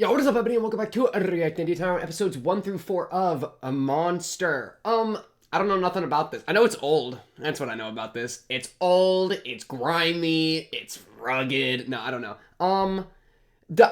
Yo, what is up, everybody, and welcome back to Reacting Time, episodes 1 through 4 of A Monster. I don't know nothing about this. I know it's old. That's what I know about this. It's old, it's grimy, it's rugged. No, I don't know.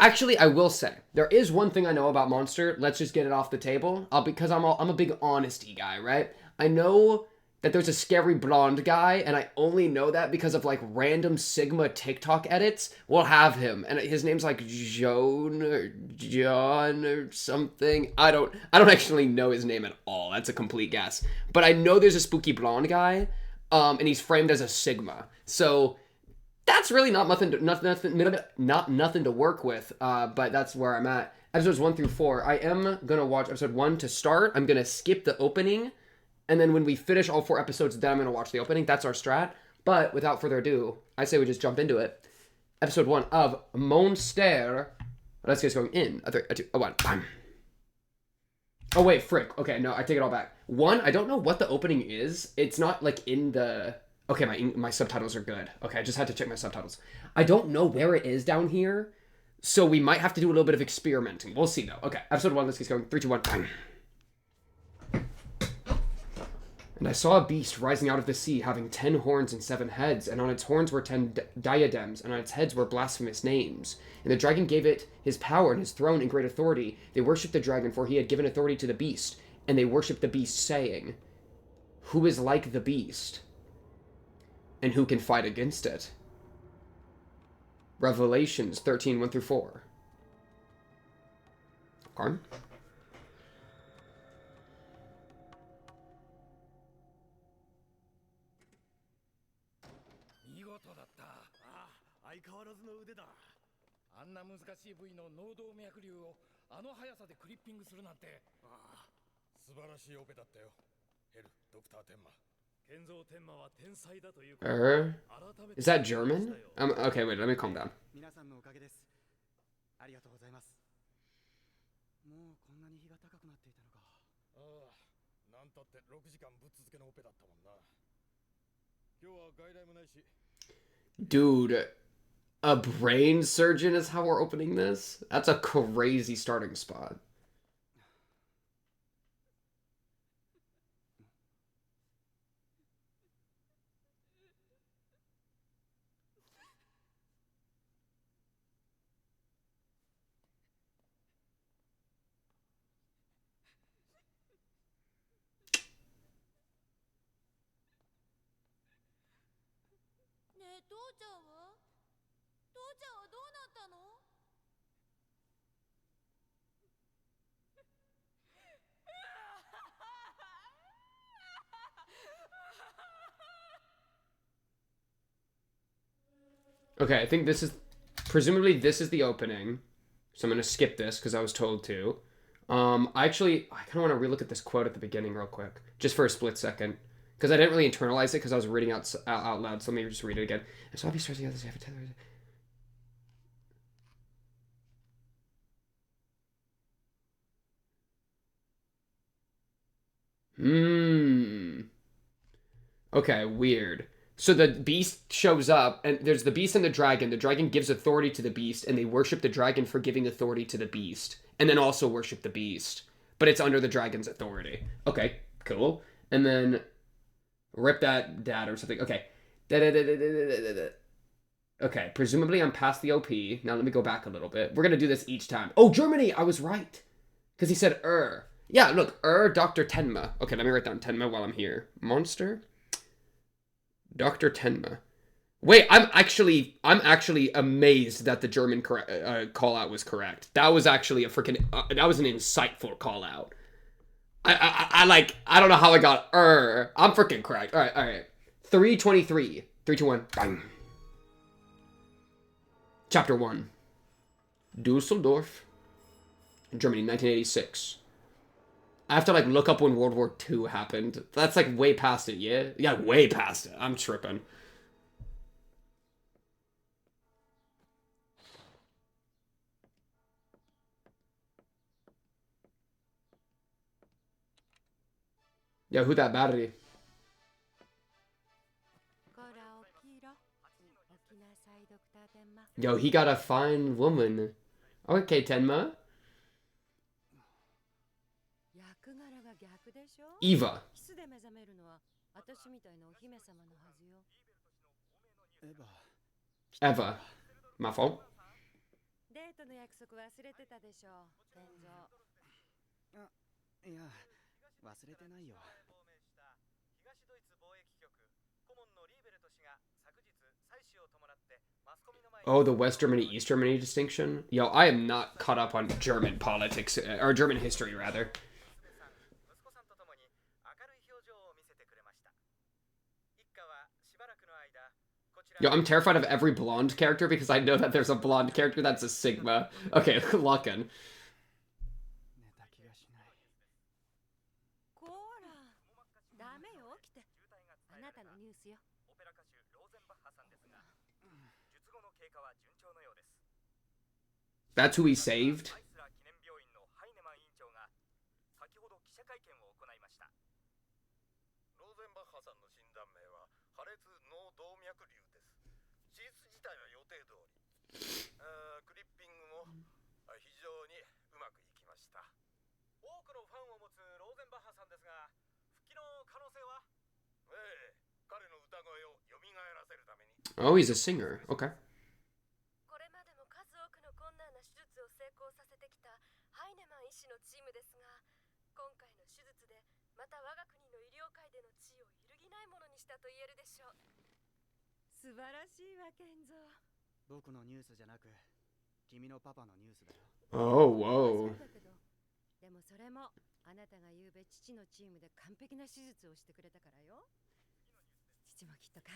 Actually, I will say, there is one thing I know about Monster. Let's just get it off the table. Because I'm a big honesty guy, right? I know that there's a scary blonde guy, and I only know that because of like random Sigma TikTok edits will have him, and his name's like Joan or John or something. I don't actually know his name at all. That's a complete guess. But I know there's a spooky blonde guy, and he's framed as a Sigma. So that's really not nothing to work with. But that's where I'm at. Episodes 1 through 4. I am gonna watch episode 1 to start. I'm gonna skip the opening. And then when we finish all 4 episodes, then I'm going to watch the opening. That's our strat. But without further ado, I say we just jump into it. Episode 1 of Monster. Let's get going in. A 3, a 2, a 1. Bam. Oh, wait, frick. Okay, no, I take it all back. 1, I don't know what the opening is. It's not like in the... Okay, my subtitles are good. Okay, I just had to check my subtitles. I don't know where it is down here. So we might have to do a little bit of experimenting. We'll see, though. Okay, episode 1, let's get going. 3, 2, 1. Bam. And I saw a beast rising out of the sea, having 10 horns and 7 heads, and on its horns were 10 diadems, and on its heads were blasphemous names. And the dragon gave it his power and his throne and great authority. They worshipped the dragon, for he had given authority to the beast, and they worshipped the beast, saying, "Who is like the beast? And who can fight against it?" Revelations 13, 1 through 4. Okay. Is that German? Okay, wait, let me calm down. Dude, a brain surgeon is how we're opening this? That's a crazy starting spot. Okay, I think this is... Presumably this is the opening. So I'm going to skip this because I was told to. I kind of want to relook at this quote at the beginning real quick. Just for a split second. Because I didn't really internalize it because I was reading out loud. So let me just read it again. And so I'll be stressing out this every time. Okay, weird. So the beast shows up, and there's the beast and the dragon. The dragon gives authority to the beast, and they worship the dragon for giving authority to the beast. And then also worship the beast. But it's under the dragon's authority. Okay, cool. And then rip that dad or something. Okay. Okay, presumably I'm past the OP. Now let me go back a little bit. We're going to do this each time. Oh, Germany! I was right. Because he said Yeah, look, Dr. Tenma. Okay, let me write down Tenma while I'm here. Monster? Dr. Tenma. Wait, I'm actually amazed that the German call out was correct. That was actually a freaking that was an insightful call out. I don't know how I got I'm freaking correct. All right. 323. 3, 2, 1. Bang. Chapter 1. Dusseldorf, Germany, 1986. I have to like look up when World War II happened. That's like way past it, yeah? Yeah, way past it. I'm tripping. Yo, who that battery? Yo, he got a fine woman. Okay, Tenma. Eva. Eva. My fault. Oh, the West Germany, East Germany distinction? Yo, I am not caught up on German politics, or German history, rather. Yo, I'm terrified of every blonde character because I know that there's a blonde character that's a Sigma. Okay, Luckin. That's who he saved? Oh, he's a singer. Okay. Oh, whoa.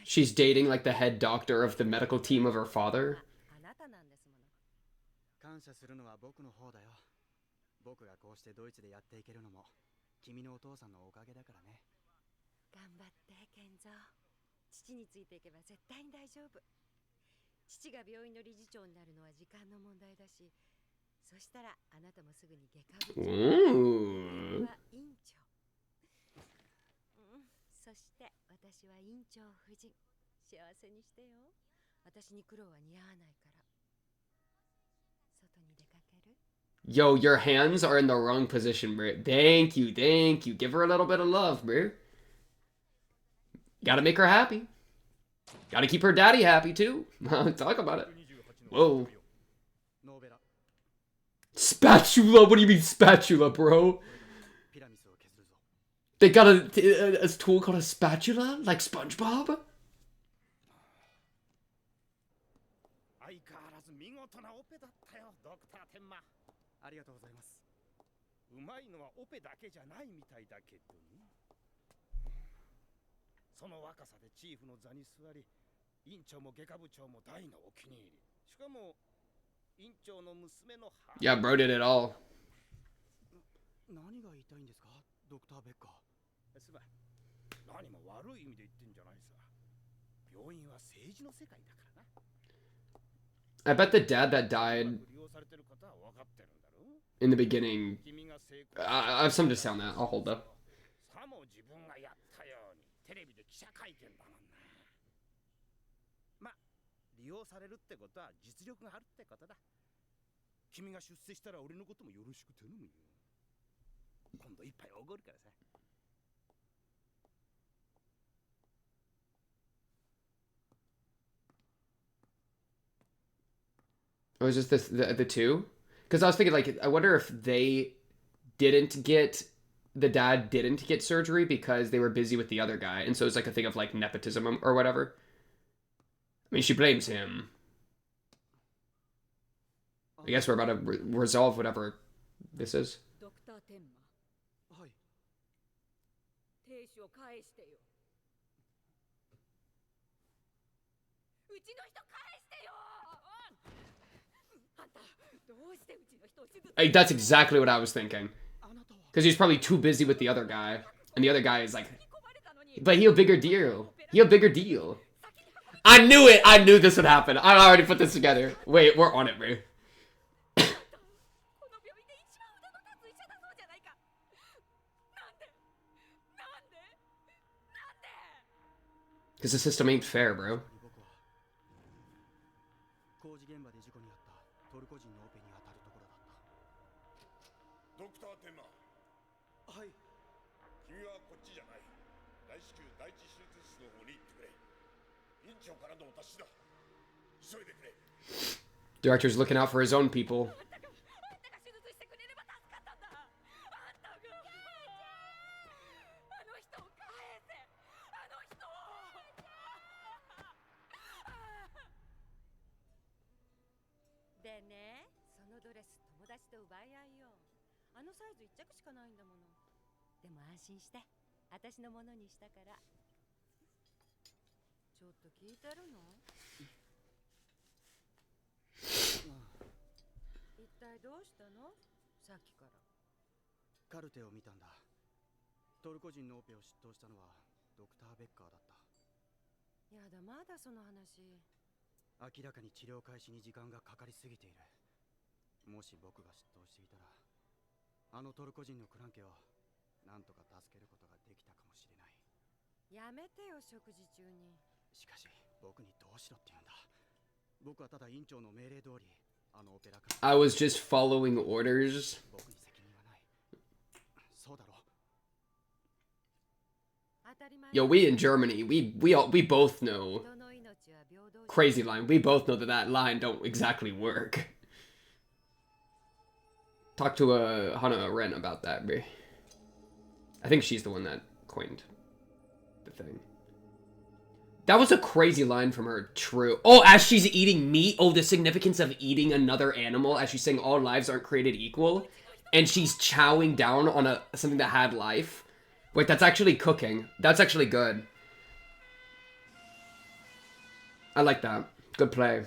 She's dating like the head doctor of the medical team of her father. Ooh. Yo, your hands are in the wrong position, bro. Thank you, thank you. Give her a little bit of love, bro. Gotta make her happy. Gotta keep her daddy happy, too. Talk about it. Whoa. Spatula? What do you mean spatula, bro? They got a tool called a spatula? Like SpongeBob? Yeah, bro did it all. I bet the dad that died in the beginning... I have something to say on that. I'll hold up. Oh, is this the two? Because I was thinking, like, I wonder if they didn't get... The dad didn't get surgery because they were busy with the other guy. And so it's like a thing of, like, nepotism or whatever. I mean, she blames him. I guess we're about to resolve whatever this is. That's exactly what I was thinking. Because he's probably too busy with the other guy. And the other guy is like... But he a bigger deal. He a bigger deal. I knew it! I knew this would happen. I already put this together. Wait, we're on it, bro. Because the system ain't fair, bro. Director's looking out for his own people. I was just following orders. Yo, we in Germany, we both know. Crazy line. We both know that that line don't exactly work. Talk to Hana Ren about that, bro. I think she's the one that coined the thing. That was a crazy line from her. True. Oh, as she's eating meat. Oh, the significance of eating another animal. As she's saying all lives aren't created equal. And she's chowing down on something that had life. Wait, that's actually cooking. That's actually good. I like that. Good play.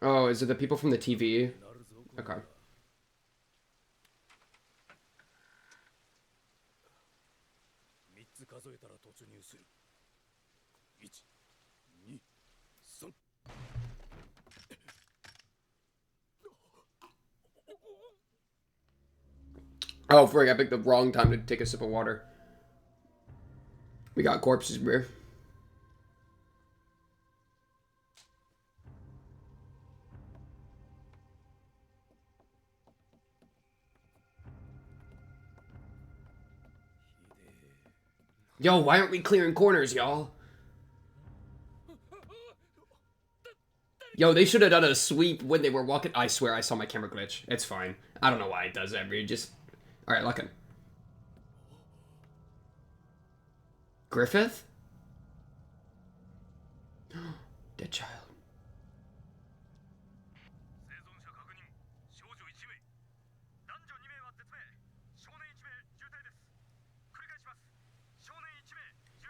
Oh, is it the people from the TV? Okay. Oh, frig, I picked the wrong time to take a sip of water. We got corpses, bro. Yo, why aren't we clearing corners, y'all? Yo, they should have done a sweep when they were walking. I swear I saw my camera glitch. It's fine. I don't know why it does that, but just... Alright, looking. Griffith? Dead child.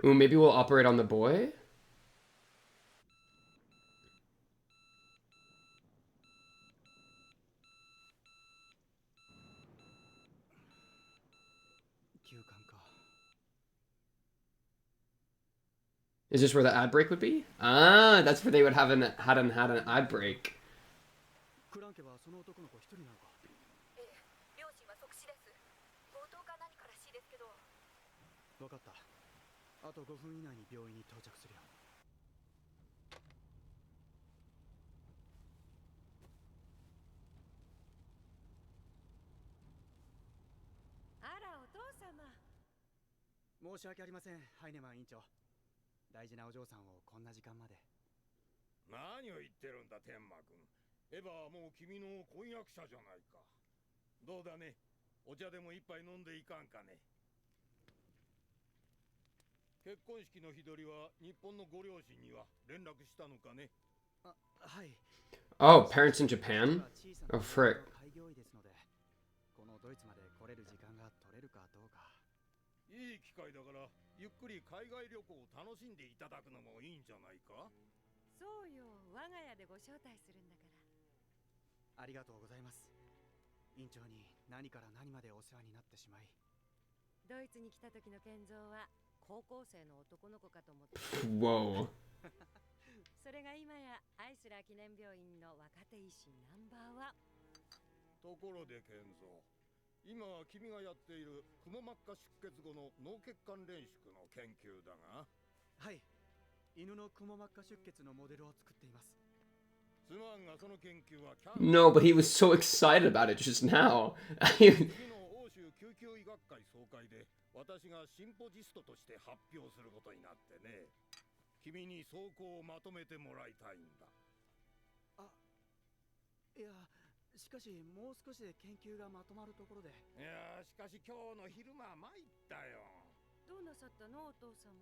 Ooh, maybe we'll operate on the boy? Is this where the ad break would be? Ah, that's where they would have had an ad break. Oh, parents in Japan? Oh, frick. Whoa. ところで健三、今君がやっているくも膜下出血後の脳血管連縮の研究だが。はい、犬のくも膜下出血のモデルを作っています。すまんがその研究はキャン No, but he was so excited about it just now. 次の欧州救急医学会総会で私がシンポジストとして発表することになってね。君に走行をまとめてもらいたいんだ。あ、いや、しかしもう少しで研究がまとまるところで。いやしかし今日の昼間は参ったよ。どうなさったのお父様。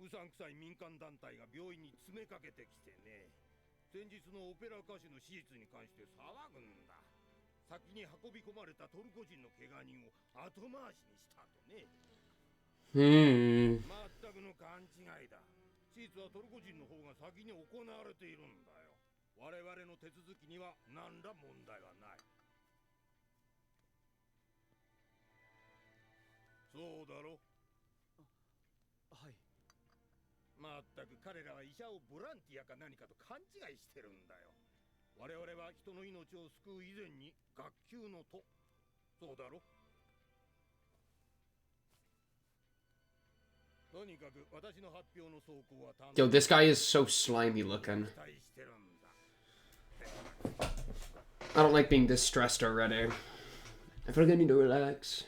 うさんくさい民間団体が病院に詰めかけてきてね。先日のオペラ歌手の手術に関して騒ぐんだ。先に運び込まれたトルコ人の怪我人を後回しにしたとね。全くの勘違いだ。手術はトルコ人の方が先に行われているんだよ。我々の手続きには何ら問題はない。そうだろ。はい。まったく彼らは医者をボランティアか何かと勘違いしてるんだよ。我々は人の命を救う以前に学級の徒。そうだろ。とにかく私の発表の走行は Yo, this guy is so slimy looking. I don't like being this stressed already. I feel like I need to relax.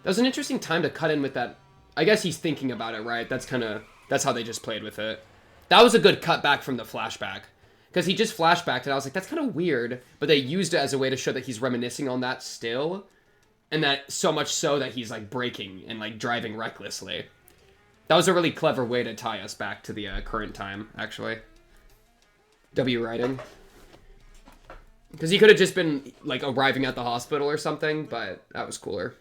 That was an interesting time to cut in with that. I guess he's thinking about it, right? That's how they just played with it. That was a good cut back from the flashback. Because he just flashbacked and I was like, that's kind of weird. But they used it as a way to show that he's reminiscing on that still. And that so much so that he's like braking and like driving recklessly. That was a really clever way to tie us back to the current time, actually. W writing. Because he could have just been like arriving at the hospital or something, but that was cooler.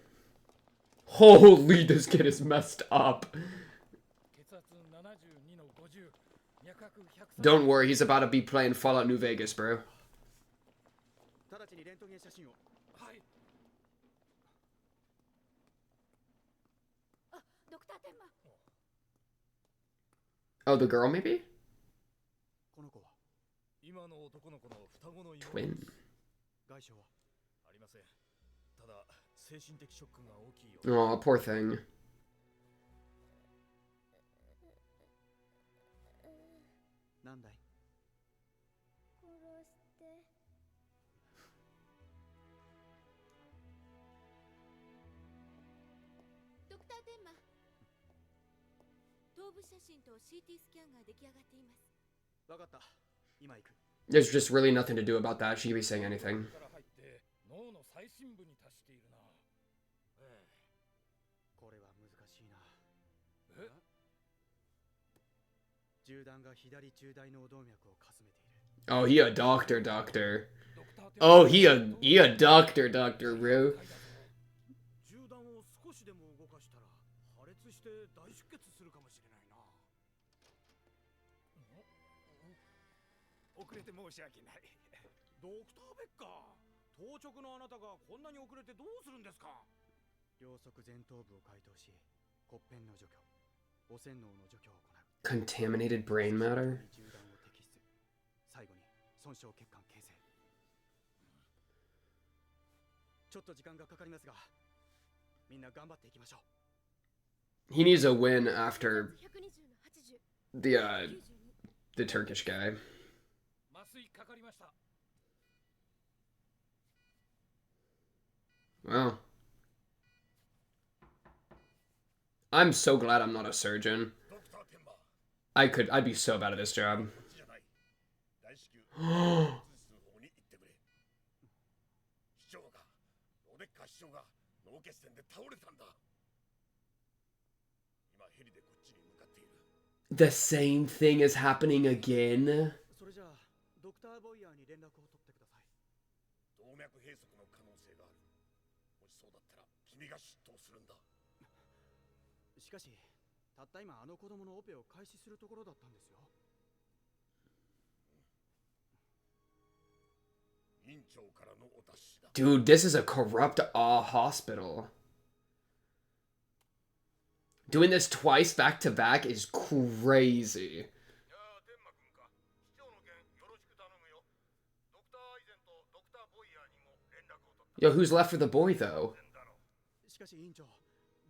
Holy, this kid is messed up. Don't worry, he's about to be playing Fallout New Vegas, bro. Oh, the girl, maybe? Twin. Oh, poor thing. There's just really nothing to do about that. She could be saying anything. Oh, he a doctor. Oh, he a doctor, bro. Contaminated brain matter? He needs a win after the Turkish guy. Wow. I'm so glad I'm not a surgeon. I'd be so bad at this job. The same thing is happening again? Dude, this is a corrupt hospital. Doing this twice back to back is crazy. Yo, who's left for the boy, though? しかし委員長、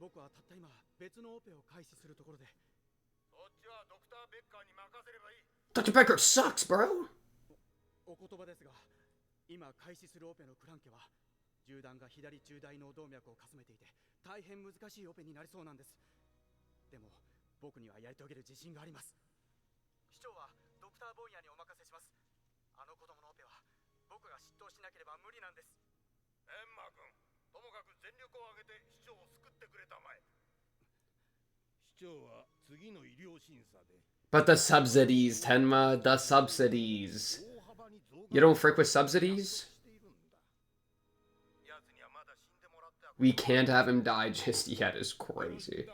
僕はたった今別のオペを開始するところで。そっちはドクター・ベッカーに任せればいい。 Dr. Becker sucks, bro! お言葉ですが、今開始するオペのクランケは銃弾が左中大脳動脈をかすめていて大変難しいオペになりそうなんです。でも僕にはやり遂げる自信があります。市長はドクター・ボイヤーにお任せします。あの子供のオペは僕が執刀しなければ無理なんです。エンマ君、ともかく全力を挙げて市長を救ってくれたまえ。市長は次の医療審査で。 But the subsidies, Tenma, the subsidies. You don't frick with subsidies? We can't have him die just yet is crazy.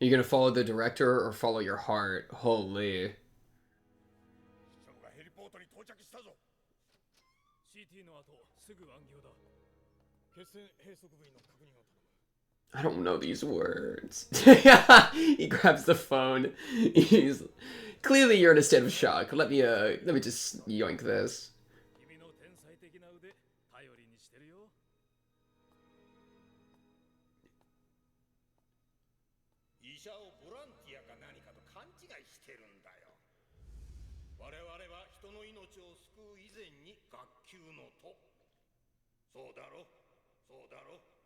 Are you gonna follow the director or follow your heart? Holy. I don't know these words. He grabs the phone. He's clearly you're in a state of shock. Let me just yoink this.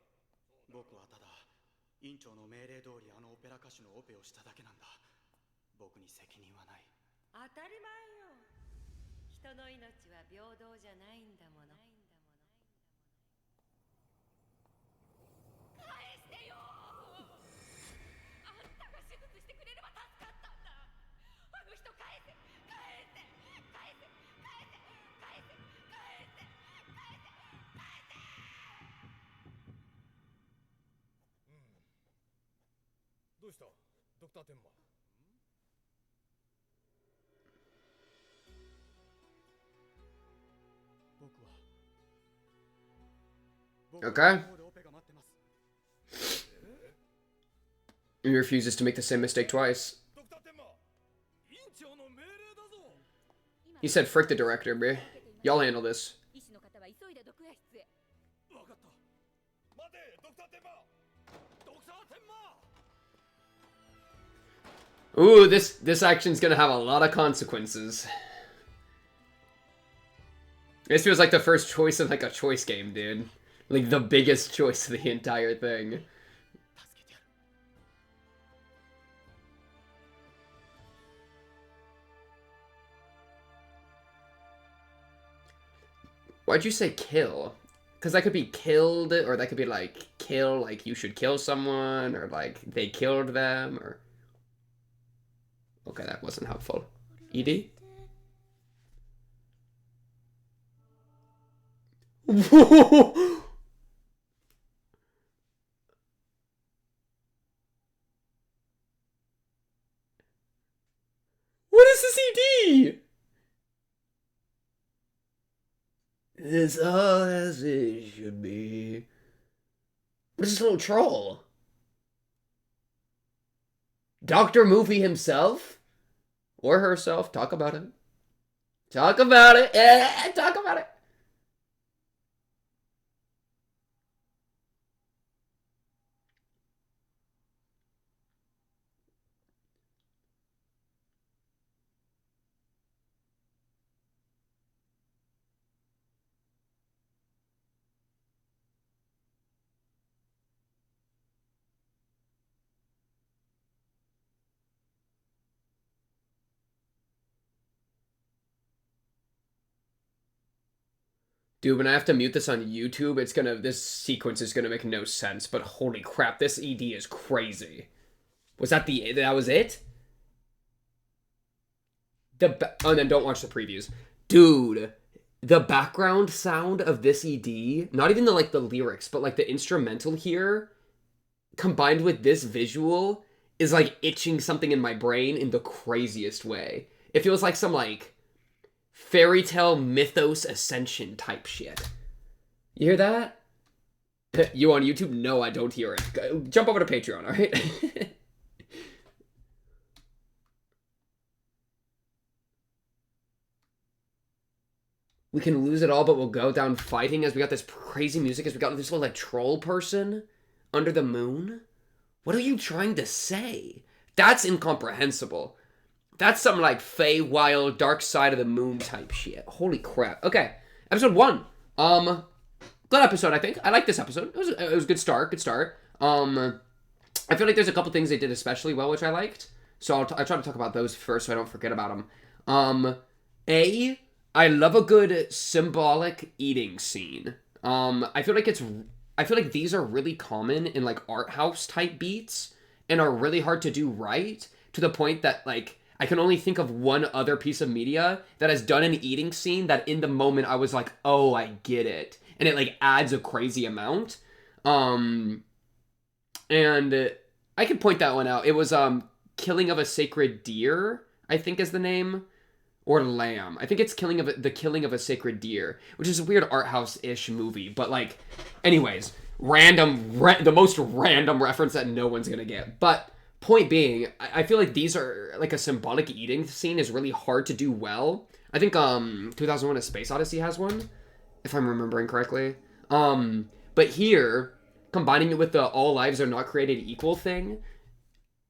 「僕はただ院長の命令通りあのオペラ歌手のオペをしただけなんだ。僕に責任はない。」当たり前よ。人の命は平等じゃないんだもの。返してよ。あんたが手術してくれれば助かったんだ。あの人返せ、返せ、返せ、返せ、返せ、返せ、返せ、返せ。どうしたドクター・テンマ。Okay. He refuses to make the same mistake twice. He said, frick the director, bro. Y'all handle this. Ooh, this action's gonna have a lot of consequences. This feels like the first choice of like a choice game, dude. Like the biggest choice of the entire thing. Why'd you say kill? Because that could be killed, or that could be like kill, like you should kill someone, or like they killed them, or... Okay, that wasn't helpful. ED? Whoa! What is this ED? It's all as it should be. What is this little troll? Dr. Movie himself? Or herself? Talk about it. Talk about it. Yeah, talk about it. Dude, when I have to mute this on YouTube, this sequence is gonna make no sense, but holy crap, this ED is crazy. Was that that was it? Oh, and then don't watch the previews. Dude, the background sound of this ED, not even the lyrics, but like the instrumental here, combined with this visual, is like itching something in my brain in the craziest way. It feels like some like fairy tale mythos ascension type shit. You hear that? You on YouTube? No, I don't hear it. Jump over to Patreon, alright? we can lose it all, but we'll go down fighting as we got this crazy music, as we got this little, like, troll person under the moon. What are you trying to say? That's incomprehensible. That's some, like, Feywild, Dark Side of the Moon type shit. Holy crap. Okay, episode 1. Good episode, I think. I like this episode. It was a good start. I feel like there's a couple things they did especially well, which I liked. So I'll try to talk about those first so I don't forget about them. I love a good symbolic eating scene. I feel like these are really common in, like, art house type beats and are really hard to do right, to the point that, like, I can only think of one other piece of media that has done an eating scene that in the moment I was like, oh, I get it. And it, like, adds a crazy amount. And I can point that one out. It was, Killing of a Sacred Deer, I think is the name. Or Lamb. I think it's The Killing of a Sacred Deer, which is a weird art house-ish movie. But, like, anyways, the most random reference that no one's gonna get. But point being, I feel like these are, like, a symbolic eating scene is really hard to do well. I think 2001: A Space Odyssey has one, if I'm remembering correctly. But here, combining it with the all lives are not created equal thing,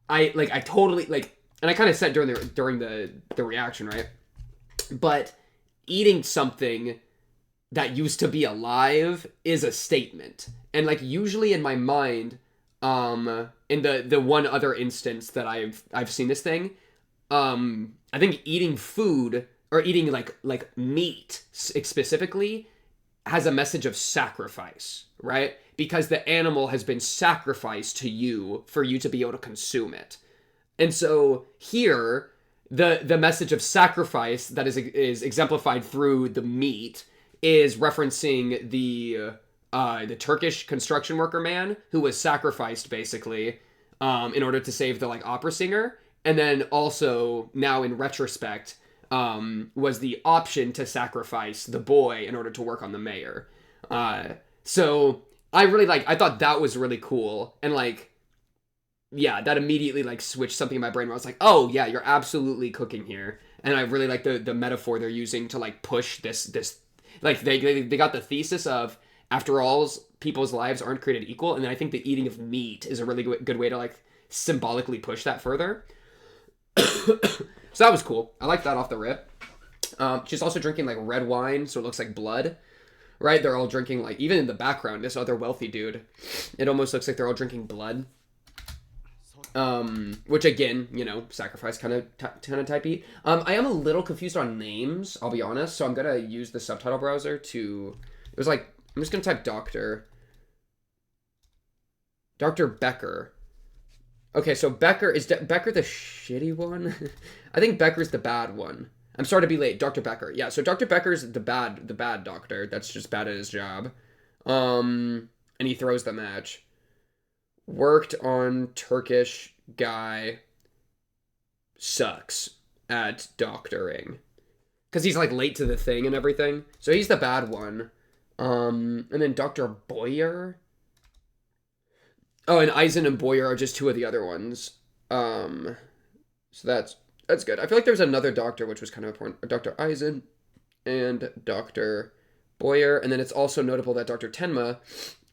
I totally, like, and I kind of said during the reaction, right? But eating something that used to be alive is a statement. And, like, usually in my mind, in the one other instance that I've seen this thing, I think eating food or eating like meat specifically has a message of sacrifice, right? Because the animal has been sacrificed to you for you to be able to consume it. And so here, the message of sacrifice that is exemplified through the meat is referencing the Turkish construction worker man who was sacrificed basically in order to save the, like, opera singer, and then also now in retrospect was the option to sacrifice the boy in order to work on the mayor. So I thought that was really cool, and, like, yeah, that immediately, like, switched something in my brain where I was like, oh yeah, you're absolutely cooking here. And I really like the metaphor they're using to, like, push this like, they got the thesis of, after all, people's lives aren't created equal, and then I think the eating of meat is a really good way to, like, symbolically push that further. So that was cool. I like that off the rip. She's also drinking, like, red wine, so it looks like blood, right? They're all drinking, like, even in the background, this other wealthy dude, it almost looks like they're all drinking blood. Which again, you know, sacrifice kind of type beat. I am a little confused on names, I'll be honest, so I'm gonna use the subtitle browser to, it was like, I'm just gonna type Dr. Becker. Okay, so Becker, is Becker the shitty one? I think Becker's the bad one. I'm sorry to be late, Dr. Becker. Yeah, so Dr. Becker's the bad doctor, that's just bad at his job. And he throws the match. Worked on Turkish guy sucks at doctoring. Because he's, like, late to the thing and everything. So he's the bad one. And then Dr. Boyer. Oh, and Eisen and Boyer are just two of the other ones. So that's good. I feel like there was another doctor which was kind of important. Dr. Eisen and Dr. Boyer. And then it's also notable that Dr. Tenma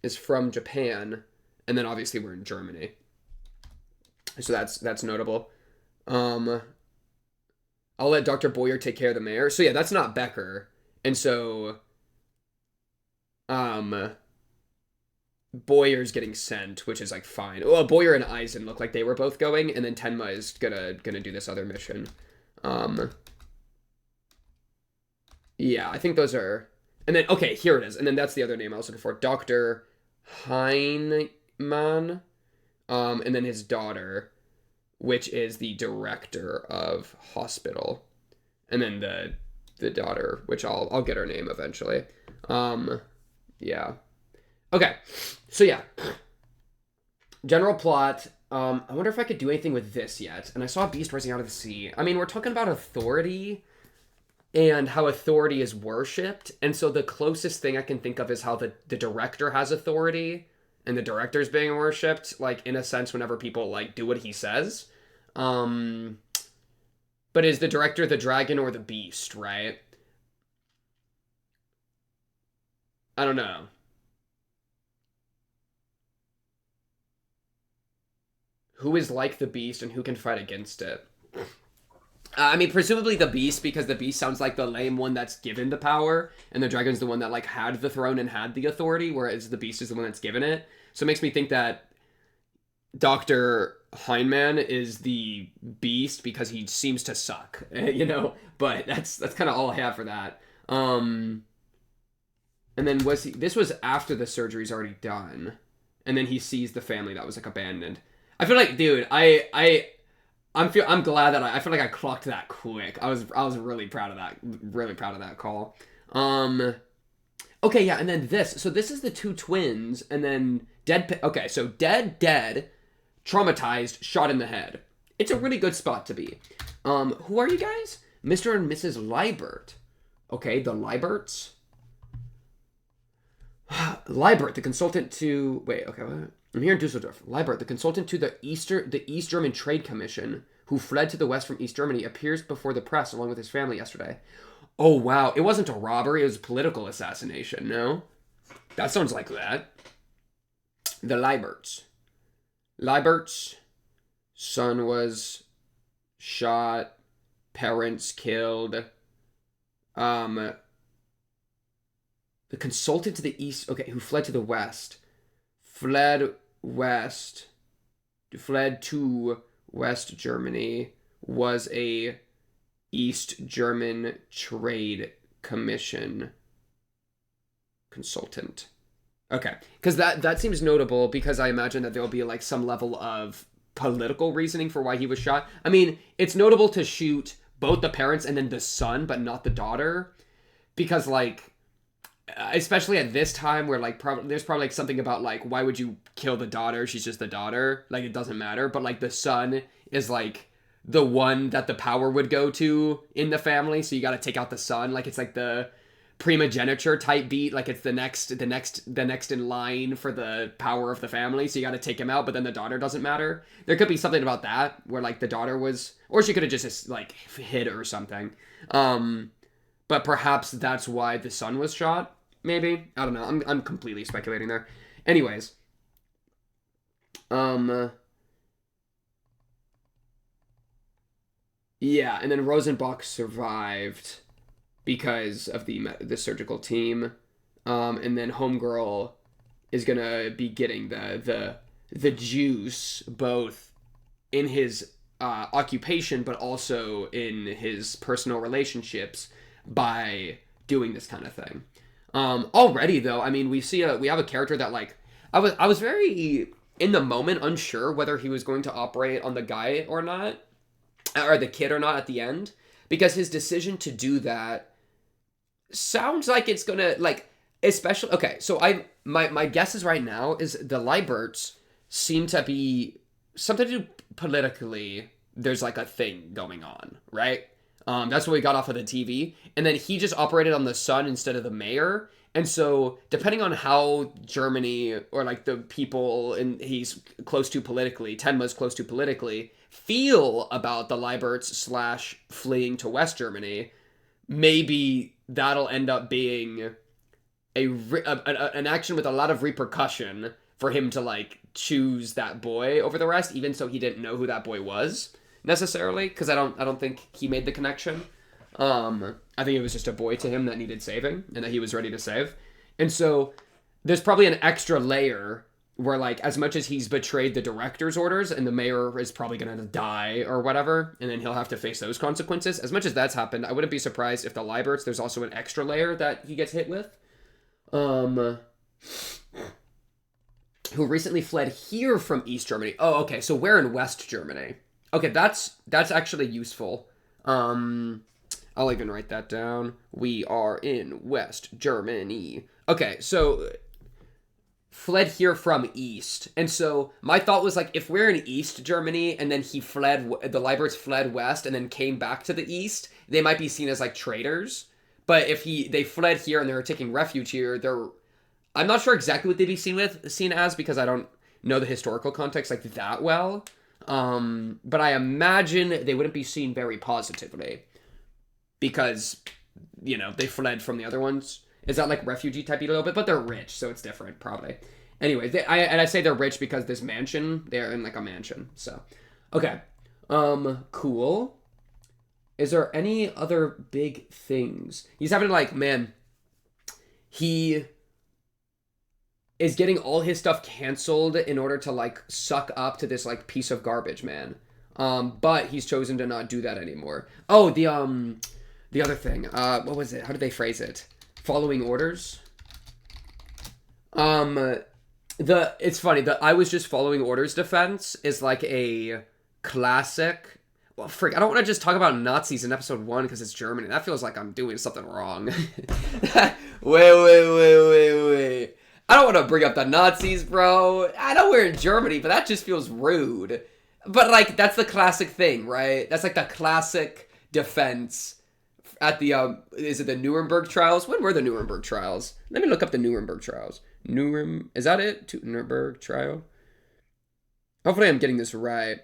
is from Japan. And then obviously we're in Germany. So that's notable. I'll let Dr. Boyer take care of the mayor. So yeah, that's not Becker. And so Boyer's getting sent, which is, like, fine. Well, Boyer and Eisen look like they were both going, and then Tenma is gonna do this other mission. Yeah, I think those are, and then, okay, here it is. And then that's the other name I was looking for. Dr. Heinemann. And then his daughter, which is the director of hospital. And then the daughter, which I'll get her name eventually. Yeah. Okay. So yeah. General plot. I wonder if I could do anything with this yet. And I saw a beast rising out of the sea. I mean, we're talking about authority and how authority is worshipped. And so the closest thing I can think of is how the director has authority and the director's being worshipped, like, in a sense, whenever people, like, do what he says. But is the director the dragon or the beast, right? I don't know. Who is like the beast and who can fight against it? I mean, presumably the beast, because the beast sounds like the lame one that's given the power, and the dragon's the one that, like, had the throne and had the authority, whereas the beast is the one that's given it. So it makes me think that Dr. Heinemann is the beast because he seems to suck, you know? But that's kind of all I have for that. And then this was after the surgery's already done, and then he sees the family that was, like, abandoned. I feel like, dude, I'm glad that I feel like I clocked that quick. I was really proud of that. Really proud of that call. Okay, yeah, and then this. So this is the two twins, and then dead. Okay, so dead, traumatized, shot in the head. It's a really good spot to be. Who are you guys? Mr. and Mrs. Liebert. Okay, the Lieberts. Liebert, the consultant to... Wait, okay, what? I'm here in Dusseldorf. Liebert, the consultant to the East German Trade Commission, who fled to the west from East Germany, appears before the press along with his family yesterday. Oh, wow. It wasn't a robbery. It was a political assassination, no? That sounds like that. The Lieberts. Liebert's son was shot. Parents killed. The consultant to the east... Okay, who fled to the west. Fled to West Germany, was a East German Trade Commission consultant. Okay, because that seems notable, because I imagine that there'll be, like, some level of political reasoning for why he was shot. I mean, it's notable to shoot both the parents and then the son, but not the daughter, because, like... especially at this time where, like, there's probably, like, something about, like, why would you kill the daughter? She's just the daughter. Like, it doesn't matter. But, like, the son is, like, the one that the power would go to in the family. So you got to take out the son. Like, it's like the primogeniture type beat. Like, it's the next in line for the power of the family. So you got to take him out. But then the daughter doesn't matter. There could be something about that where, like, the daughter was, or she could have just, like, hid or something. But perhaps that's why the son was shot. Maybe. I don't know. I'm completely speculating there. Anyways. Yeah, and then Rosenbach survived because of the surgical team. And then Homegirl is gonna be getting the juice both in his occupation but also in his personal relationships by doing this kind of thing. Already though, I mean, we have a character that, like, I was very in the moment unsure whether he was going to operate on the guy or not, or the kid or not at the end, because his decision to do that sounds like it's gonna, like, especially, okay, so my guesses right now is the Lieberts seem to be something to do politically. There's, like, a thing going on, right? That's what we got off of the TV. And then he just operated on the son instead of the mayor. And so, depending on how Germany, or, like, the people he's close to politically, Tenma's close to politically, feel about the Lieberts / fleeing to West Germany, maybe that'll end up being an action with a lot of repercussion for him to, like, choose that boy over the rest, even so he didn't know who that boy was. Necessarily, because I don't think he made the connection. I think it was just a boy to him that needed saving and that he was ready to save. And so there's probably an extra layer where, like, as much as he's betrayed the director's orders and the mayor is probably going to die or whatever, and then he'll have to face those consequences, as much as that's happened, I wouldn't be surprised if the Lieberts, there's also an extra layer that he gets hit with. Who recently fled here from East Germany. Oh, okay, so we're in West Germany. Okay, that's actually useful. I'll even write that down. We are in West Germany. Okay, so fled here from East. And so my thought was, like, if we're in East Germany and then the Lieberts fled West and then came back to the East, they might be seen as, like, traitors. But if they fled here and they're taking refuge here, I'm not sure exactly what they'd be seen as, because I don't know the historical context, like, that well. But I imagine they wouldn't be seen very positively because, you know, they fled from the other ones. Is that like refugee type a little bit? But they're rich, so it's different probably. Anyway, I say they're rich because this mansion, they're in like a mansion. So, okay, cool. Is there any other big things? He's having like, man, he is getting all his stuff canceled in order to like suck up to this like piece of garbage, man. But he's chosen to not do that anymore. Oh, the other thing. What was it? How did they phrase it? Following orders. It's funny. The I was just following orders defense is like a classic. Well, frick, I don't want to just talk about Nazis in episode 1 because it's Germany. That feels like I'm doing something wrong. Wait. I don't want to bring up the Nazis, bro. I know we're in Germany, but that just feels rude. But, like, that's the classic thing, right? That's, like, the classic defense at the, is it the Nuremberg trials? When were the Nuremberg trials? Let me look up the Nuremberg trials. Is that it? Nuremberg trial? Hopefully I'm getting this right.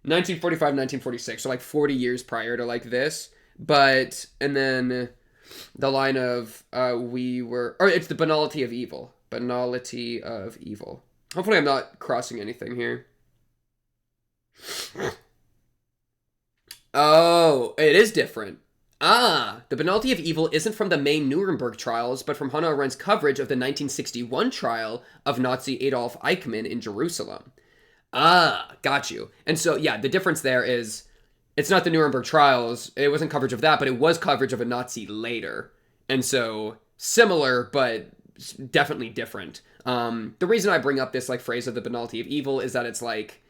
1945, 1946, so like 40 years prior to like this. But, and then the line of, it's the banality of evil. Banality of evil. Hopefully I'm not crossing anything here. Oh, it is different. The banality of evil isn't from the main Nuremberg trials, but from Hannah Arendt's coverage of the 1961 trial of Nazi Adolf Eichmann in Jerusalem. Got you. And so, yeah, the difference there is it's not the Nuremberg trials. It wasn't coverage of that, but it was coverage of a Nazi later. And so similar, but definitely different. The reason I bring up this like phrase of the banality of evil is that it's like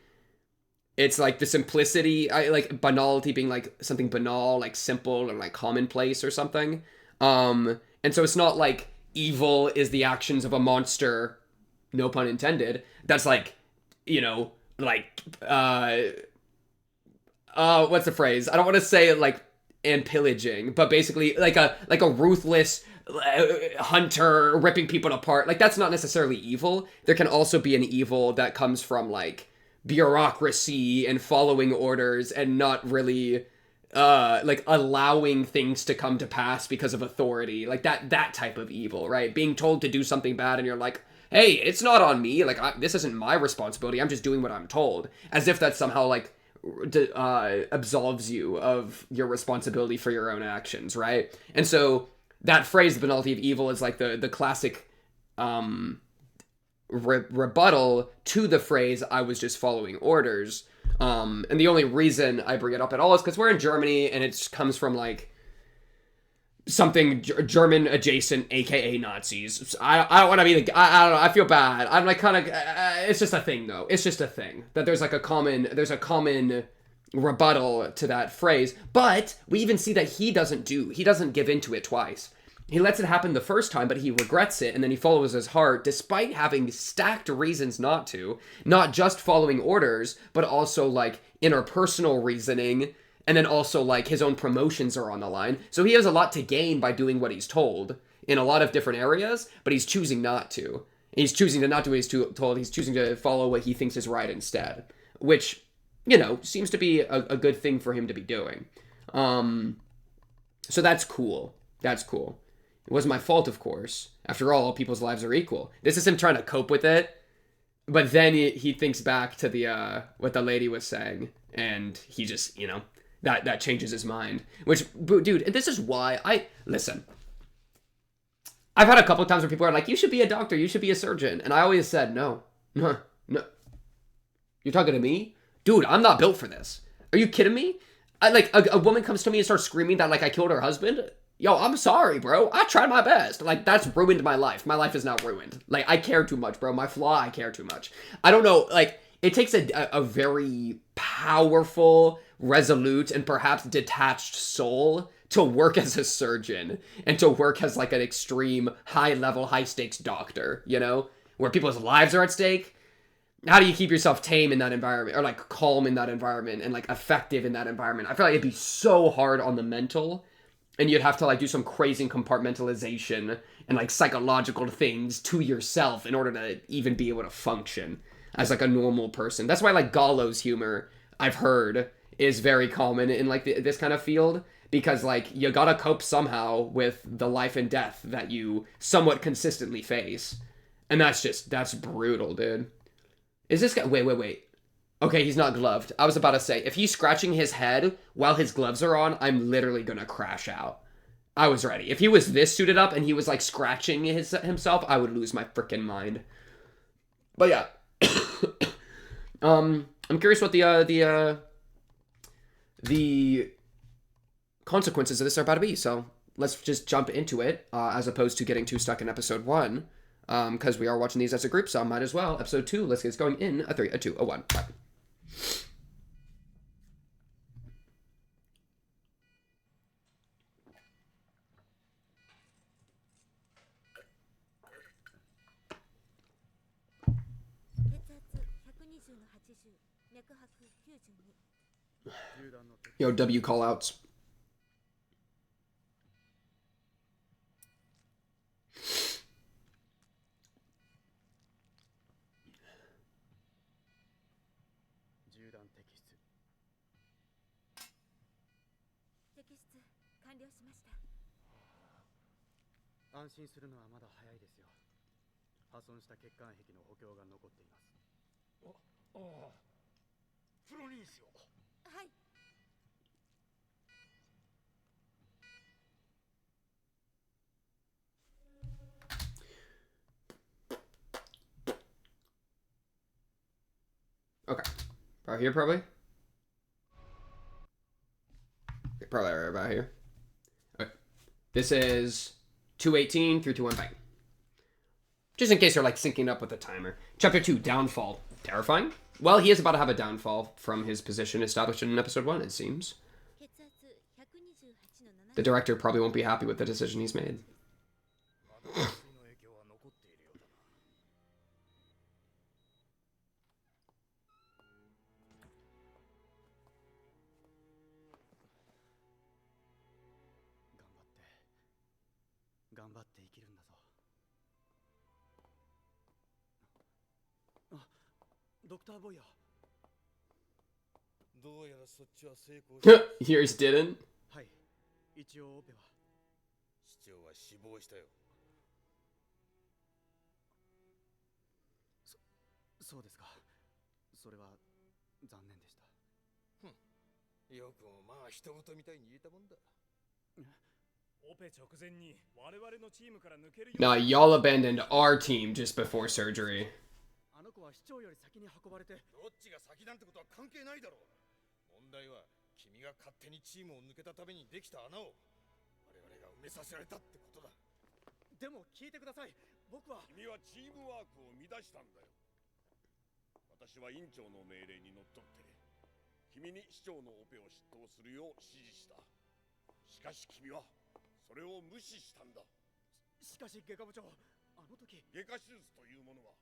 the simplicity, I like banality being like something banal, like simple or like commonplace or something. And so it's not like evil is the actions of a monster, no pun intended. That's like, you know, like, what's the phrase? I don't want to say like, and pillaging, but basically like a ruthless hunter ripping people apart. Like, that's not necessarily evil. There can also be an evil that comes from like bureaucracy and following orders and not really, like allowing things to come to pass because of authority. Like that type of evil, right? Being told to do something bad and you're like, hey, it's not on me. Like, this isn't my responsibility. I'm just doing what I'm told. As if that somehow, like, absolves you of your responsibility for your own actions, right? And so that phrase, the banality of evil, is like the classic rebuttal to the phrase, I was just following orders. And the only reason I bring it up at all is because we're in Germany, and it comes from, like, something German adjacent, aka Nazis. I don't want to be the. I don't know. I feel bad. I'm like kind of. It's just a thing, though. It's just a thing that there's a common rebuttal to that phrase. But we even see that he doesn't give into it twice. He lets it happen the first time, but he regrets it, and then he follows his heart, despite having stacked reasons not to. Not just following orders, but also like interpersonal reasoning. And then also, like, his own promotions are on the line. So he has a lot to gain by doing what he's told in a lot of different areas, but he's choosing not to. He's choosing to not do what he's told. He's choosing to follow what he thinks is right instead, which, you know, seems to be a good thing for him to be doing. So that's cool. That's cool. It wasn't my fault, of course. After all people's lives are equal. This is him trying to cope with it, but then he thinks back to the what the lady was saying, and he just, you know... That changes his mind. Which, dude, this is why listen. I've had a couple times where people are like, you should be a doctor, you should be a surgeon. And I always said, no. You're talking to me? Dude, I'm not built for this. Are you kidding me? A woman comes to me and starts screaming that, like, I killed her husband. Yo, I'm sorry, bro. I tried my best. Like, that's ruined my life. My life is now ruined. Like, I care too much, bro. My flaw, I care too much. I don't know, like, it takes a very powerful, resolute, and perhaps detached soul to work as a surgeon and to work as like an extreme high-level, high-stakes doctor, you know, where people's lives are at stake. How do you keep yourself tame in that environment, or like calm in that environment, and like effective in that environment? I feel like it'd be so hard on the mental, and you'd have to like do some crazy compartmentalization and like psychological things to yourself in order to even be able to function as like a normal person. That's why like Gallo's humor, I've heard, is very common in like this kind of field, because like you gotta cope somehow with the life and death that you somewhat consistently face, and that's brutal, dude. Is this guy? Wait. Okay, he's not gloved. I was about to say, if he's scratching his head while his gloves are on, I'm literally gonna crash out. I was ready. If he was this suited up and he was like scratching himself, I would lose my freaking mind. But yeah, I'm curious what the consequences of this are about to be. So let's just jump into it, as opposed to getting too stuck in episode 1, because we are watching these as a group, so I might as well. Episode 2, let's get this going in a 3, a 2, a 1. Bye. Yo, W callouts. Okay. About here, probably? Probably right about here. Okay. This is 218 through 215. Just in case they're like syncing up with the timer. Chapter 2, Downfall. Terrifying? Well, he is about to have a downfall from his position established in episode 1, it seems. The director probably won't be happy with the decision he's made. Yours didn't? 一応オペは市長は死亡したよ。そうですか。それは残念でした。よくもまあ人事みたいに言えたもんだ。オペ直前に我々のチームから抜けるよ。 Nah, y'all abandoned our team just before surgery. あの子は市長より先に運ばれて。どっちが先なんてことは関係ないだろう。問題は君が勝手にチームを抜けたためにできた穴を我々が埋めさせられたってことだ。でも聞いてください。僕は君はチームワークを乱したんだよ。私は院長の命令にのっとって君に市長のオペを執刀するよう指示した。しかし君はそれを無視したんだ。しかし外科部長、あの時外科手術というものは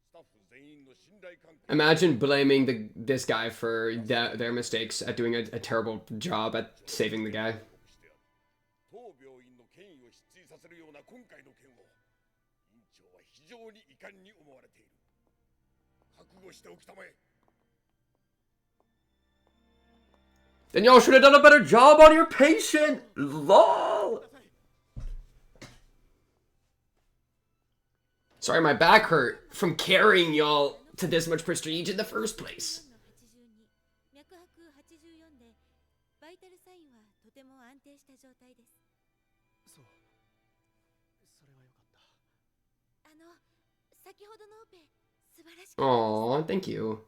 スタッフ全員の信頼関係。 Imagine blaming this guy for their mistakes at doing a terrible job at saving the guy. 当病院の権威を失墜させるような今回の件を院長は非常に遺憾に思われている。覚悟しておきたまえ。 Then y'all should have done a better job on your patient! LOL! Sorry, my back hurt from carrying y'all to this much prestige in the first place. 脈拍84でバイタルサインはとても安定した状態です。そう。それはよかった。先ほどのオペ素晴らしかったです。 Aw, thank you.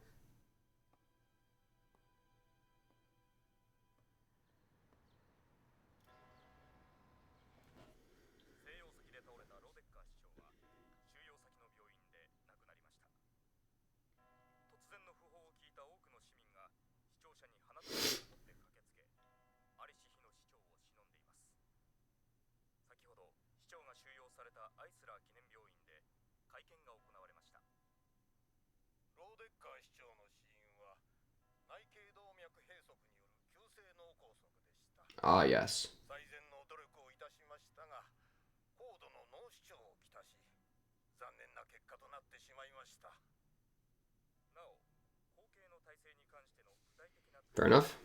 ローデッカー市長の死因は内頸動脈閉塞による急性脳梗塞でした。 Ah, yes. 最善の努力をいたしましたが、高度の脳腫瘍をきたし、残念な結果となってしまいました。なお、後継の体制に関しての具体的な Fair enough.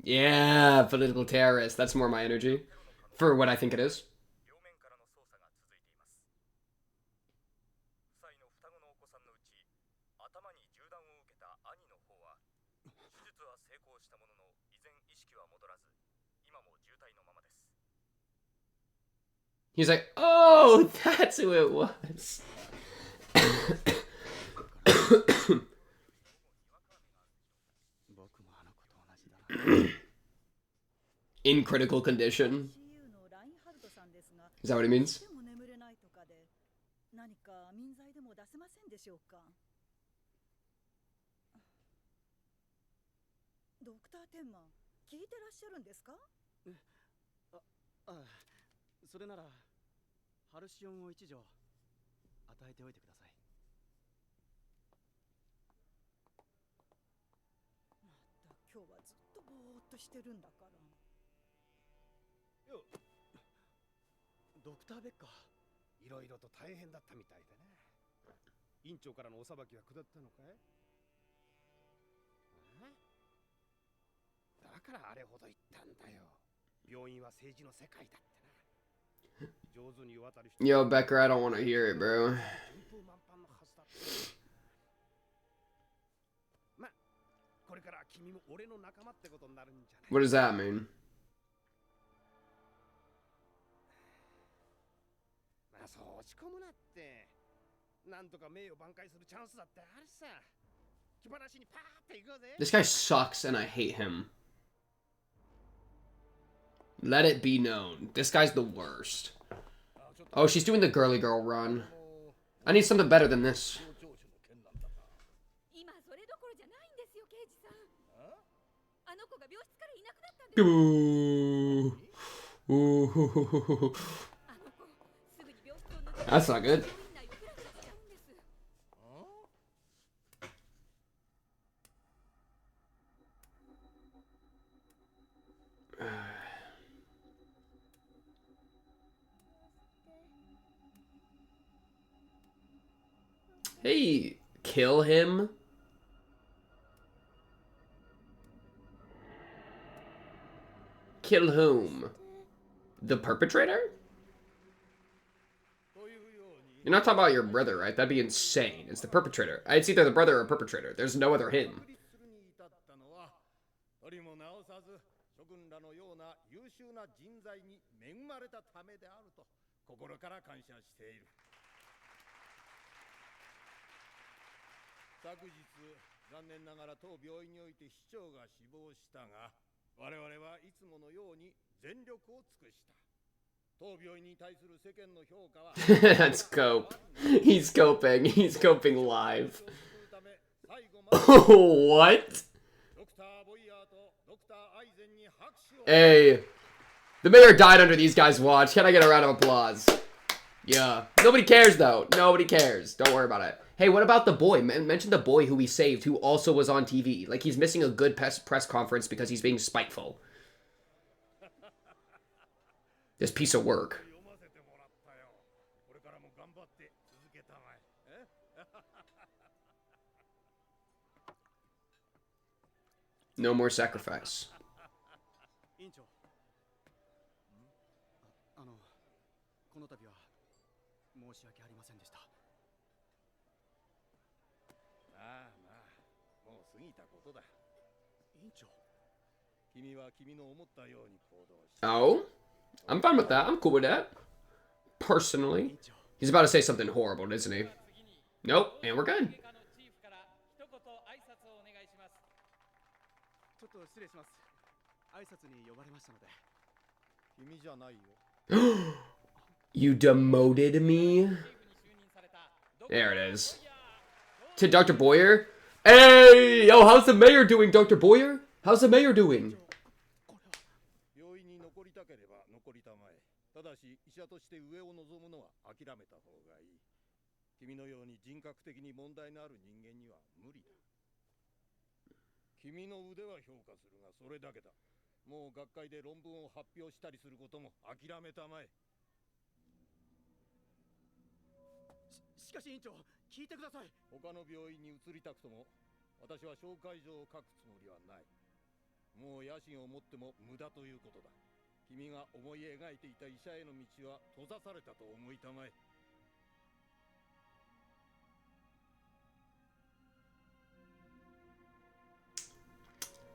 Yeah, political terrorist. That's more my energy. For what I think it is. He's like, oh, that's who it was. In critical condition. Is that what he means? 何か民剤でも出せませんでしょうか。ドクターテンマン、聞いてらっしゃるんですか？それならハルシオンを一錠与えておいてください。また今日はずっとぼーっとしてるんだから。よ、ドクターベッカー。いろいろと大変だったみたいでね。院長からのお裁きは下ったのかい？だからあれほど言ったんだよ。病院は政治の世界だってな。上手に渡る人。Yo, Becker, I don't want to hear it, bro. ま、これから君も俺の仲間ってことになるんじゃない？ What does that mean? そう落ち込むなって。なんとか名誉挽回するチャンスだってあるさ。気晴らしにパーって行こうぜ。 This guy sucks and I hate him. Let it be known. This guy's the worst. Oh, she's doing the girly girl run. I need something better than this. 今それどころじゃないんですよ、刑事さん。あの子が病室からいなくなったんです。 Ooh. That's not good. Hey, kill him? Kill whom? The perpetrator? You're not talking about your brother, right? That'd be insane. It's the perpetrator. It's either the brother or perpetrator. There's no other him. That's cope. He's coping. He's coping live. What? Hey. The mayor died under these guys' watch. Can I get a round of applause? Yeah. Nobody cares, though. Nobody cares. Don't worry about it. Hey, what about the boy? Mention the boy who we saved, who also was on TV. Like, he's missing a good press conference because he's being spiteful. This piece of work. No more sacrifice. 院長、この度は申し訳ありませんでした。ああ、まあ、もう過ぎたことだ。院長、君は君の思ったように行動し。Oh? I'm fine with that. I'm cool with that. Personally. He's about to say something horrible, isn't he? Nope, and we're good. ちょっと失礼します。挨拶に呼ばれましたので。君じゃないよ。You demoted me? There it is. To Dr. Boyer? Hey! Yo, how's the mayor doing, Dr. Boyer? How's the mayor doing? 病院に残りたければ残りたまえ。ただし、医者として上を望むのは諦めた方がいい。君のように人格的に問題のある人間には無理だ。君の腕は評価するがそれだけだ。もう学会で論文を発表したりすることも諦めたまえ。しかし院長、聞いてください。他の病院に移りたくとも私は紹介状を書くつもりはない。もう野心を持っても無駄ということだ。君が思い描いていた医者への道は閉ざされたと思いたまえ。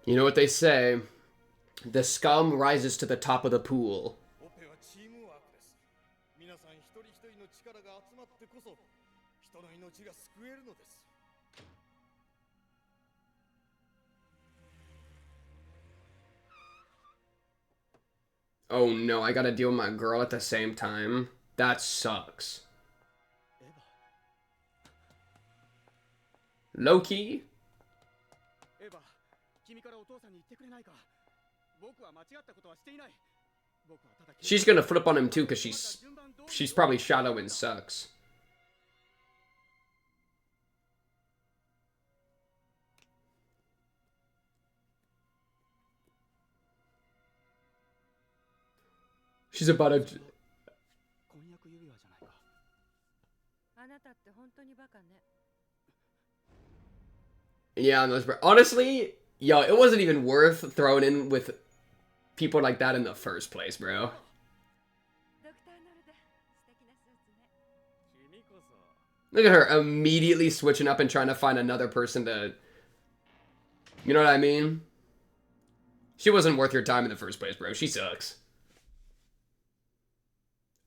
You know what they say? The scum rises to the top of the pool. オペはチームワークです。皆さん一人一人の力が集まってこそ人の命が救えるのです。Oh no, I gotta deal with my girl at the same time. That sucks. Low-key? エヴァ、君からお父さんに言ってくれないか。僕は間違ったことはしていない。僕はただ She's gonna flip on him too because she's probably shallow and sucks. She's about to... 婚約指輪じゃないか。あなたって本当にバカね。 Yeah, honestly, yo, it wasn't even worth throwing in with people like that in the first place, bro. ドクターノルド、素敵なスーツね。君こそ Look at her immediately switching up and trying to find another person to... You know what I mean? She wasn't worth your time in the first place, bro. She sucks.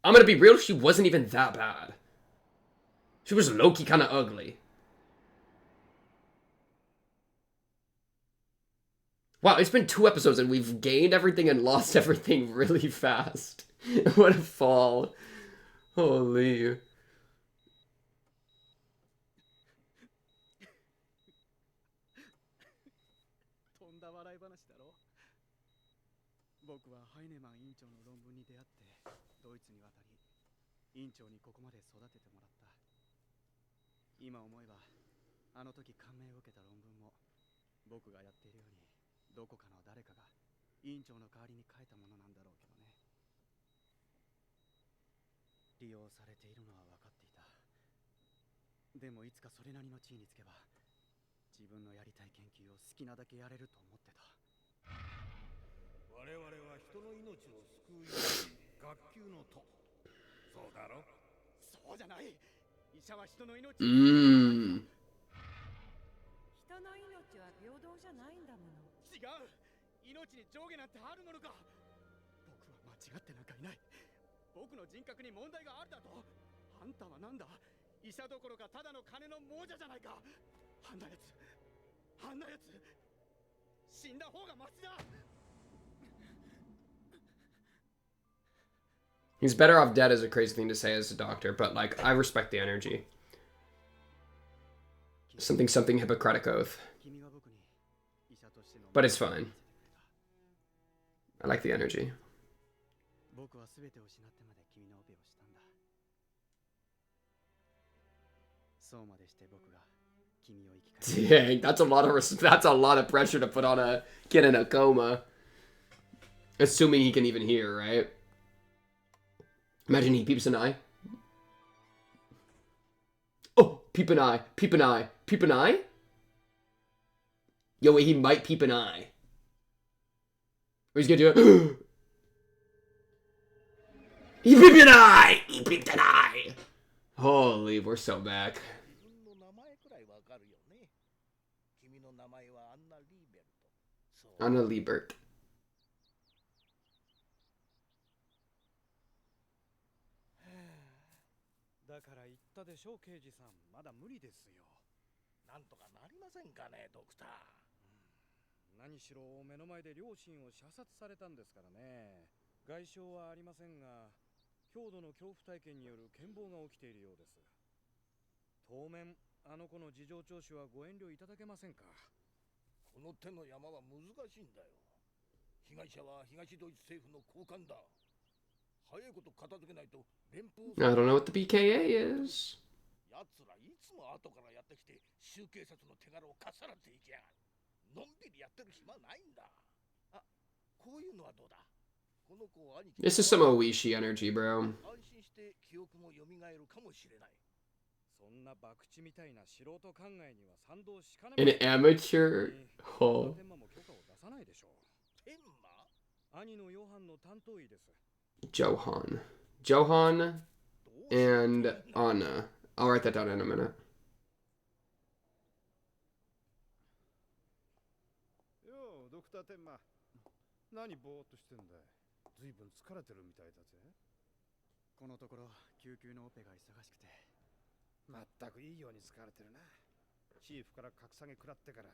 I'm gonna be real, she wasn't even that bad. She was low-key kind of ugly. Wow, it's been 2 episodes and we've gained everything and lost everything really fast. What a fall. Holy. とんだ笑い話だろ。僕はハイネマン院長の論文に出会ってドイツに渡り、院長にここまで育ててもらった。今思えばあの時感銘を受けた論文も僕がやっているようにどこかの誰かが院長の代わりに書いたものなんだろうけどね。利用されているのは分かっていた。でもいつかそれなりの地位につけば自分のやりたい研究を好きなだけやれると思ってた。我々は人の命を救うように学級の徒。そうだろ。そうじゃない。医者は人の命。人の命は平等じゃないんだもの。違う。命に上下なんてあるものか。僕は間違ってなんかいない。僕の人格に問題があるだと。あんたはなんだ。医者どころかただの金の亡者じゃないか。あんなやつ、あんなやつ、死んだ方がマシだ。 He's better off dead is a crazy thing to say as a doctor, but, like, I respect the energy. Something Hippocratic oath. But it's fine. I like the energy. Dang, that's a lot of pressure to put on a kid in a coma. Assuming he can even hear, right? Imagine he peeps an eye. Oh, peep an eye, peep an eye, peep an eye? Yo, wait, he might peep an eye. Or he's gonna do it. He peeped an eye! He peeped an eye! Holy, we're so back. Anna Liebert. だから言ったでしょう、刑事さん。まだ無理ですよ。なんとかなりませんかね、ドクター。何しろ目の前で両親を射殺されたんですからね。外傷はありませんが、強度の恐怖体験による健忘が起きているようです。当面、あの子の事情聴取はご遠慮いただけませんか。この手の山は難しいんだよ。被害者は東ドイツ政府の高官だ。早いこと片付けないと連邦。I don't know what the BKA is. 奴らいつも後からやってきて州警察の手柄をかっさらっていきやがる。のんびりやってる暇ないんだ。あ、こういうのはどうだ。この子を兄貴。This is some Oishi energy, bro. 安心して記憶も蘇るかもしれない。そな博打みたいな素人考えには賛同しかね An amateur? Oh. 天馬も許可を出さないでしょう。天馬兄のヨハンの担当医です。 Johan. Johan and Anna. I'll write that down in a minute. ようドクター天馬、何ぼーっとしてんだい。ずいぶん疲れてるみたいだぜ。このところ救急のオペが忙しくて。まったくいいように疲れてるな。チーフから格下げ食らってから。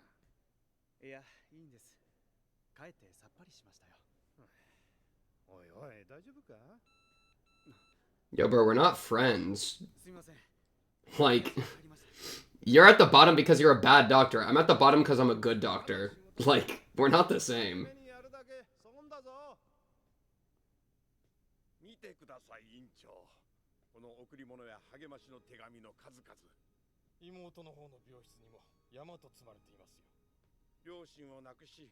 いや、いいんです。帰ってさっぱりしましたよ。おいおい、大丈夫か？ Yo, bro, we're not friends. すみません。 Like, 帰りました。 you're at the bottom because you're a bad doctor. I'm at the bottom because I'm a good doctor. Like, we're not the same. 目にやるだけ損だぞ。見てください、院長。この贈り物や励ましの手紙の数々。妹の方の病室にも山と積まれていますよ。両親を亡くし、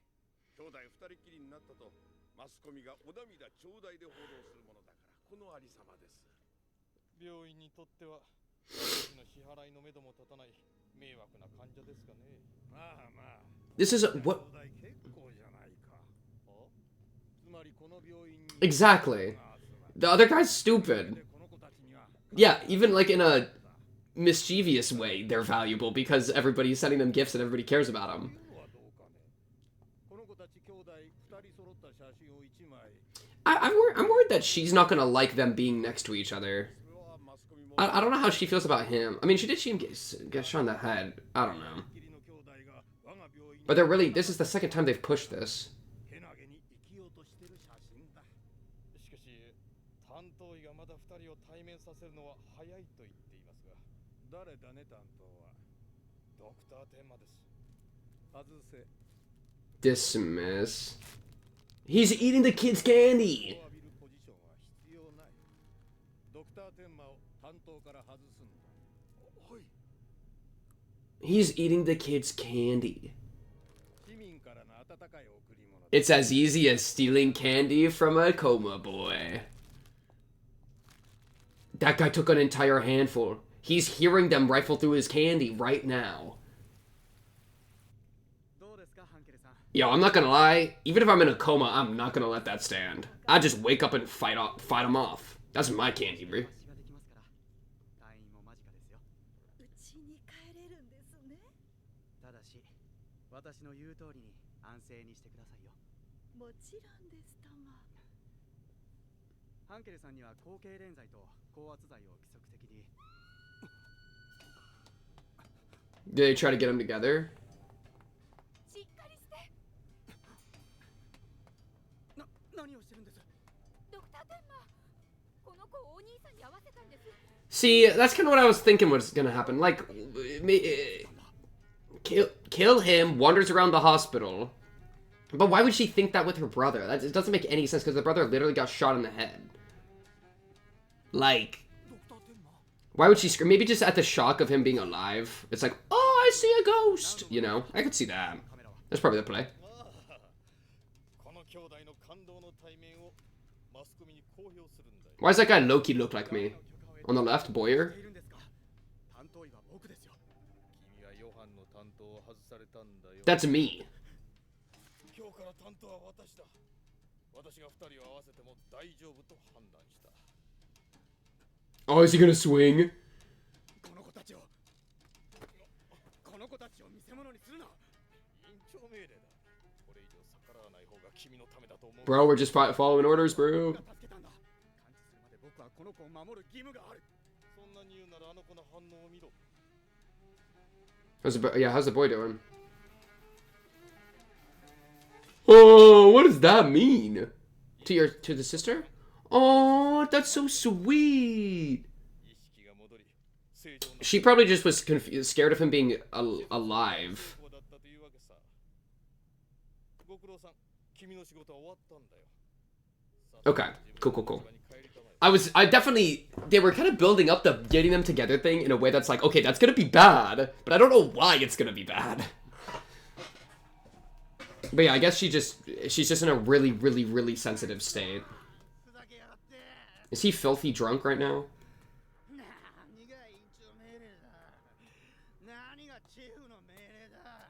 兄弟二人きりになったとマスコミがお涙頂戴で報道するものだから、このありさまです。病院にとっては私の支払いのめども立たない迷惑な患者ですかね。まあまあ。 This is what... 兄弟結構じゃないか。つまりこの病院に Exactly. The other guy's stupid. Yeah, even like in a mischievous way, they're valuable because everybody's sending them gifts and everybody cares about them. I'm worried that she's not gonna like them being next to each other. I don't know how she feels about him. I mean, she did see him get shot in the head. I don't know. But they're really... This is the second time they've pushed this. しかし担当医がまだ2人を対面させるのは早いと言っていますが、誰だね、担当は。ドクター天馬です。外せ。 Dismiss. He's eating the kid's candy! 浴びるポジションは必要ない。ドクター天馬を担当から外すんだ。はい。 He's eating the kid's candy. 市民からの温かい贈り物。 It's as easy as stealing candy from a coma boy. That guy took an entire handful. He's hearing them rifle through his candy right now. どうですか、ハンケルさん。 Yo, I'm not gonna lie. Even if I'm in a coma, I'm not gonna let that stand. I just wake up and fight him off. That's my candy, bro. 私ができますから。退院も間近ですよ。うちに帰れるんですね。ただし、私の言う通りに安静にしてくださいよ。もちろんです、とも。ハンケルさんには高経連剤と高圧剤を規則的に。 Did they try to get them together? しっかりして。何をしてるんです？ドクターテンマ、この子をお兄さんに会わせたんです。 See, that's kind of what I was thinking was gonna happen. Like, kill him, wanders around the hospital. But why would she think that with her brother? It doesn't make any sense because the brother literally got shot in the head. Like, why would she scream? Maybe just at the shock of him being alive. It's like, oh, I see a ghost. You know, I could see that. That's probably the play. この兄弟の感動の対面をマスコミに公表するんだよ。 Why does that guy Loki look like me? On the left, Boyer? いるんですか？担当医は僕ですよ。君がヨハンの担当を外されたんだよ。 That's me. 今日から担当は私だ。私が2人を合わせても大丈夫と判断した。 Oh, is he gonna swing? この子たちを見せ物にするな。院長命令だ。これ以上逆らわない方が君のためだと思う。 Bro, we're just following orders, bro. 助けたんだ。完治するまで僕はこの子を守る義務がある。そんなに言うならあの子の反応を見ろ。 How's the boy doing? Oh, what does that mean? To the sister? Oh, that's so sweet. She probably just was scared of him being alive. Okay, cool. I definitely, they were kind of building up the getting them together thing in a way that's like, okay, that's gonna be bad, but I don't know why it's gonna be bad. But yeah, I guess she's just in a really sensitive state. Is he filthy drunk right now? 何がチーフの命令だ。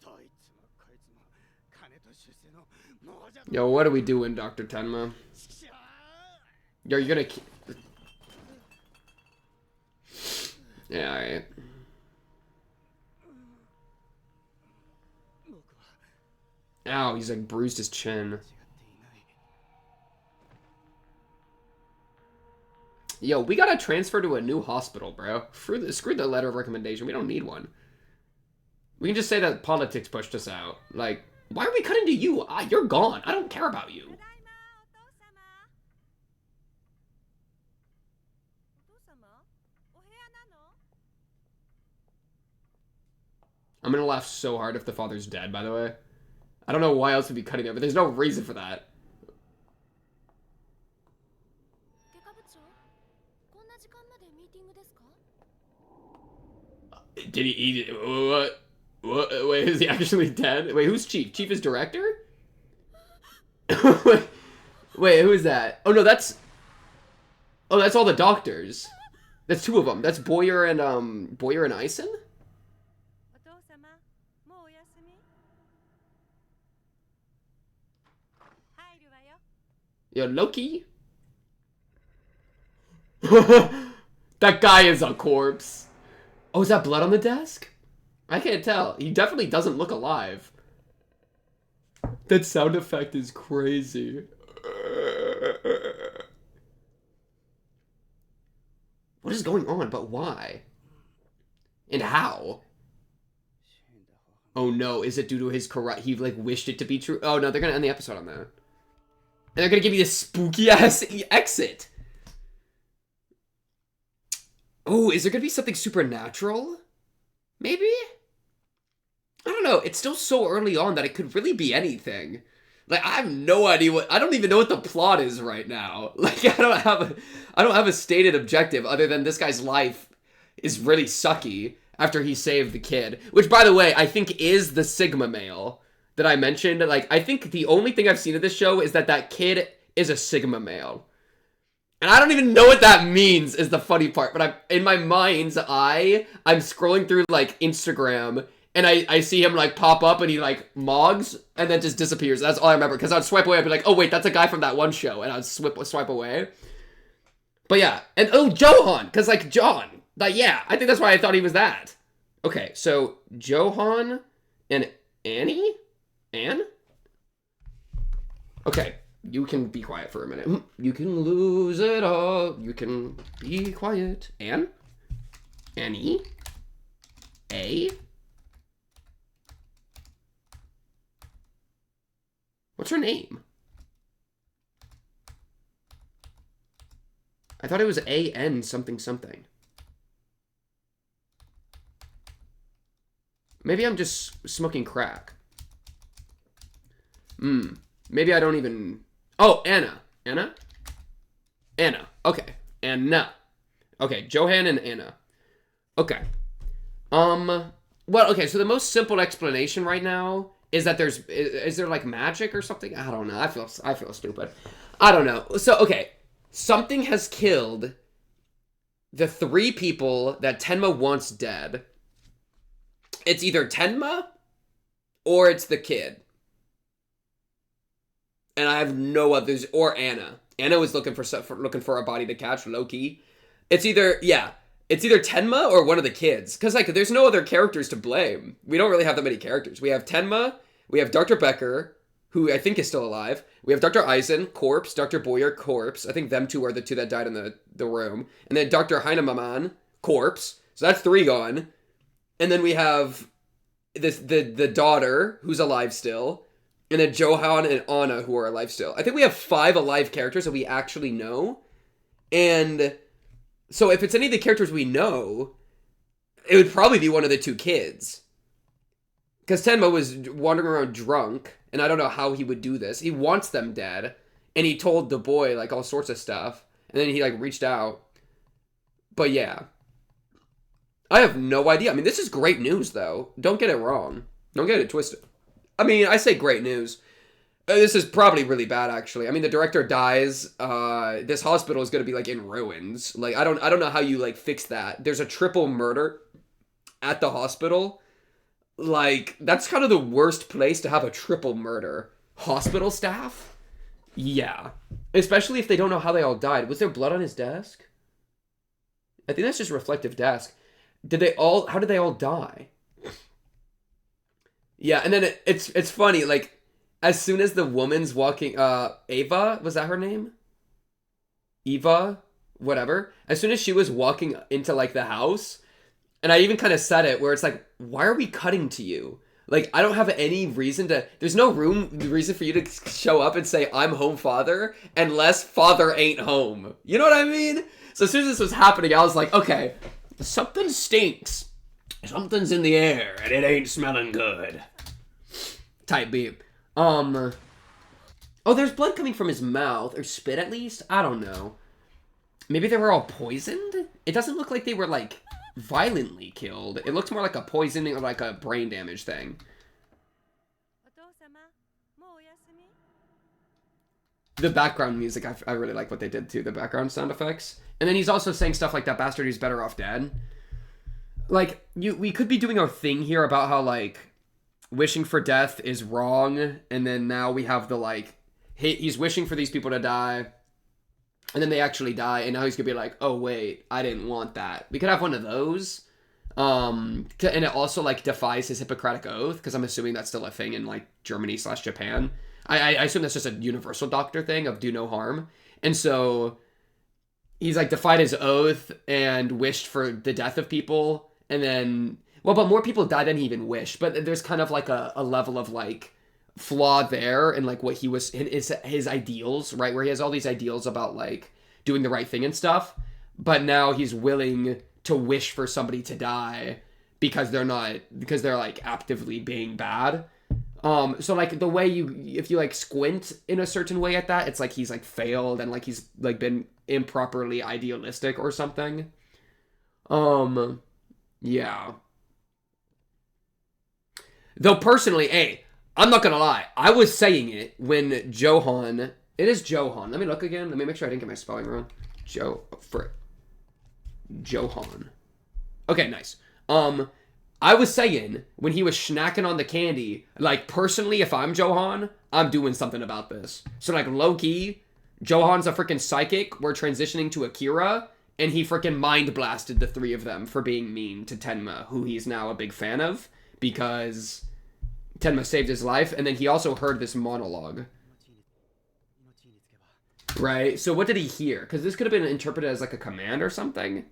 どいつもこいつも金と出世の亡者。 Yo, what are we doing, Dr. Tenma? Yo, you're gonna... Yeah, alright. Ow, he's like bruised his chin. Yo, we gotta transfer to a new hospital, bro. Screw the letter of recommendation. We don't need one. We can just say that politics pushed us out. Like, why are we cutting to you? You're gone. I don't care about you. お父様お部屋なの？ I'm gonna laugh so hard if the father's dead, by the way. I don't know why else we'd be cutting there, but there's no reason for that. 外科部長こんな時間までミーティングですか？ Did he eat it? What? Wait, is he actually dead? Wait, who's Chief? Chief is director? Wait, who is that? Oh, no, that's... Oh, that's all the doctors. That's two of them. That's Boyer and Eisen? お父様もうお休み？入るわよ。 Yo, Loki? That guy is a corpse. Oh, is that blood on the desk? I can't tell. He definitely doesn't look alive. That sound effect is crazy. What is going on? But why? And how? Oh no, is it due to his corrupt... He, like, wished it to be true? Oh no, they're gonna end the episode on that. And they're gonna give me this spooky-ass exit. Oh, is there gonna be something supernatural? Maybe? I don't know. It's still so early on that it could really be anything. Like, I have no idea what... I don't even know what the plot is right now. Like, I don't have a stated objective other than this guy's life is really sucky after he saved the kid. Which, by the way, I think is the Sigma male that I mentioned. Like, I think the only thing I've seen of this show is that that kid is a Sigma male. And I don't even know what that means is the funny part. But in my mind's eye, I'm scrolling through, like, Instagram... And I see him, like, pop up, and he, like, mogs, and then just disappears. That's all I remember, because I'd swipe away, I'd be like, oh, wait, that's a guy from that one show, and I'd swipe away. But, yeah. And, oh, Johan, because, like, John. Like, yeah, I think that's why I thought he was that. Okay, so, Johan and Annie? Anne? Okay, you can be quiet for a minute. You can lose it all. You can be quiet. Anne? Annie? A? What's her name? I thought it was A-N something something. Maybe I'm just smoking crack. Maybe I don't even... Oh, Anna. Anna? Anna. Okay. Anna. Okay, Johan and Anna. Okay. Well, okay, so the most simple explanation right now... Is that is there like magic or something? I don't know. I feel stupid. I don't know. So, okay. Something has killed the 3 people that Tenma wants dead. It's either Tenma or it's the kid. And I have no others. Or Anna. Anna was looking for a body to catch, low-key. It's either Tenma or one of the kids. Because, like, there's no other characters to blame. We don't really have that many characters. We have Tenma, we have Dr. Becker, who I think is still alive. We have Dr. Eisen, corpse. Dr. Boyer, corpse. I think them two are the 2 that died in the room. And then Dr. Heinemann, corpse. So that's 3 gone. And then we have the daughter, who's alive still. And then Johan and Anna, who are alive still. I think we have 5 alive characters that we actually know. And... So if it's any of the characters we know, it would probably be one of the 2 kids. Because Tenma was wandering around drunk, and I don't know how he would do this. He wants them dead, and he told the boy, like, all sorts of stuff. And then he, like, reached out. But yeah. I have no idea. I mean, this is great news, though. Don't get it wrong. Don't get it twisted. I mean, I say great news. This is probably really bad, actually. I mean, the director dies. This hospital is going to be, like, in ruins. Like, I don't know how you, like, fix that. There's a triple murder at the hospital. Like, that's kind of the worst place to have a triple murder. Hospital staff? Yeah. Especially if they don't know how they all died. Was there blood on his desk? I think that's just reflective desk. How did they all die? Yeah, and then it's funny, like, as soon as the woman's walking, Ava, was that her name? Eva? Whatever. As soon as she was walking into, like, the house, and I even kind of said it, where it's like, why are we cutting to you? Like, I don't have any reason to... There's no reason for you to show up and say, I'm home, father, unless father ain't home. You know what I mean? So as soon as this was happening, I was like, okay, something stinks. Something's in the air, and it ain't smelling good. Type beep. Oh, there's blood coming from his mouth, or spit at least? I don't know. Maybe they were all poisoned? It doesn't look like they were, like, violently killed. It looks more like a poisoning or like a brain damage thing. The background music, I really like what they did too, the background sound effects. And then he's also saying stuff like, that bastard, he's better off dead. Like, we could be doing our thing here about how, like, wishing for death is wrong, and then now we have the, like, he's wishing for these people to die, and then they actually die, and now he's gonna be like, oh wait, I didn't want that. We could have one of those. And it also, like, defies his Hippocratic Oath, because I'm assuming that's still a thing in, like, Germany/Japan. I assume that's just a universal doctor thing of do no harm. And so he's, like, defied his oath and wished for the death of people, and then... Well, but more people died than he even wished. But there's kind of, like, a level of, like, flaw there in, like, what he was... His ideals, right? Where he has all these ideals about, like, doing the right thing and stuff. But now he's willing to wish for somebody to die because they're not... Because they're, like, actively being bad. So, like, the way if you, like, squint in a certain way at that, it's like he's, like, failed and, like, he's, like, been improperly idealistic or something. Yeah. Though, personally, hey, I'm not gonna lie, I was saying it when Johan... It is Johan. Let me look again. Let me make sure I didn't get my spelling wrong. Johan. Okay, nice. I was saying, when he was snacking on the candy, like, personally, if I'm Johan, I'm doing something about this. So, like, low-key, Johan's a freaking psychic, we're transitioning to Akira, and he freaking mind-blasted the three of them for being mean to Tenma, who he's now a big fan of, because Tenma saved his life, and then he also heard this monologue. Right? So what did he hear? Because this could have been interpreted as, like, a command or something.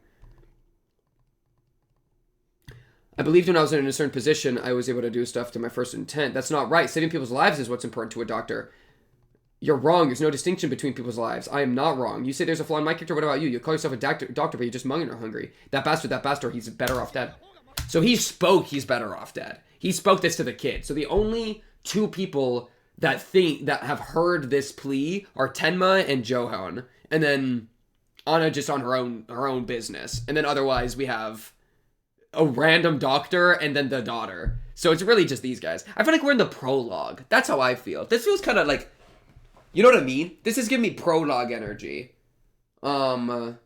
I believed when I was in a certain position, I was able to do stuff to my first intent. That's not right. Saving people's lives is what's important to a doctor. You're wrong. There's no distinction between people's lives. I am not wrong. You say there's a flaw in my character. What about you? You call yourself a doctor, but you're just munging or hungry. That bastard, he's better off dead. So he spoke he's better off dead. He spoke this to the kid. So the only two people that have heard this plea are Tenma and Johan. And then Anna just on her own business. And then otherwise we have a random doctor and then the daughter. So it's really just these guys. I feel like we're in the prologue. That's how I feel. This feels kind of like, you know what I mean? This is giving me prologue energy. And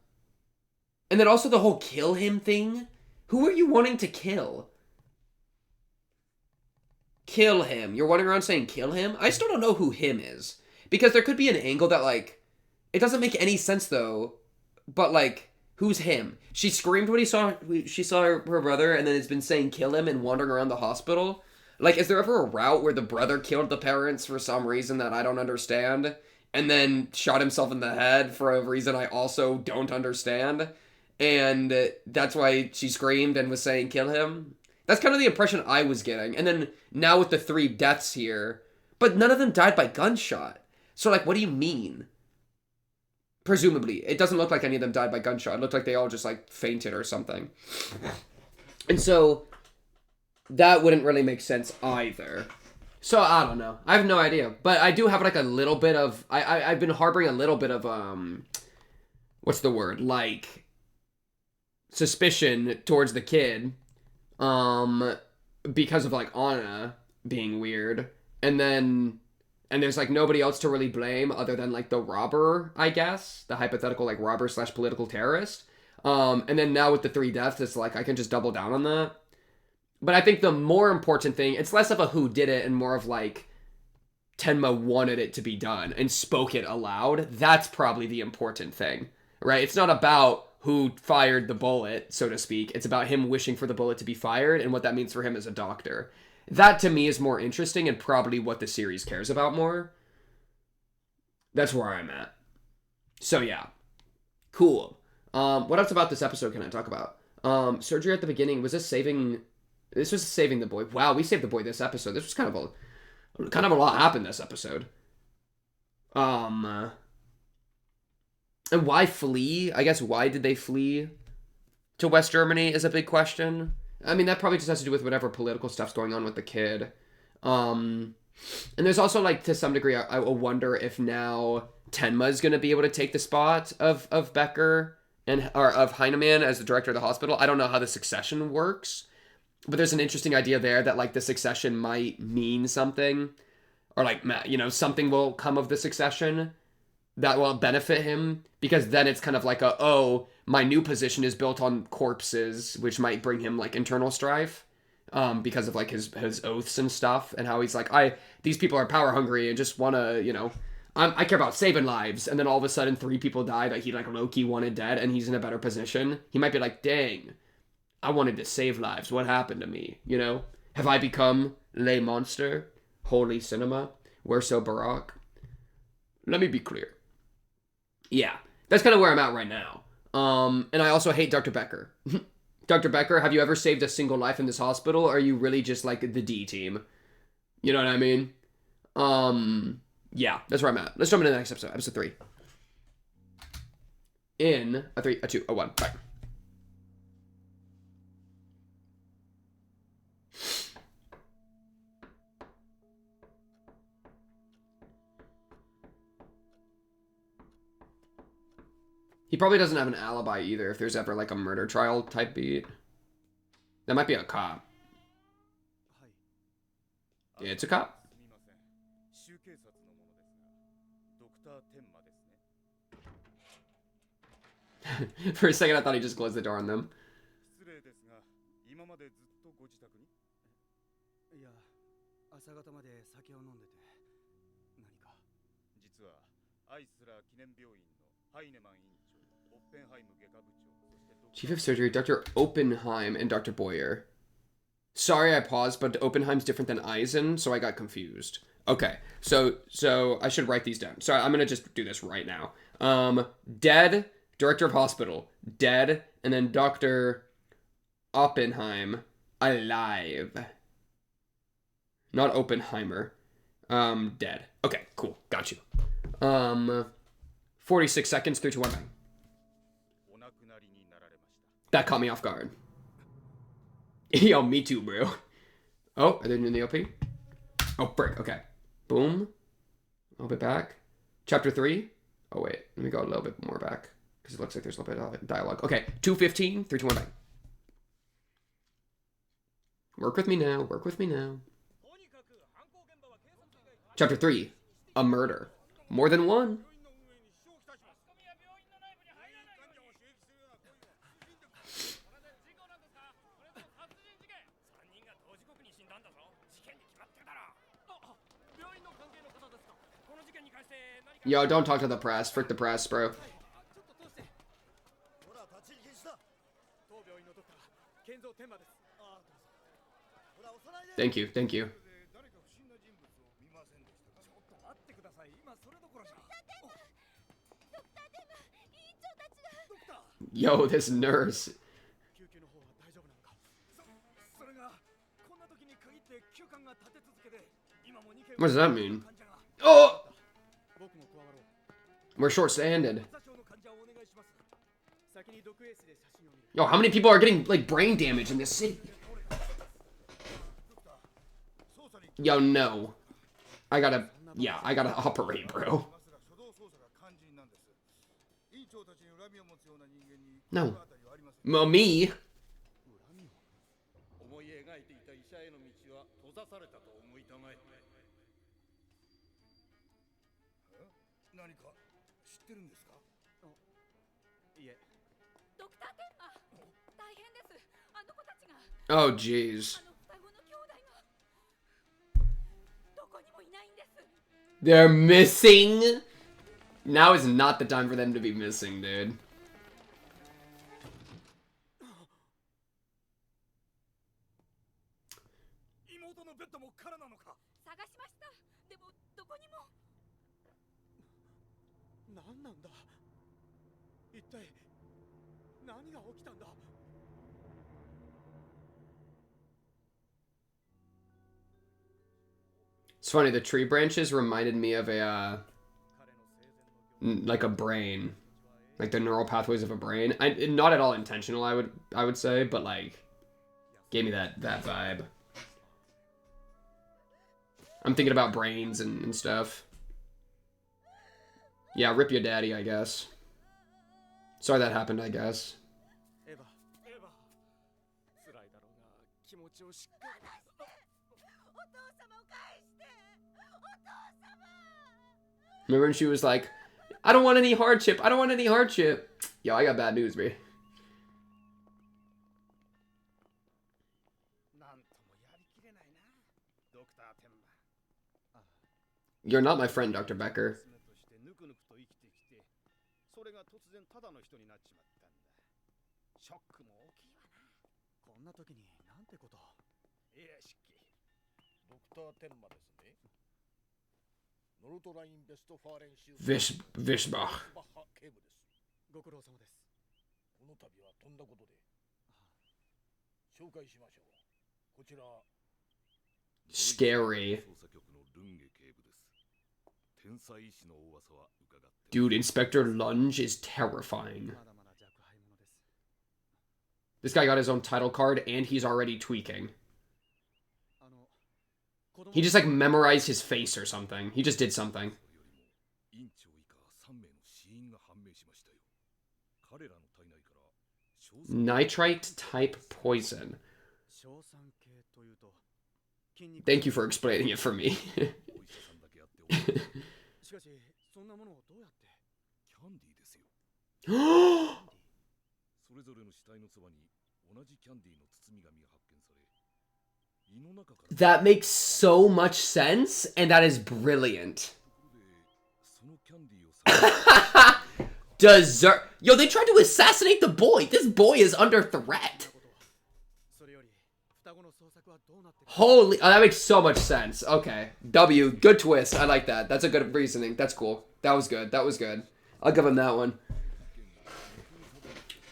then also the whole kill him thing. Who are you wanting to kill? Kill him. You're running around saying kill him? I still don't know who him is. Because there could be an angle that, like, it doesn't make any sense though. But, like, who's him? She screamed when she saw her brother, and then it's been saying kill him and wandering around the hospital. Like, is there ever a route where the brother killed the parents for some reason that I don't understand, and then shot himself in the head for a reason I also don't understand, and that's why she screamed and was saying kill him? That's kind of the impression I was getting. And then now with the 3 deaths here, but none of them died by gunshot. So, like, what do you mean? Presumably. It doesn't look like any of them died by gunshot. It looked like they all just, like, fainted or something. And so, that wouldn't really make sense either. So, I don't know. I have no idea. But I do have, like, a little bit of... I've been harboring a little bit of, what's the word? Like, suspicion towards the kid. Because of, like, Anna being weird. And then... And there's, like, nobody else to really blame other than, like, the robber, I guess. The hypothetical, like, robber/political terrorist. And then now with the 3 deaths, it's like, I can just double down on that. But I think the more important thing, it's less of a who did it and more of like Tenma wanted it to be done and spoke it aloud. That's probably the important thing, right? It's not about who fired the bullet, so to speak. It's about him wishing for the bullet to be fired and what that means for him as a doctor. That to me is more interesting and probably what the series cares about more. That's where I'm at. So yeah. Cool. What else about this episode can I talk about? Surgery at the beginning, was this saving... This was saving the boy. Wow, we saved the boy this episode. This was kind of a lot happened this episode. And why flee? I guess why did they flee to West Germany is a big question. I mean, that probably just has to do with whatever political stuff's going on with the kid. And there's also, like, to some degree, I wonder if now Tenma is going to be able to take the spot of Becker or of Heinemann as the director of the hospital. I don't know how the succession works. But there's an interesting idea there that, like, the succession might mean something. Or, like, you know, something will come of the succession that will benefit him. Because then it's kind of like my new position is built on corpses, which might bring him, like, internal strife. Because of, like, his oaths and stuff. And how he's like, these people are power hungry and just want to, you know, I care about saving lives. And then all of a sudden 3 people die that he, like, low-key wanted dead. And he's in a better position. He might be like, dang. I wanted to save lives. What happened to me? You know? Have I become Le Monster? Holy cinema? We're so baroque? Let me be clear. Yeah. That's kind of where I'm at right now. And I also hate Dr. Becker. Dr. Becker, have you ever saved a single life in this hospital? Or are you really just like the D team? You know what I mean? Yeah. That's where I'm at. Let's jump into the next episode. Episode 3. In a 3, a 2, a 1. Bye. He probably doesn't have an alibi either if there's ever like a murder trial type beat. That might be a cop. Yeah, it's a cop. For a second I thought he just closed the door on them. いや、朝方まで酒を飲んでて何か。実はアイスラー記念病院のハイネマン院長、オッペンハイム外科部長、そして Chief of Surgery, Dr. Oppenheim and Dr. Boyer. Sorry I paused, but Oppenheim's different than Eisen, so I got confused. Okay, so I should write these down. Sorry, I'm gonna just do this right now. Dead, Director of Hospital, dead, and then Dr. Oppenheim, alive. Not Oppenheimer. Dead. Okay, cool. Got you. 46 seconds, 3, 2, 1, bang. That caught me off guard. Yo, me too, bro. Oh, are they doing the OP? Oh, frick. Okay. Boom. A little bit back. Chapter 3. Oh, wait. Let me go a little bit more back. Because it looks like there's a little bit of dialogue. Okay. 2:15. 3, 2, 1, bang. Work with me now. Work with me now. Chapter 3. A murder. More than one. Yo, don't talk to the press. Frick the press, bro. Thank you, thank you. Yo, this nurse. What does that mean? Oh! We're short-handed. Yo, how many people are getting, like, brain damage in this city? Yo, no. I gotta operate, bro. No. Me? Oh, jeez. They're missing? Now is not the time for them to be missing, dude. 妹のベッドも空なのか。探しました。でもどこにも。何なんだ。一体何が起きたんだ。 It's funny, the tree branches reminded me of a, like a brain. Like the neural pathways of a brain. Not at all intentional, I would say, but like, gave me that vibe. I'm thinking about brains and stuff. Yeah, rip your daddy, I guess. Sorry that happened, I guess. Remember when she was like, I don't want any hardship. I don't want any hardship. Yo, I got bad news, man. You're not my friend, Dr. Becker. それが突然ただの人になっちまったんだ。ショックも大きいわな。こんな時になんてこと。いや、しっき。ドクターテンマですね。ノルトラインベストファーレン州。Vishbach。警部です。ご苦労様です。この度はとんだことで。紹介しましょう。こちら。Scary. Dude, Inspector Lunge is terrifying. This guy got his own title card and he's already tweaking. He just like memorized his face or something. He just did something. Nitrite type poison. Thank you for explaining it for me. That makes so much sense, and that is brilliant. Desert. Yo, they tried to assassinate the boy. This boy is under threat. Holy, oh, that makes so much sense. Okay. W, good twist. I like that. That's a good reasoning. That's cool. That was good. That was good. I'll give him that one.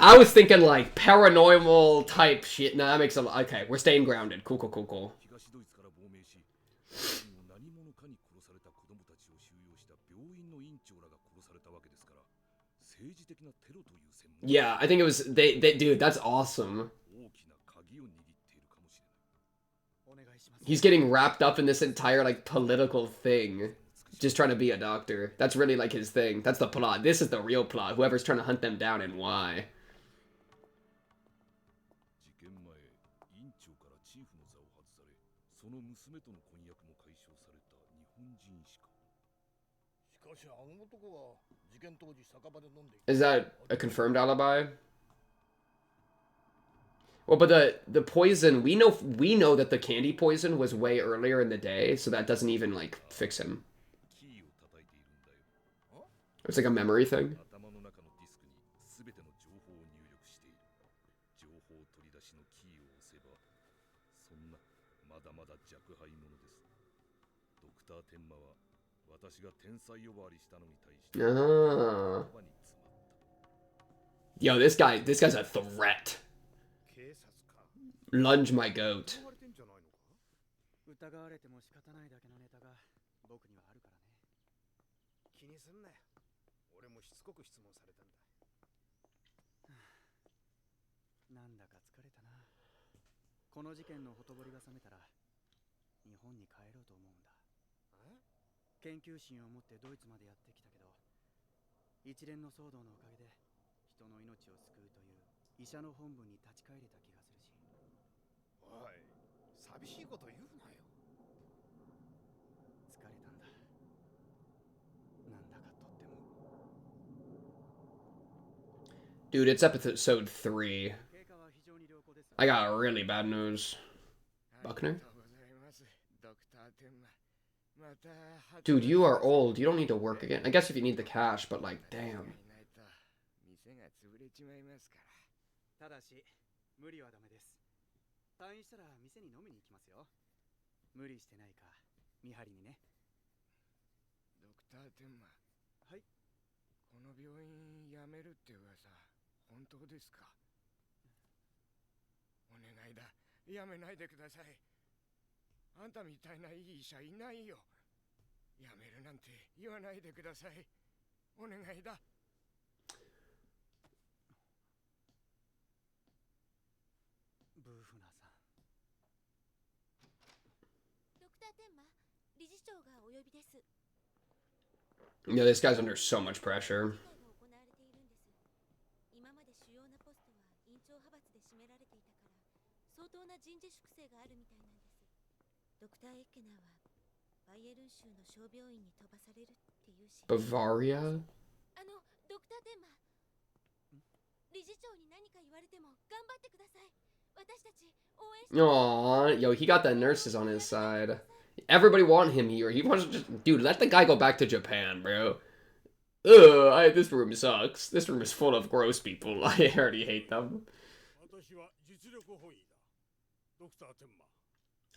I was thinking like paranormal type shit. Nah, that makes a lot. Okay, we're staying grounded. Cool, cool, cool, cool. Yeah, I think it was they dude, that's awesome. He's getting wrapped up in this entire like political thing. Just trying to be a doctor. That's really like his thing. That's the plot. This is the real plot. Whoever's trying to hunt them down and why. Is that a confirmed alibi? Well, but the poison, we know that the candy poison was way earlier in the day, so that doesn't even like fix him. It's like a memory thing. Ah. Yo, this guy's a threat. Lunge my goat. Dude, it's episode 3. I got really bad news. Buckner? Dude, you are old. You don't need to work again. I guess if you need the cash, but like, damn. ただし無理はダメです。退院したら店に飲みに行きますよ。無理してないか見張りにね。ドクター天馬。はい。この病院辞めるって噂本当ですか？お願いだ、辞めないでください。あんたみたいないい医者いないよ。辞めるなんて言わないでください。お願いだ。ブーフナーさん。ドクター天馬、理事長がお呼びです。Yeah, this guy's under so much pressure. 今まで主要なポストは院長派閥で占められていたから相当な人事粛清があるみたいなんです。ドクター・エッケナーはバイエルン州の小病院に飛ばされるっていうし。Bavaria? ドクター・テンマ、理事長に何か言われても頑張ってください。私たち応援して。Aww, yo, he got the nurses on his side. Everybody want him here. He wants to just, dude, let the guy go back to Japan, bro. Ugh, this room sucks. This room is full of gross people. I already hate them.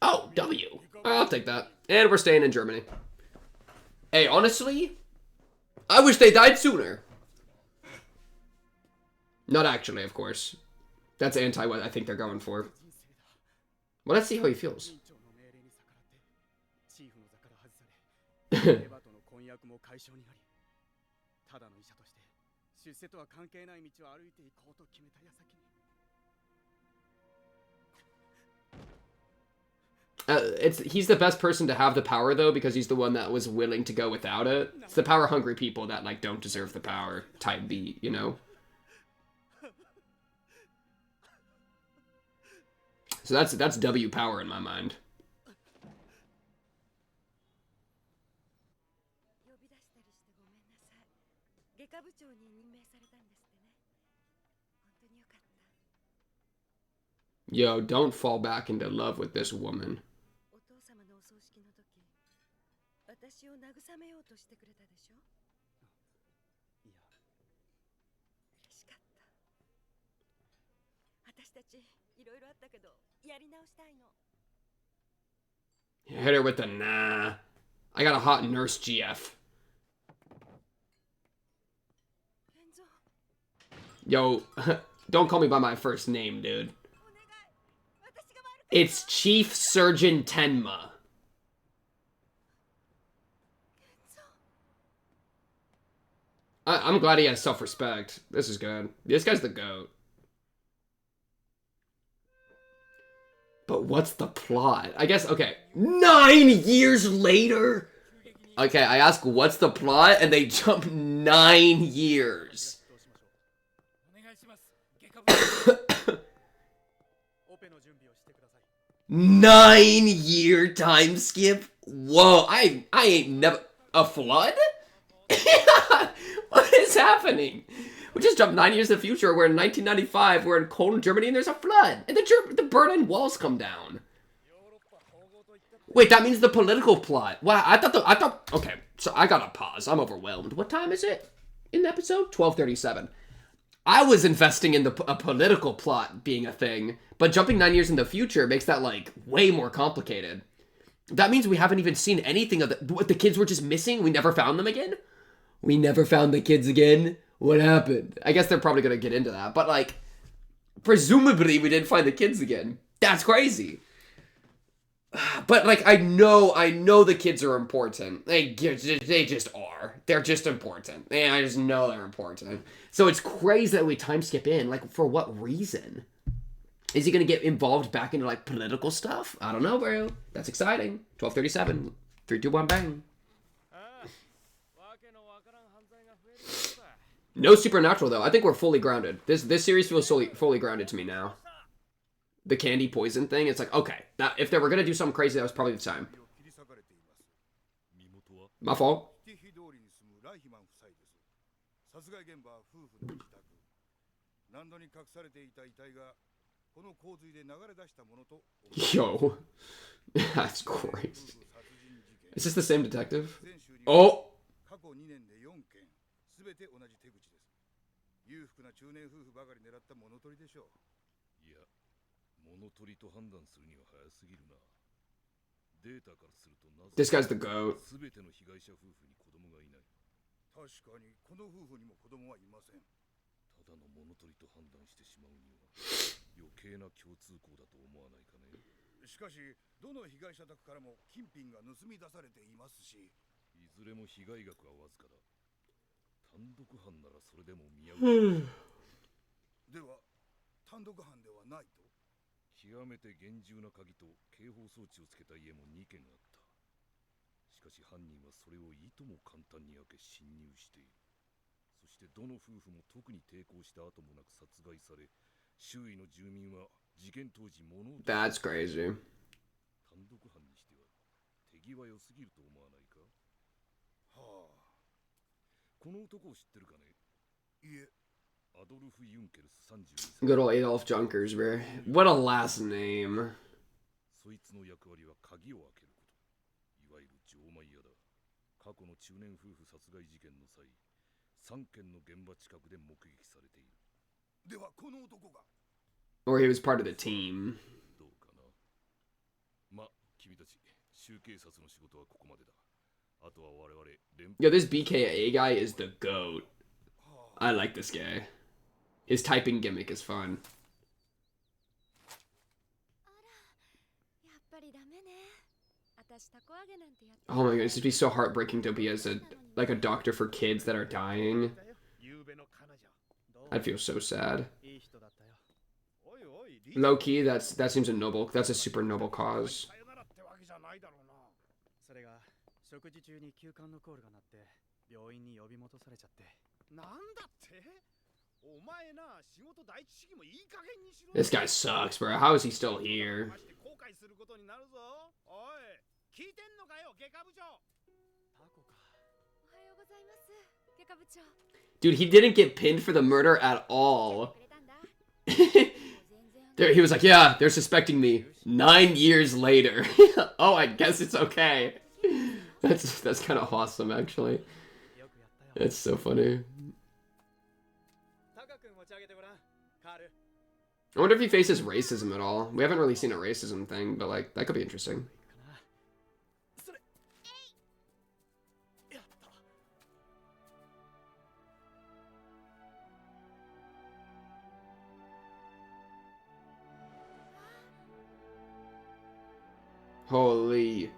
Oh, W. I'll take that. And we're staying in Germany. Hey, honestly, I wish they died sooner. Not actually, of course. That's anti what I think they're going for. Well, let's see how he feels. He's the best person to have the power, though, because he's the one that was willing to go without it. It's the power-hungry people that, like, don't deserve the power type beat, you know? So that's W power in my mind. Yo, don't fall back into love with this woman. Hit her with the nah. I got a hot nurse GF. Yo, don't call me by my first name, dude. It's Chief Surgeon Tenma. I'm glad he has self-respect. This is good. This guy's the GOAT. But what's the plot? I guess, okay. 9 years later? Okay, I ask what's the plot, and they jump 9 years. 9-year time skip? Whoa, I ain't never... A flood? What is happening? We just jumped 9 years in the future. We're in 1995. We're in cold Germany, and there's a flood. And the Berlin Walls come down. Wait, that means the political plot. Wow, I thought... Okay, so I gotta pause. I'm overwhelmed. What time is it in the episode? 12:37. I was investing in a political plot being a thing, but jumping 9 years in the future makes that, like, way more complicated. That means we haven't even seen anything of the kids were just missing? We never found them again? We never found the kids again? What happened? I guess they're probably gonna get into that, but, like, presumably we didn't find the kids again. That's crazy. But, like, I know the kids are important. They just are. They're just important. I just know they're important. So it's crazy that we time skip in. Like, for what reason? Is he gonna get involved back into, like, political stuff? I don't know, bro. That's exciting. 12:37. 3, 2, 1, bang. No supernatural, though. I think we're fully grounded. This series feels fully grounded to me now. The candy poison thing, it's like, okay, that, if they were gonna do something crazy, that was probably the time. My fault. Yo, that's crazy. Is this the same detective? 全州に Oh! 過去2年で4件すべて同じ手口です。裕福な中年夫婦ばかり狙った物取りでしょう。いや、物取りと判断するには早すぎるな。データからするとなぜ This guy's the goat. すべての被害者夫婦に子供がいない。確かにこの夫婦にも子供はいません。ただの物取りと判断してしまうには余計な共通項だと思わないかね。しかしどの被害者宅からも金品が盗み出されていますし、いずれも被害額はわずかだ。単独犯ならそれでも見合う。では単独犯ではないと。極めて厳重な鍵と警報装置をつけた家も2軒あった。しかし犯人はそれをいとも簡単に開け侵入している。そしてどの夫婦も特に抵抗した後もなく殺害され、周囲の住民は事件当時物を That's crazy. 単独犯にしては手際良すぎると思わないか。はあ。この男を知ってるかね。いえ。アドルフ・ユンケルス32歳。 Good old Adolf Junkers, bro. What a last name. そいつの役割は鍵を開けること。いわゆる錠前屋だ。過去の中年夫婦殺害事件の際、3件の現場近くで目撃されている。ではこの男が。Or he was part of the team. どうかな。ま、君たち、州警察の仕事はここまでだ。あとは我々、連邦 Yo, this BKA guy is the goat. I like this guy. His typing gimmick is fun. あら、やっぱりダメね。私タコ揚げなんてやって Oh my god, this would be so heartbreaking to be as a doctor for kids that are dying. ゆうべの彼女。どう I'd feel so sad. いい人だったよ。おいおい。 Low key, that seems a noble. That's a super noble cause. さよならってわけじゃないだろうな。それが食事中に急患のコールが鳴って病院に呼び戻されちゃって。なんだって？お前な、仕事第一主義もいい加減にしろ。 This guy sucks, bro. How is he still here? 後悔することになるぞ。おい、聞いてんのかよ、外科部長。タコか。おはようございます。外科部長。 Dude, he didn't get pinned for the murder at all. くれたんだ。もう全然 There, he was like, yeah, they're suspecting me. 9 years later. Oh, I guess it's okay. That's kind of awesome, actually. よくやったよ。 It's so funny. タカ君持ち上げてごらん。カール。 I wonder if he faces racism at all. We haven't really seen a racism thing, but like, that could be interesting. それ。やった。 Holy.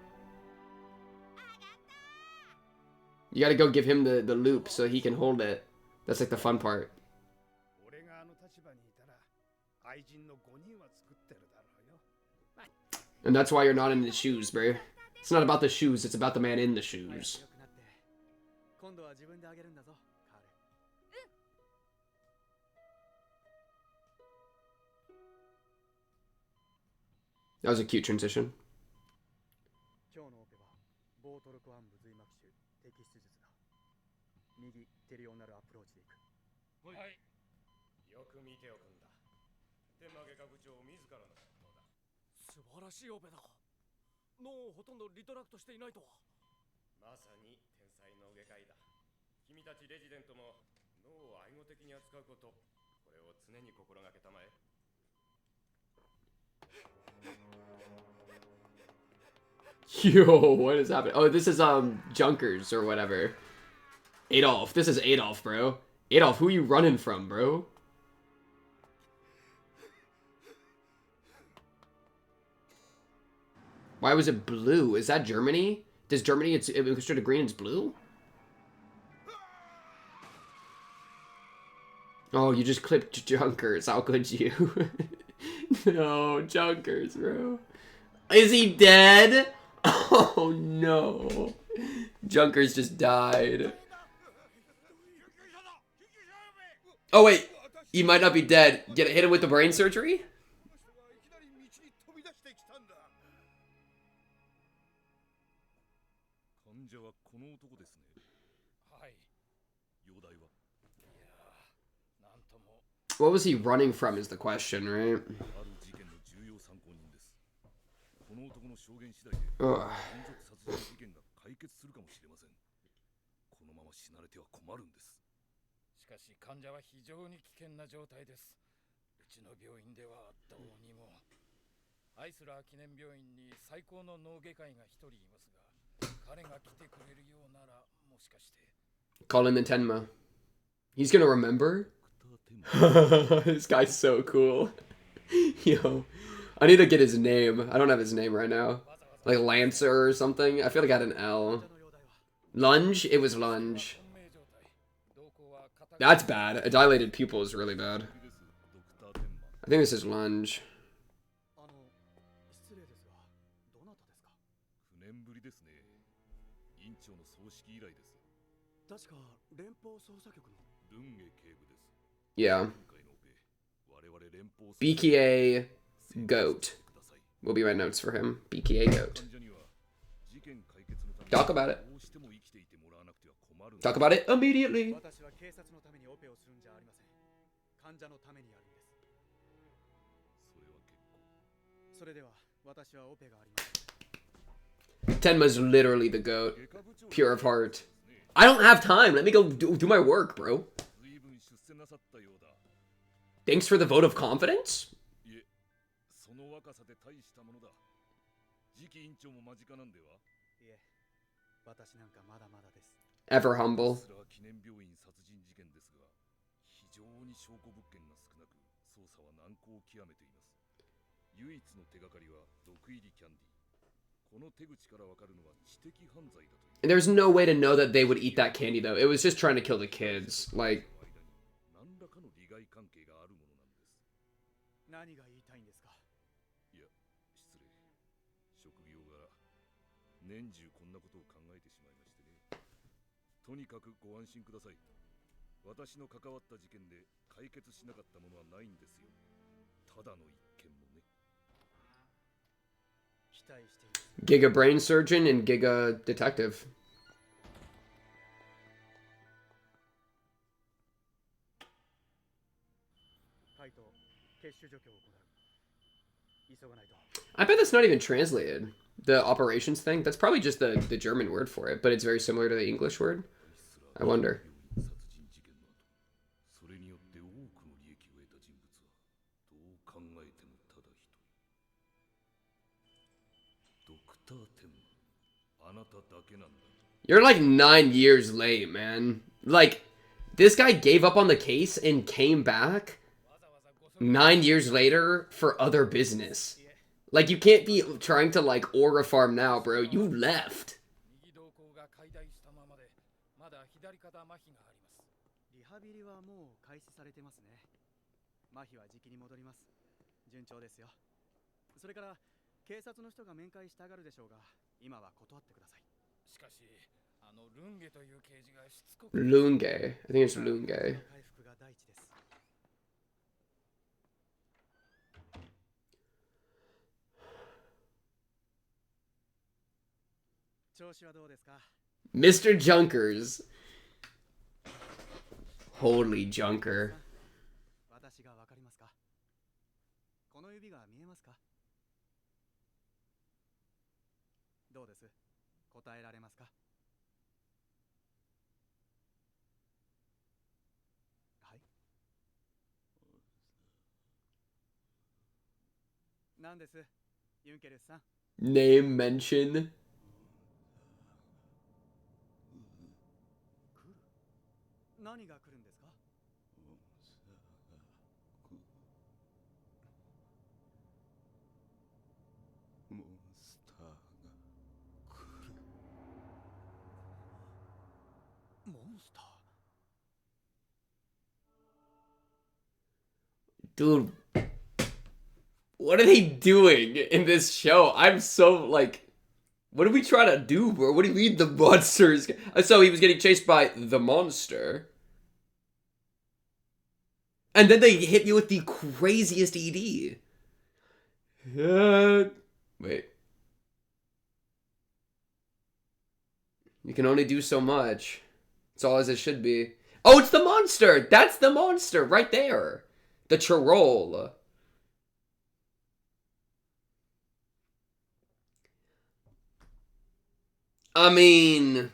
You gotta go give him the loop so he can hold it. That's like the fun part. 俺があの立場にいたら、愛人の5人は作ってるだろうよ。 And that's why you're not in the shoes, bro. It's not about the shoes, it's about the man in the shoes. 良くなって今度は自分であげるんだぞ、カール。 That was a cute transition. 今日のオペはボートルコアン部髄膜腫摘出術だ。右テリオナルアプローチでいく。はい。よく見ておくんだ。天馬外科部長自らの執刀だ。素晴らしいオペだ。脳をほとんどリトラクトしていないとは。まさに天才の外科医だ。君たちレジデントも脳を愛護的に扱うこと、これを常に心がけたまえ。 Yo, what is happening? Oh, this is Junkers or whatever. Adolf. This is Adolf, bro. Adolf, who are you running from, bro? Why was it blue? Is that Germany? Does Germany, it was straight to green, it's blue? Oh, you just clipped Junkers. How could you? No, Junkers, bro. Is he dead? Oh, no. Junkers just died. Oh, wait. He might not be dead. Hit him with the brain surgery? いきなり道に飛び出してきたんだ。患者はこの男ですね。はい。容体は。なんとも。 What was he running from is the question, right? ある事件の重要参考人です。この男の証言次第で Ugh. 連続殺人事件が解決するかもしれません。このまま死なれては困るんです。しかし患者は非常に危険な状態です。うちの病院ではどうにも。アイスラー記念病院に最高の脳外科医が一人いますが、彼が来てくれるようならもしかして。Call him Tenma. He's gonna remember? This guy's so cool. Yo. I need to get his name. I don't have his name right now. Like Lancer or something. I feel like I had an L. Lunge? It was Lunge. That's bad. A dilated pupil is really bad. I think this is Lunge. 失礼ですが、どなたですか？ 9年ぶりですね。院長の葬式以来です。確か連邦捜査局の。ルンゲ警部です。 Yeah. 今回のオペ、我々連邦 BKA Goat will be my notes for him. BKA Goat. 患者には事件解決のために Talk about it. どうしても生きていてもらわなくては困るんです。 Talk about it immediately. 私は警察のためにオペをするんじゃありません。患者のためにやるんです。それは結構。それでは私はオペがあります。 Tenma's literally the goat. Pure of heart. I don't have time. Let me go do my work, bro. 随分出世なさったようだ。 Thanks for the vote of confidence? いえ、その若さで大したものだ。次期院長も間近なんでは？いえ、私なんかまだまだです。 Ever humble. それは記念病院殺人事件ですが、非常に証拠物件が少なく、捜査は難航を極めています。唯一の手がかりは毒入りキャンディー。この手口からわかるのは知的犯罪だという。 There's no way to know that they would eat that candy, though. It was just trying to kill the kids. Like, 何らかの利害関係があるものなんです。何が言いたいんですか？いや、失礼。職業柄、年中こんなことを考えてしまいましてね。とにかくご安心ください。私の関わった事件で解決しなかったものはないんですよ。ただの一件もね。 期待しています。 Giga Brain Surgeon and Giga Detective. カイト、血腫除去を行う。急がないと。 I bet that's not even translated. The operations thing? That's probably just the German word for it, but it's very similar to the English word. I wonder. 殺人事件の後、それによって多くの利益を得た人物はどう考えてもただ一人。ドクター・テンマ、あなただけなんだ。 You're like 9 years late, man. Like, this guy gave up on the case and came back 9 years later for other business. Like, you can't be trying to, like, aura farm now, bro. You left. 右瞳孔が開大したままで、まだ左肩麻痺があります。リハビリはもう開始されてますね。麻痺は時期に戻ります。順調ですよ。それから警察の人が面会したがるでしょうが、今は断ってください。しかし、ルンゲという刑事がしつこく。 Lunge. I think it's Lunge. 回復が第一です。調子はどうですか？ Mr. Junkers. Holy Junker. 私がわかりますか？この指が見えますか？どうです？答えられますか？はい。なんです？ユンケルスさん。 Name mention. 何が来るんですか？モンスターが来る。モンスター。 Dude. What are they doing in this show? I'm so, like... What are we trying to do, bro? What do you mean the monsters? So he was getting chased by the monster. And then they hit you with the craziest ED. Wait. You can only do so much. It's all as it should be. Oh, it's the monster! That's the monster right there. The troll. I mean,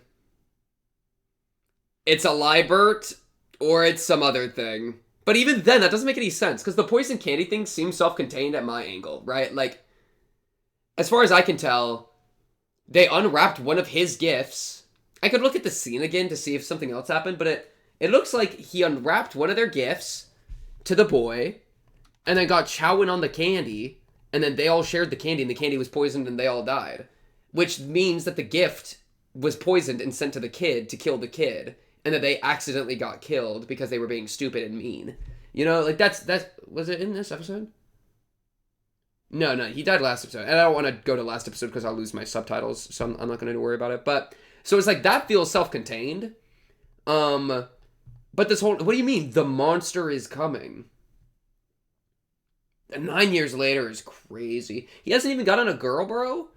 it's a Liebert or it's some other thing. But even then, that doesn't make any sense, because the poison candy thing seems self-contained at my angle, right? Like, as far as I can tell, they unwrapped one of his gifts. I could look at the scene again to see if something else happened, but it looks like he unwrapped one of their gifts to the boy, and then got chowing on the candy, and then they all shared the candy, and the candy was poisoned, and they all died. Which means that the gift was poisoned and sent to the kid to kill the kid, and that they accidentally got killed because they were being stupid and mean. You know, like, that's was it in this episode? No, he died last episode. And I don't want to go to last episode because I'll lose my subtitles, so I'm not going to worry about it. But, so it's like, that feels self-contained. But this whole, what do you mean, the monster is coming? And 9 years later is crazy. He hasn't even gotten a girl, bro?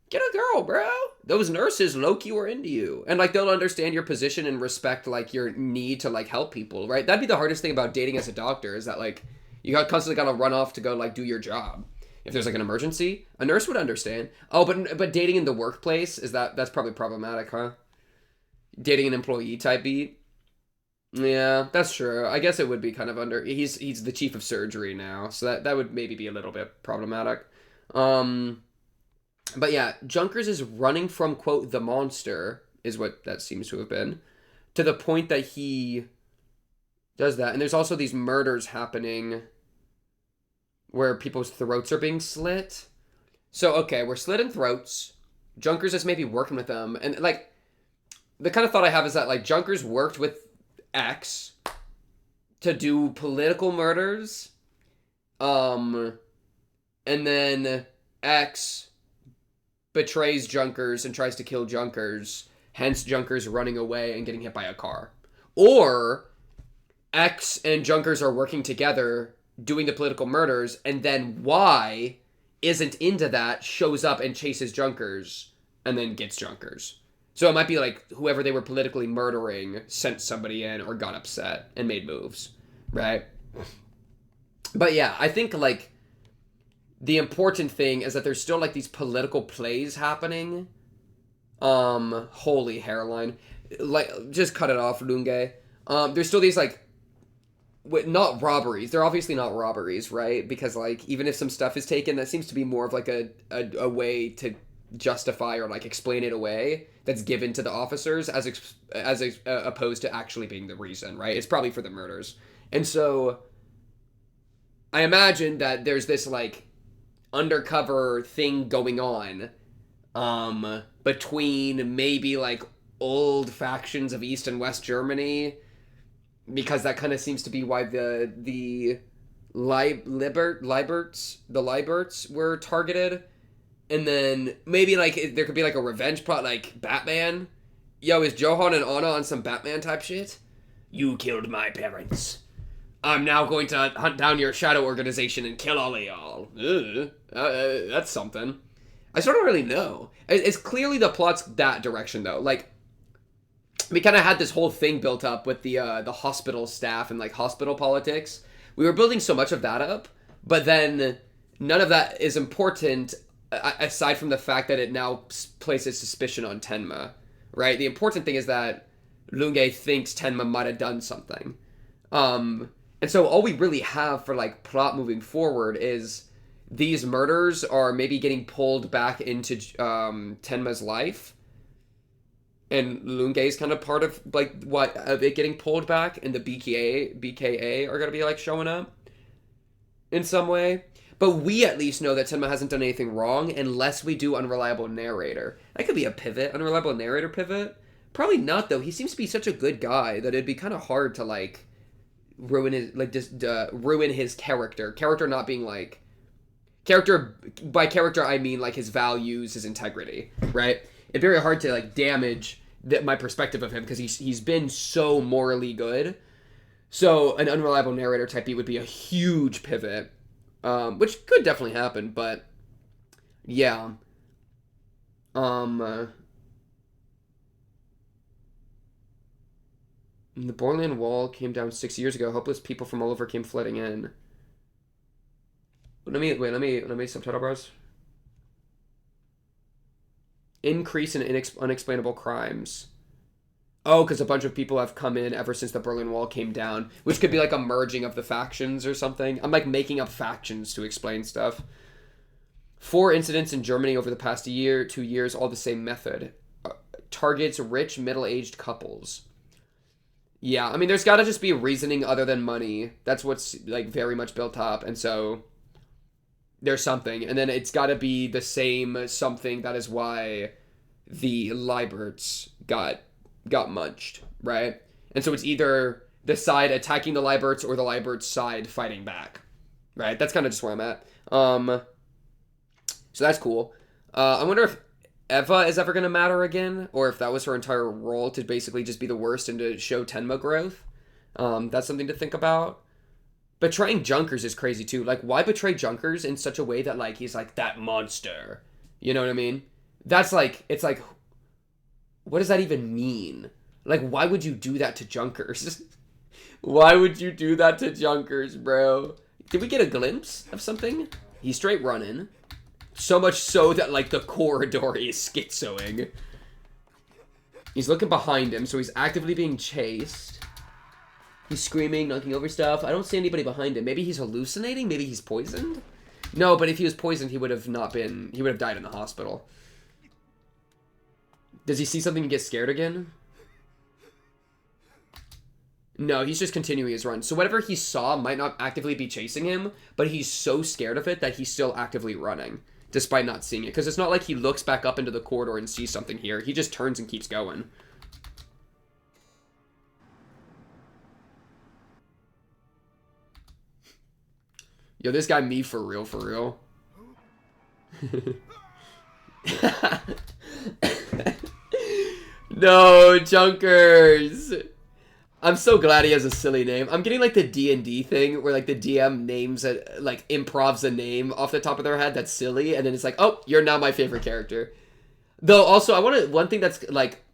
Get a girl, bro. Those nurses low-key were into you. And, like, they'll understand your position and respect, like, your need to, like, help people, right? That'd be the hardest thing about dating as a doctor, is that, like, you constantly gotta run off to go, like, do your job. If there's, like, an emergency, a nurse would understand. Oh, but dating in the workplace, that's probably problematic, huh? Dating an employee type beat? Yeah, that's true. I guess it would be kind of he's the chief of surgery now, so that would maybe be a little bit problematic. But yeah, Junkers is running from, quote, the monster, is what that seems to have been, to the point that he does that. And there's also these murders happening where people's throats are being slit. So, okay, we're slitting throats. Junkers is maybe working with them. And, like, the kind of thought I have is that, like, Junkers worked with X to do political murders. And then X betrays Junkers and tries to kill Junkers, hence Junkers running away and getting hit by a car. Or X and Junkers are working together doing the political murders, and then Y isn't into that, shows up and chases Junkers, and then gets Junkers. So it might be like whoever they were politically murdering sent somebody in or got upset and made moves, right? But yeah, I think, like, the important thing is that there's still, like, these political plays happening. Holy hairline. Like, just cut it off, Lunge. There's still these, like, not robberies. They're obviously not robberies, right? Because, like, even if some stuff is taken, that seems to be more of, like, a way to justify or, like, explain it away that's given to the officers as opposed to actually being the reason, right? It's probably for the murders. And so I imagine that there's this, like, undercover thing going on between maybe, like, old factions of East and West Germany, because that kind of seems to be why the Lieberts were targeted. And then maybe, like, there could be, like, a revenge plot, like Batman. Yo, is Johan and Anna on some Batman type shit? You killed my parents. I'm now going to hunt down your shadow organization and kill all of y'all. That's something. I sort of really know. It's clearly the plot's that direction, though. Like, we kind of had this whole thing built up with the hospital staff and, like, hospital politics. We were building so much of that up, but then none of that is important aside from the fact that it now places suspicion on Tenma, right? The important thing is that Lunge thinks Tenma might have done something. And so all we really have for, like, plot moving forward is these murders are maybe getting pulled back into Tenma's life. And Lunge is kind of part of, like, what, of it getting pulled back, and the BKA are going to be, like, showing up in some way. But we at least know that Tenma hasn't done anything wrong unless we do Unreliable Narrator. That could be a pivot, Unreliable Narrator pivot. Probably not, though. He seems to be such a good guy that it'd be kind of hard to, like, ruin his, like, just ruin his character. Character not being, like, character, by character I mean, like, his values, his integrity, right? It's very hard to, like, damage my perspective of him because he's been so morally good. So an Unreliable Narrator type beat would be a huge pivot, which could definitely happen, but yeah. The Borland Wall came down 6 years ago. Hopeless people from all over came flooding in. Let me subtitle, bros. Increase in unexplainable crimes. Oh, because a bunch of people have come in ever since the Berlin Wall came down, which could be like a merging of the factions or something. I'm like making up factions to explain stuff. 4 incidents in Germany over the past 2 years, all the same method. Targets rich, middle-aged couples. Yeah, I mean, there's got to just be reasoning other than money. That's what's like very much built up, and so there's something. And then it's got to be the same something that is why the Lieberts got munched, right? And so it's either the side attacking the Lieberts or the Lieberts side fighting back, right? That's kind of just where I'm at. So that's cool. I wonder if Eva is ever going to matter again, or if that was her entire role to basically just be the worst and to show Tenma growth. That's something to think about. Betraying Junkers is crazy too. Like, why betray Junkers in such a way that, like, he's like, that monster? You know what I mean? That's like, it's like, what does that even mean? Like, why would you do that to Junkers? Why would you do that to Junkers, bro? Did we get a glimpse of something? He's straight running. So much so that, like, the corridor is schizoing. He's looking behind him, so he's actively being chased. He's screaming, knocking over stuff. I don't see anybody behind him. Maybe he's hallucinating? Maybe he's poisoned? No, but if he was poisoned, he would have not been... He would have died in the hospital. Does he see something and get scared again? No, he's just continuing his run. So whatever he saw might not actively be chasing him, but he's so scared of it that he's still actively running, despite not seeing it. Because it's not like he looks back up into the corridor and sees something here. He just turns and keeps going. Yo, this guy me for real, for real. No, Junkers! I'm so glad he has a silly name. I'm getting like the D&D thing where like the DM names it, like improvs a name off the top of their head that's silly, and then it's like, oh, you're now my favorite character. Though also, one thing that's like,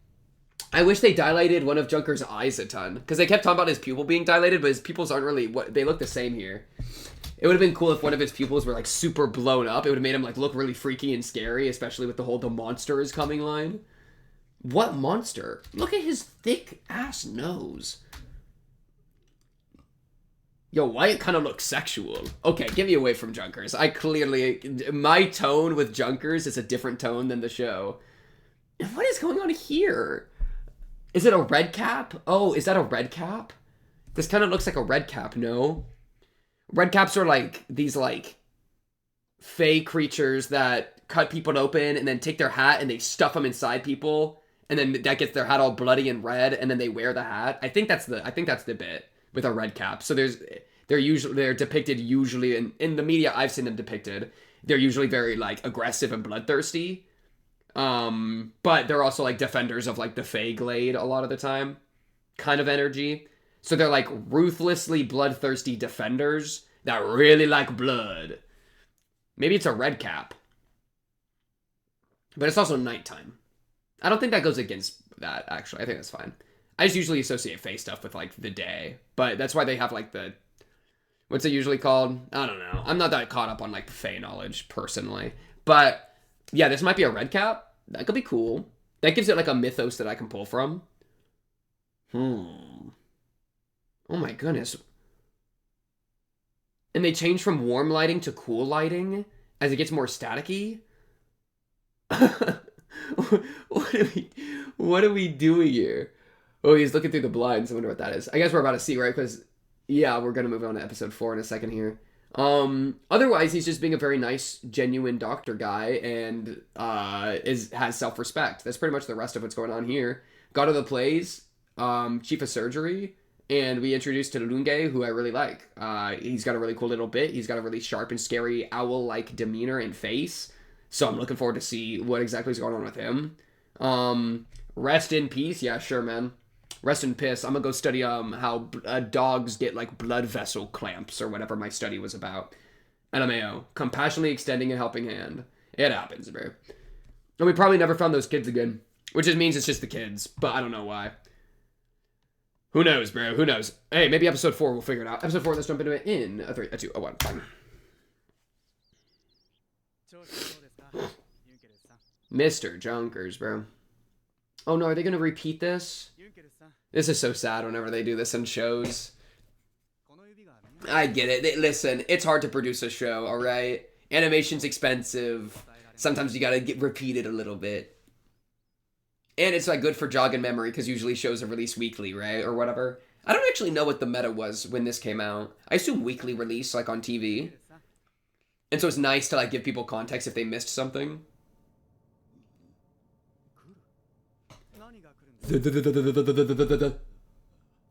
I wish they dilated one of Junker's eyes a ton, because they kept talking about his pupil being dilated, but his pupils aren't really, they look the same here. It would have been cool if one of his pupils were like super blown up. It would have made him like look really freaky and scary, especially with the whole "the monster is coming" line. What monster? Look at his thick ass nose. Yo, Wyatt kind of looks sexual. Okay, get me away from Junkers. I clearly... My tone with Junkers is a different tone than the show. What is going on here? Is it a red cap? Oh, is that a red cap? This kind of looks like a red cap, no? Red caps are like these like fey creatures that cut people open and then take their hat and they stuff them inside people, and then that gets their hat all bloody and red, and then they wear the hat. I think that's the bit with a red cap. So they're depicted usually in the media I've seen them depicted. They're usually very like aggressive and bloodthirsty. But they're also like defenders of like the Fey Glade a lot of the time kind of energy. So they're like ruthlessly bloodthirsty defenders that really like blood. Maybe it's a red cap. But it's also nighttime. I don't think that goes against that, actually. I think that's fine. I just usually associate Fey stuff with like the day. But that's why they have like the... What's it usually called? I don't know. I'm not that caught up on like Fey knowledge personally. But yeah, this might be a red cap. That could be cool. That gives it like a mythos that I can pull from. Oh my goodness. And they change from warm lighting to cool lighting as it gets more staticky. What are we doing here? Oh, he's looking through the blinds. I wonder what that is. I guess we're about to see, right? Because, yeah, we're going to move on to episode 4 in a second here. Otherwise, he's just being a very nice, genuine doctor guy and has self-respect. That's pretty much the rest of what's going on here. God of the Plays, Chief of Surgery, and we introduced to Lunge, who I really like. He's got a really cool little bit. He's got a really sharp and scary owl-like demeanor and face. So I'm looking forward to see what exactly is going on with him. Rest in peace. Yeah, sure, man. Rest in piss. I'm gonna go study how dogs get like blood vessel clamps or whatever my study was about. LMAO. Compassionately extending a helping hand. It happens, bro. And we probably never found those kids again. Which just means it's just the kids. But I don't know why. Who knows, bro? Who knows? Hey, maybe episode 4 we'll figure it out. Episode 4, let's jump into it in a 3, a 2, a 1. Fine. Mr. Junkers, bro. Oh no, are they gonna repeat this? This is so sad whenever they do this in shows. I get it. Listen, it's hard to produce a show, alright? Animation's expensive. Sometimes you gotta get repeated a little bit. And it's like good for jogging memory, because usually shows are released weekly, right? Or whatever. I don't actually know what the meta was when this came out. I assume weekly release, like on TV. And so it's nice to like give people context if they missed something.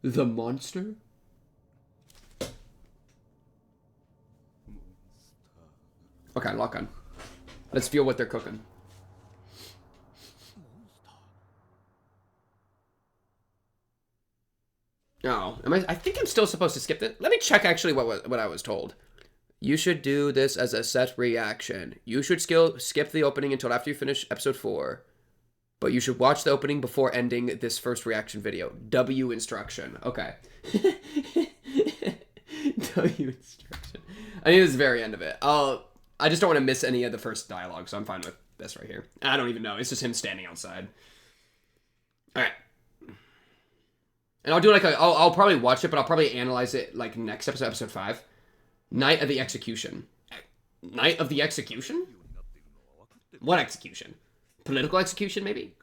The monster? Okay, lock on. Let's feel what they're cooking. Oh, I think I'm still supposed to skip it. Let me check actually what I was told. You should do this as a set reaction. You should skip the opening until after you finish episode 4. But you should watch the opening before ending this first reaction video. W instruction. Okay. W instruction. I think this is the very end of it. I just don't want to miss any of the first dialogue, so I'm fine with this right here. I don't even know. It's just him standing outside. Alright. And I'll do like I'll probably watch it, but I'll probably analyze it like next episode, episode 5. Night of the Execution. Night of the Execution? What execution? Political execution, maybe?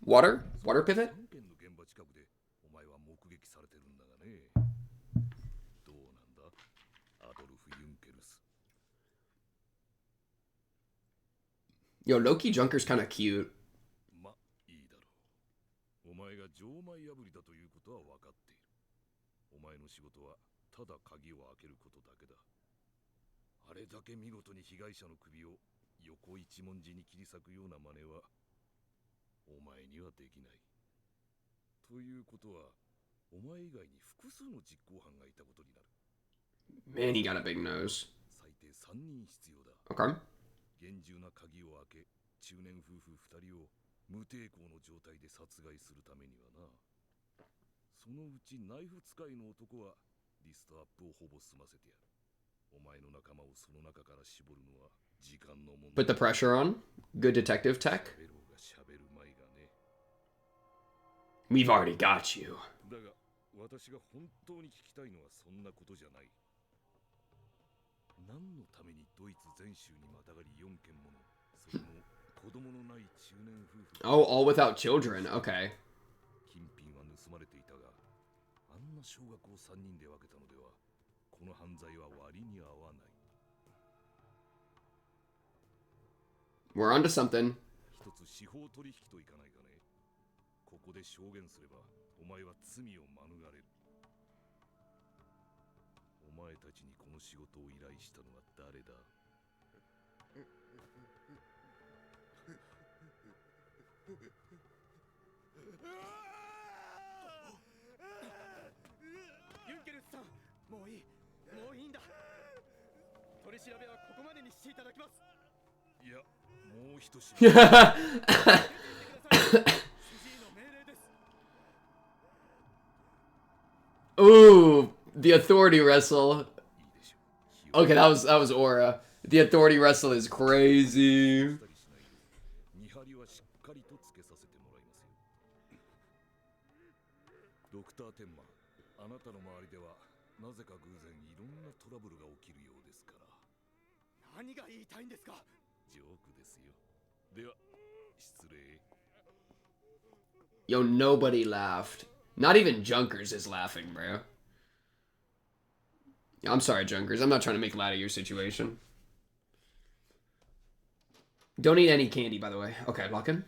Water? Water pivot? Yo, Loki Junker's kind of cute. Man, he got a big nose. Okay. 厳重な鍵を開け、中年夫婦2人を無抵抗の状態で殺害するためにはな。そのうちナイフ使いの男はリストアップをほぼ済ませてやる。お前の仲間をその中から絞るのは時間の問題。Put the pressure on. Good detective tech. We've already got you. だが私が本当に聞きたいのはそんなことじゃない。何のためにドイツ全州にまたがり4件ものそれも子供のない中年夫婦 Oh, all without children. Okay. 金品は盗まれていたがあんな小学を3人で分けたのではこの犯罪は割に合わない We're onto something. 一つ司法取引といかないかねここで証言すればお前は罪を免れるお前たちにこの仕事を依頼したのは誰だユンケルスさん、もういいんだ。取り調べはここまでにしていただきます。いや、もう一品。主治医の命令です。 Ooh, the authority wrestle. Okay, that was Aura. The authority wrestle is crazy. 見張りはしっかりとつけさせてもらいますよ。ドクターテンマ、あなたの周りではなぜか偶然いろんなトラブルが起きるようですから。何が言いたいんですか？ジョークですよ。では、失礼。 Yo, nobody laughed. Not even Junkers is laughing, bro. I'm sorry, Junkers. I'm not trying to make light of your situation. Don't eat any candy, by the way. Okay, lock in.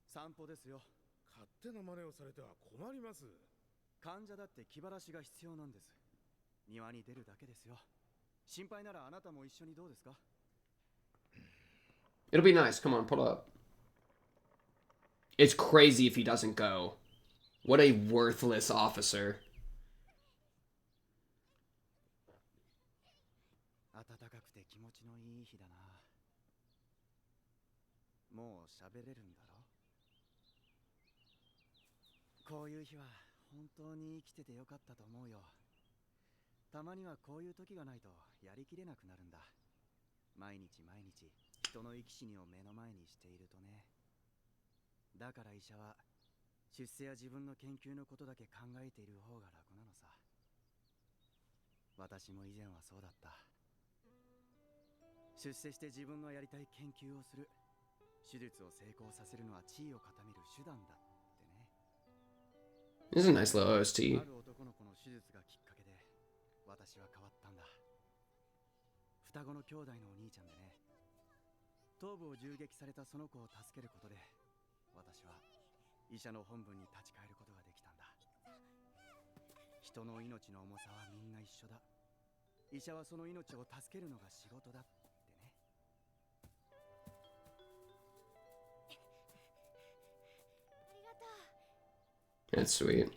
散歩ですよ。勝手な真似をされては困ります。患者だって気晴らしが必要なんです。庭に出るだけですよ。心配ならあなたも一緒にどうですか？ It'll be nice. Come on, pull up. It's crazy if he doesn't go. What a worthless officer. 暖かくて気持ちのいい日だな。もう喋れるんだろ？こういう日は本当に生きててよかったと思うよ。たまにはこういう時がないとやりきれなくなるんだ。毎日毎日人の生き死にを目の前にしているとね。だから医者は出世や自分の研究のことだけ考えている方が楽なのさ。私も以前はそうだった。出世して自分のやりたい研究をする。手術を成功させるのは地位を固める手段だってね。This is a nice little OST. ある男の子の手術がきっかけで私は変わったんだ。双子の兄弟のお兄ちゃんでね。頭部を銃撃されたその子を助けることで私は医者の本分に立ち返ることができたんだ。人の命の重さはみんな一緒だ。医者はその命を助けるのが仕事だってね。ありがとう。 That's sweet.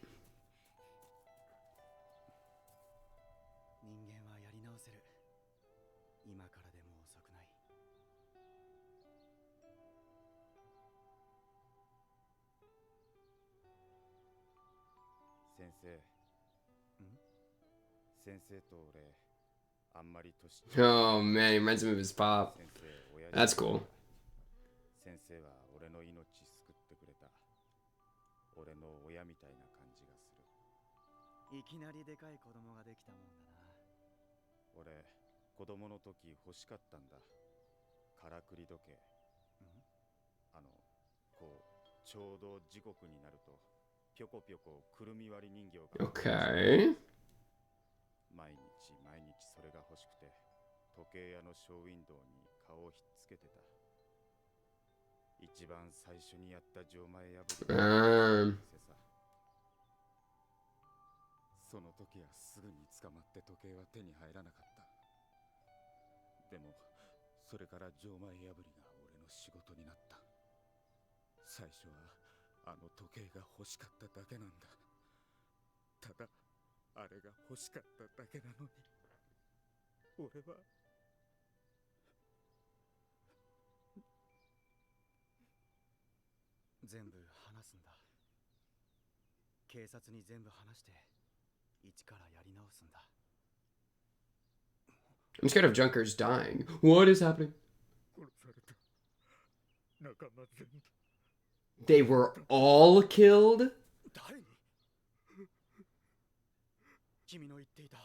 人間はやり直せる。今からでも遅くない。先生。先生と俺、あんまり年。 Oh man, he reminds me of his pop. 先生、親父。 That's cool. 先生は俺の命救ってくれた。俺の親みたいな感じがする。いきなりでかい子供ができたもんだな。俺、子供の時欲しかったんだ。からくり時計。こう、ちょうど時刻になると、ぴょこぴょこくるみ割り人形が。Okay. 毎日毎日それが欲しくて、時計屋のショーウィンドウに顔をひっつけてた。一番最初にやった錠前破りさ。その時はすぐに捕まって時計は手に入らなかった。でもそれから錠前破りが俺の仕事になった。最初はあの時計が欲しかっただけなんだ。ただあれが欲しかっただけなのに、俺は。全部話すんだ。警察に全部話して一からやり直すんだ。 I'm scared of Junkers dying. What is happening? 殺された。仲間全部。 They were all killed? 誰に？君の言っていた。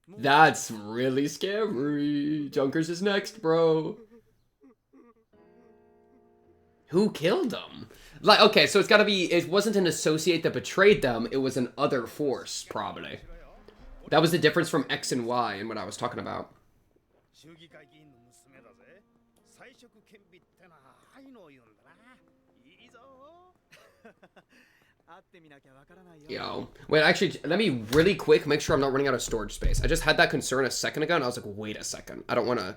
That's really scary. Junkers is next, bro. Who killed them? Like, okay, so it's gotta be, it wasn't an associate that betrayed them, it was an other force, probably. That was the difference from X and Y and what I was talking about. 州議会議員の娘だぜ。彩色顕微ってな、ああいうのを言うんだな。いいぞ。 Yo. Wait, actually, let me really quick make sure I'm not running out of storage space. I just had that concern a second ago, and I was like, wait a second. I don't want to...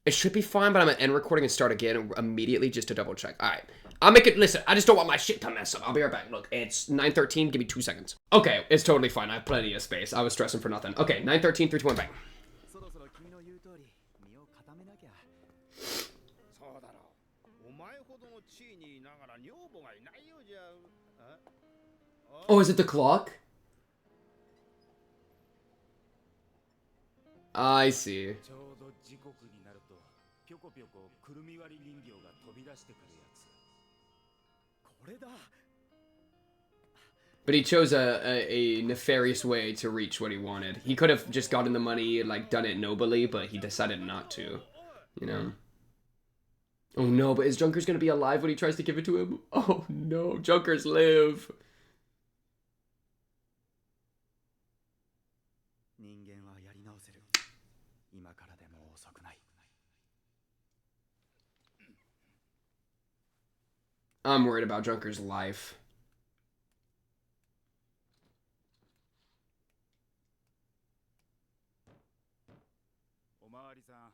It should be fine, but I'm going to end recording and start again immediately just to double check. All right. I'll make it... Listen, I just don't want my shit to mess up. I'll be right back. Look, it's 9:13. Give me 2 seconds. Okay, it's totally fine. I have plenty of space. I was stressing for nothing. Okay, 9:13, 3, 2, 1, bang. そうだろう。お前ほどの地位にいながら女房がいないようじゃ。 Oh, is it the clock? I see. ちょうど時刻になると、ぴょこぴょこくるみ割り人形が飛び出してくるやつ。これだ。 But he chose a nefarious way to reach what he wanted. He could have just gotten the money, like, done it nobly, but he decided not to. You know? Oh no, but is Junkers gonna be alive when he tries to give it to him? Oh no, Junkers live! I'm worried about Junker's life. おまわりさん、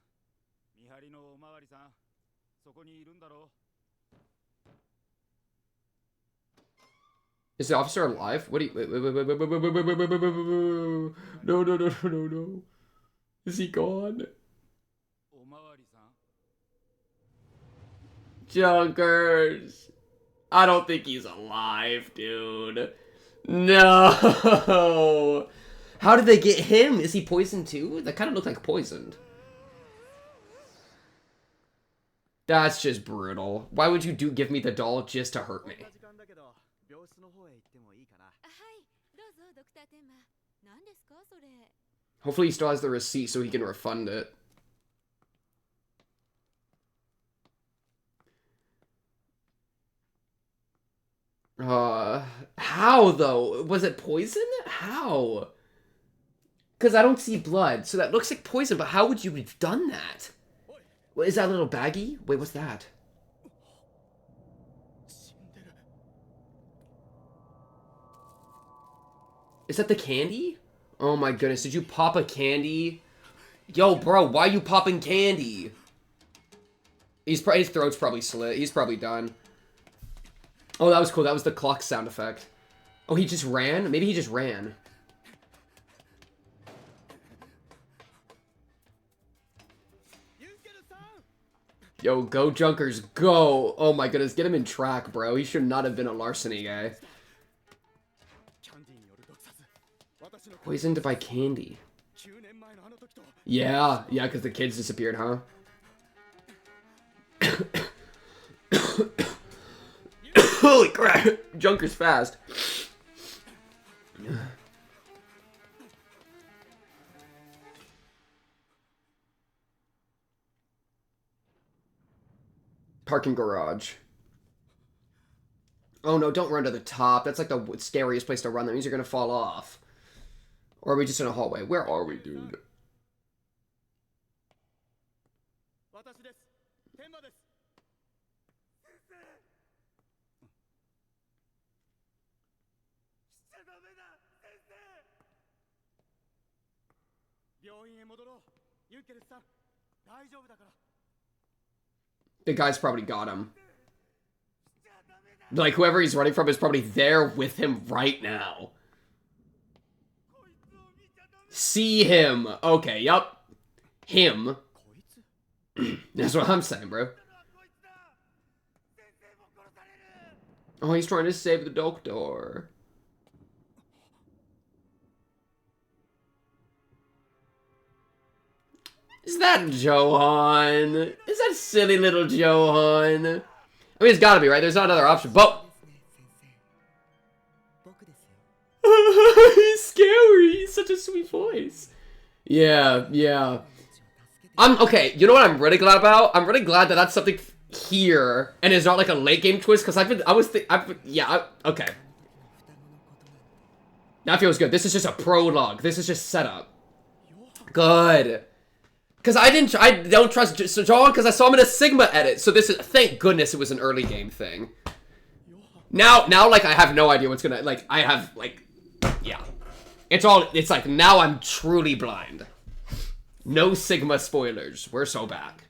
見張りのおまわりさん、そこにいるんだろう。 Is the officer alive? What do you... Wait, wait, wait, wait, wait, wait, wait, wait, wait, wait, wait, wait, wait. No, no, no, no, no, no. Is he gone? おまわりさん。 Junkers. I don't think he's alive, dude. No! How did they get him? Is he poisoned too? That kind of looked like poisoned. That's just brutal. Why would you give me the doll just to hurt me? こんな時間だけど病室の方へ行ってもいいかな。はい、どうぞドクターテンマ。何ですかそれ。Hopefully he still has the receipt so he can refund it. How though? Was it poison? How? Because I don't see blood, so that looks like poison, but how would you have done that? What, is that a little baggie? Wait, what's that? Is that the candy? Oh my goodness, did you pop a candy? Yo, bro, why are you popping candy? His throat's probably slit. He's probably done. Oh, that was cool. That was the clock sound effect. Oh, he just ran? Maybe he just ran. Yo, go Junkers, go! Oh my goodness, get him in track, bro. He should not have been a larceny guy. Poisoned by candy. Yeah, because the kids disappeared, huh? Holy crap! Junker's fast. Parking garage. Oh no, don't run to the top. That's like the scariest place to run. That means you're gonna fall off. Or are we just in a hallway? Where are we, dude? 私です。天馬です。先生。しちゃダメだ、先生。病院へ戻ろう。ユンケルスさん、大丈夫だから。 The guy's probably got him. Like, whoever he's running from is probably there with him right now. See him. Okay, yup. Him. That's what I'm saying, bro. Oh, he's trying to save the doctor. Is that Johan? Is that silly little Johan? I mean, it's gotta be, right? There's not another option. But he's scary. He's such a sweet voice. Yeah. I'm okay. You know what I'm really glad about? I'm really glad that that's something here and it's not like a late game twist. Because okay. That feels good. This is just a prologue. This is just setup. Good. Because I don't trust Johan because I saw him in a Sigma edit. So this is, thank goodness it was an early game thing. Now, like, I have no idea what's gonna, like, I have, like, yeah. It's like, now I'm truly blind. No Sigma spoilers. We're so back.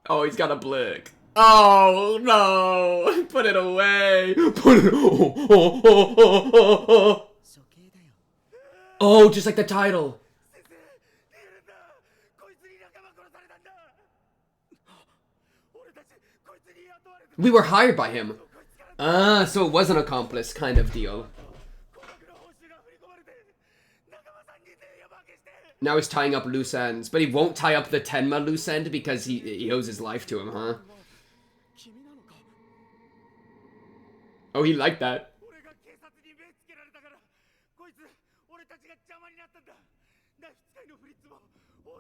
Oh, he's got a blick. Oh, no. Put it away. Put it... Oh, just like the title. We were hired by him. Ah, so it was an accomplice kind of deal. Now he's tying up loose ends, but he won't tie up the Tenma loose end because he owes his life to him, huh? Oh, he liked that.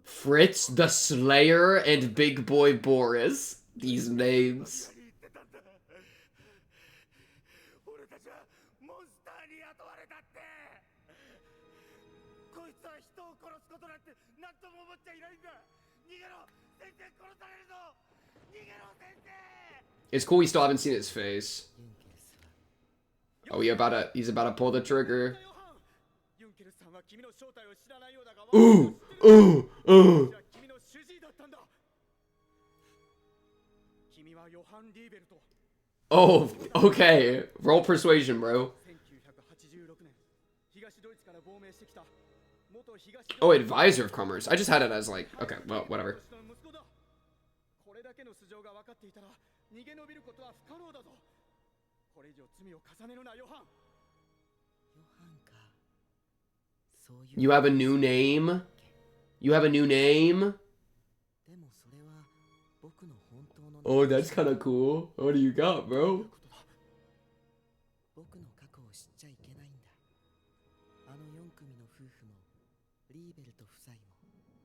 Fritz, the Slayer, and Big Boy Boris. These names. It's cool we still haven't seen his face. Oh, he's about to pull the trigger. Ooh. Oh, okay. Roll persuasion, bro. Oh, advisor of commerce. I just had it as like, okay, well, whatever. これだけの素性が分かっていたら逃げ延びることは不可能だぞ。これ以上罪を重ねるな、ヨハン。 You have a new name? You have a new name? Oh, that's kind of cool. What do you got, bro?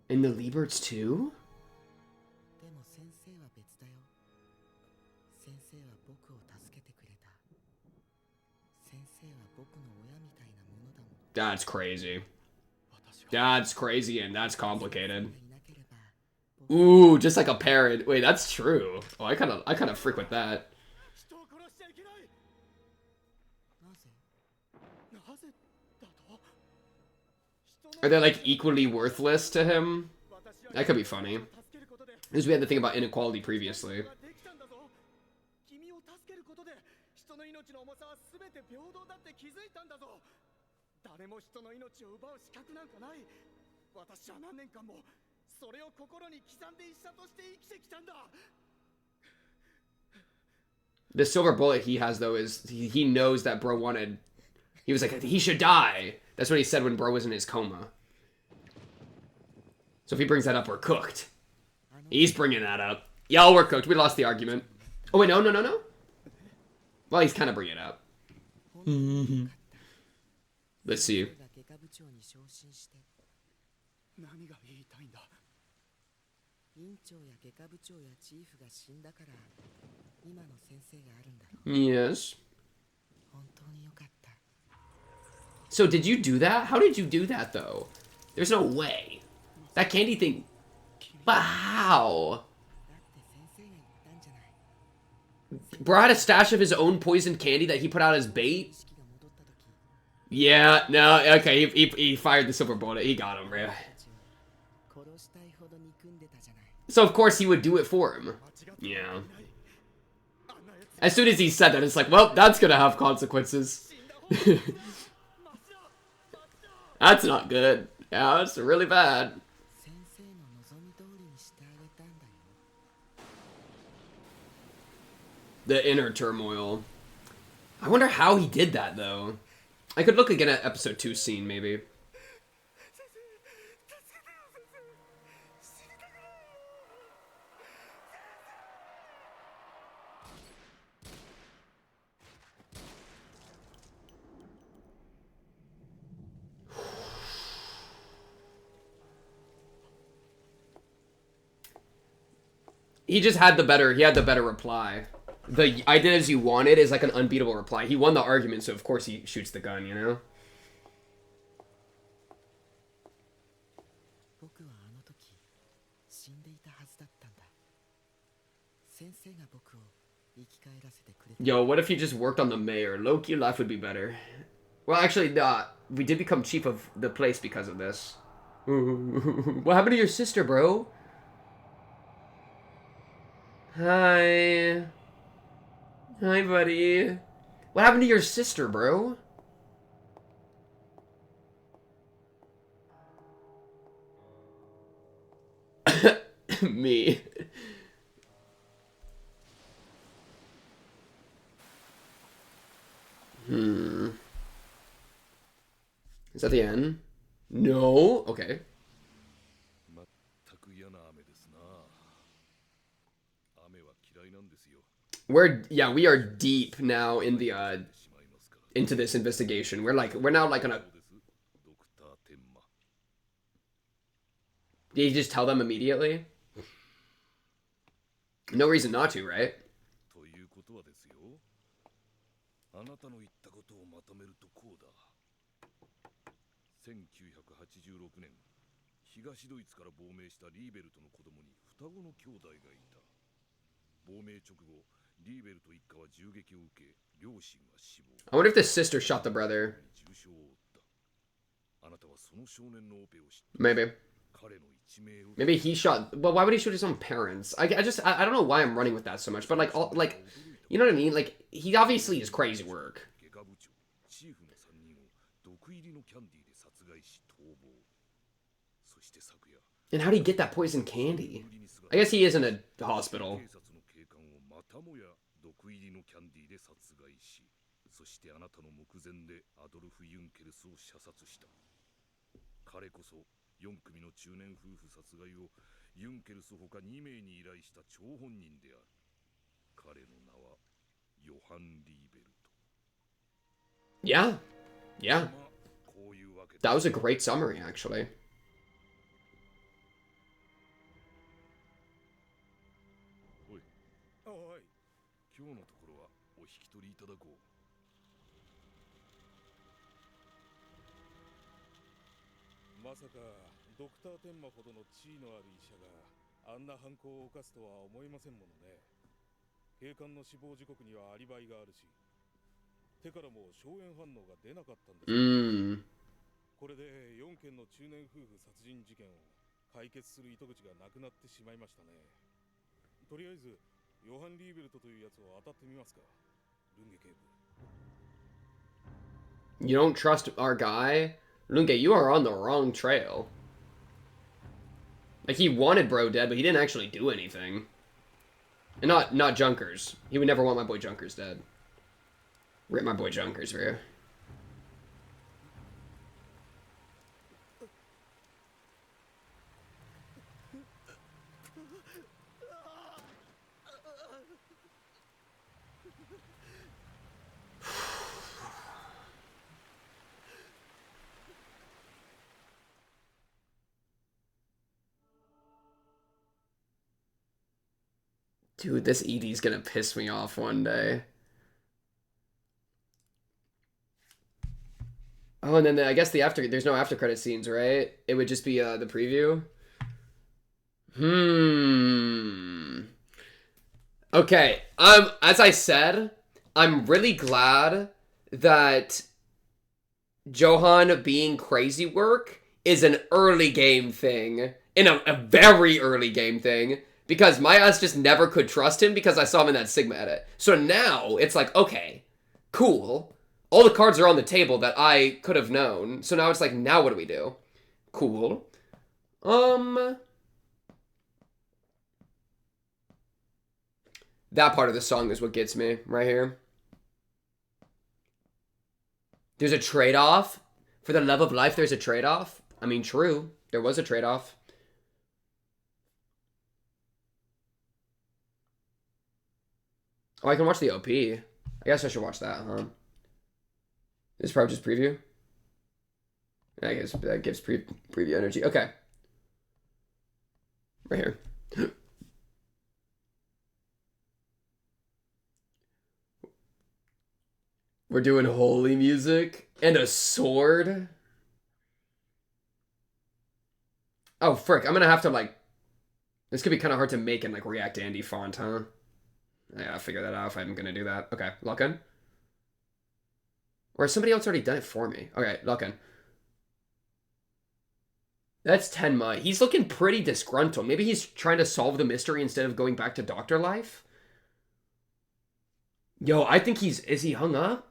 And the Lieberts too? That's crazy. That's crazy and that's complicated. Ooh, just like a parent. Wait, that's true. Oh, I kind of freak with that. Are they like equally worthless to him? That could be funny. Because we had the thing about inequality previously. The silver bullet he has, though, is he knows that bro wanted... He was like, he should die. That's what he said when bro was in his coma. So if he brings that up, we're cooked. He's bringing that up. Yo, we're cooked. We lost the argument. Oh, wait, no. Well, he's kind of bringing it up. Let's see. Yes. So did you do that? How did you do that, though? There's no way. That candy thing... But how? Bro had a stash of his own poisoned candy that he put out as bait? Yeah, no, okay, he fired the silver bullet. He got him, bro. So of course he would do it for him. Yeah. As soon as he said that, it's like, well, that's gonna have consequences. That's not good. Yeah, that's really bad. The inner turmoil. I wonder how he did that, though. I could look again at episode 2 scene, maybe. He just had the better, reply. The I did as you wanted is like an unbeatable reply. He won the argument, so of course he shoots the gun, you know? Yo, what if he just worked on the mayor? Low-key life would be better. Well, actually, we did become chief of the place because of this. What happened to your sister, bro? Hi. Hi, buddy. What happened to your sister, bro? Me. Is that the end? No? Okay. We are deep now in the into this investigation. We're now like on a... Did you just tell them immediately? No reason not to, right? I wonder if the sister shot the brother. Maybe. Maybe he shot... Well, why would he shoot his own parents? I don't know why I'm running with that so much, but like, you know what I mean? Like, he obviously is crazy work. And how'd he get that poison candy? I guess he is in a hospital. 警察の警官をまたもや毒入りのキャンディーで殺害し、そしてあなたの目前でアドルフ・ユンケルスを射殺した。彼こそ4組の中年夫婦殺害をユンケルスほか2名に依頼した張本人である。彼の名はヨハン・リーベルト。 Yeah. Yeah. まあこういうわけ That was a great summary, actually. おい、今日のところはお引き取りいただこう。まさかドクター天馬ほどの地位のある医者があんな犯行を犯すとは思いませんものね。警官の死亡時刻にはアリバイがあるし、手からも硝煙反応が出なかったんです。これで4件の中年夫婦殺人事件を解決する糸口がなくなってしまいましたね。とりあえずヨハン・リーベルトというやつを当たってみますか、ルンゲ警部。 You don't trust our guy? Lunge, you are on the wrong trail. Like, he wanted Bro dead, but he didn't actually do anything. And not Junkers. He would never want my boy Junkers dead. Rip my boy Junkers for you. Dude, this ED's gonna piss me off one day. Oh, and then I guess there's no after credit scenes, right? It would just be the preview. Okay, as I said, I'm really glad that Johan being crazy work is an early game thing, in a very early game thing. Because my ass just never could trust him because I saw him in that Sigma edit. So now, it's like, okay, cool. All the cards are on the table that I could have known. So now it's like, now what do we do? Cool. That part of the song is what gets me, right here. There's a trade-off. For the love of life, there's a trade-off. I mean, true. There was a trade-off. Oh, I can watch the OP. I guess I should watch that, huh? This is probably just preview. I guess that gives preview energy. Okay. Right here. We're doing holy music and a sword. Oh, frick. I'm gonna have to, like... This could be kind of hard to make in, like, React Andy font, huh? I gotta figure that out if I'm gonna do that. Okay, lock in. Or has somebody else already done it for me? Okay, lock in. That's Tenma. He's looking pretty disgruntled. Maybe he's trying to solve the mystery instead of going back to doctor life? Yo, I think is he hung up?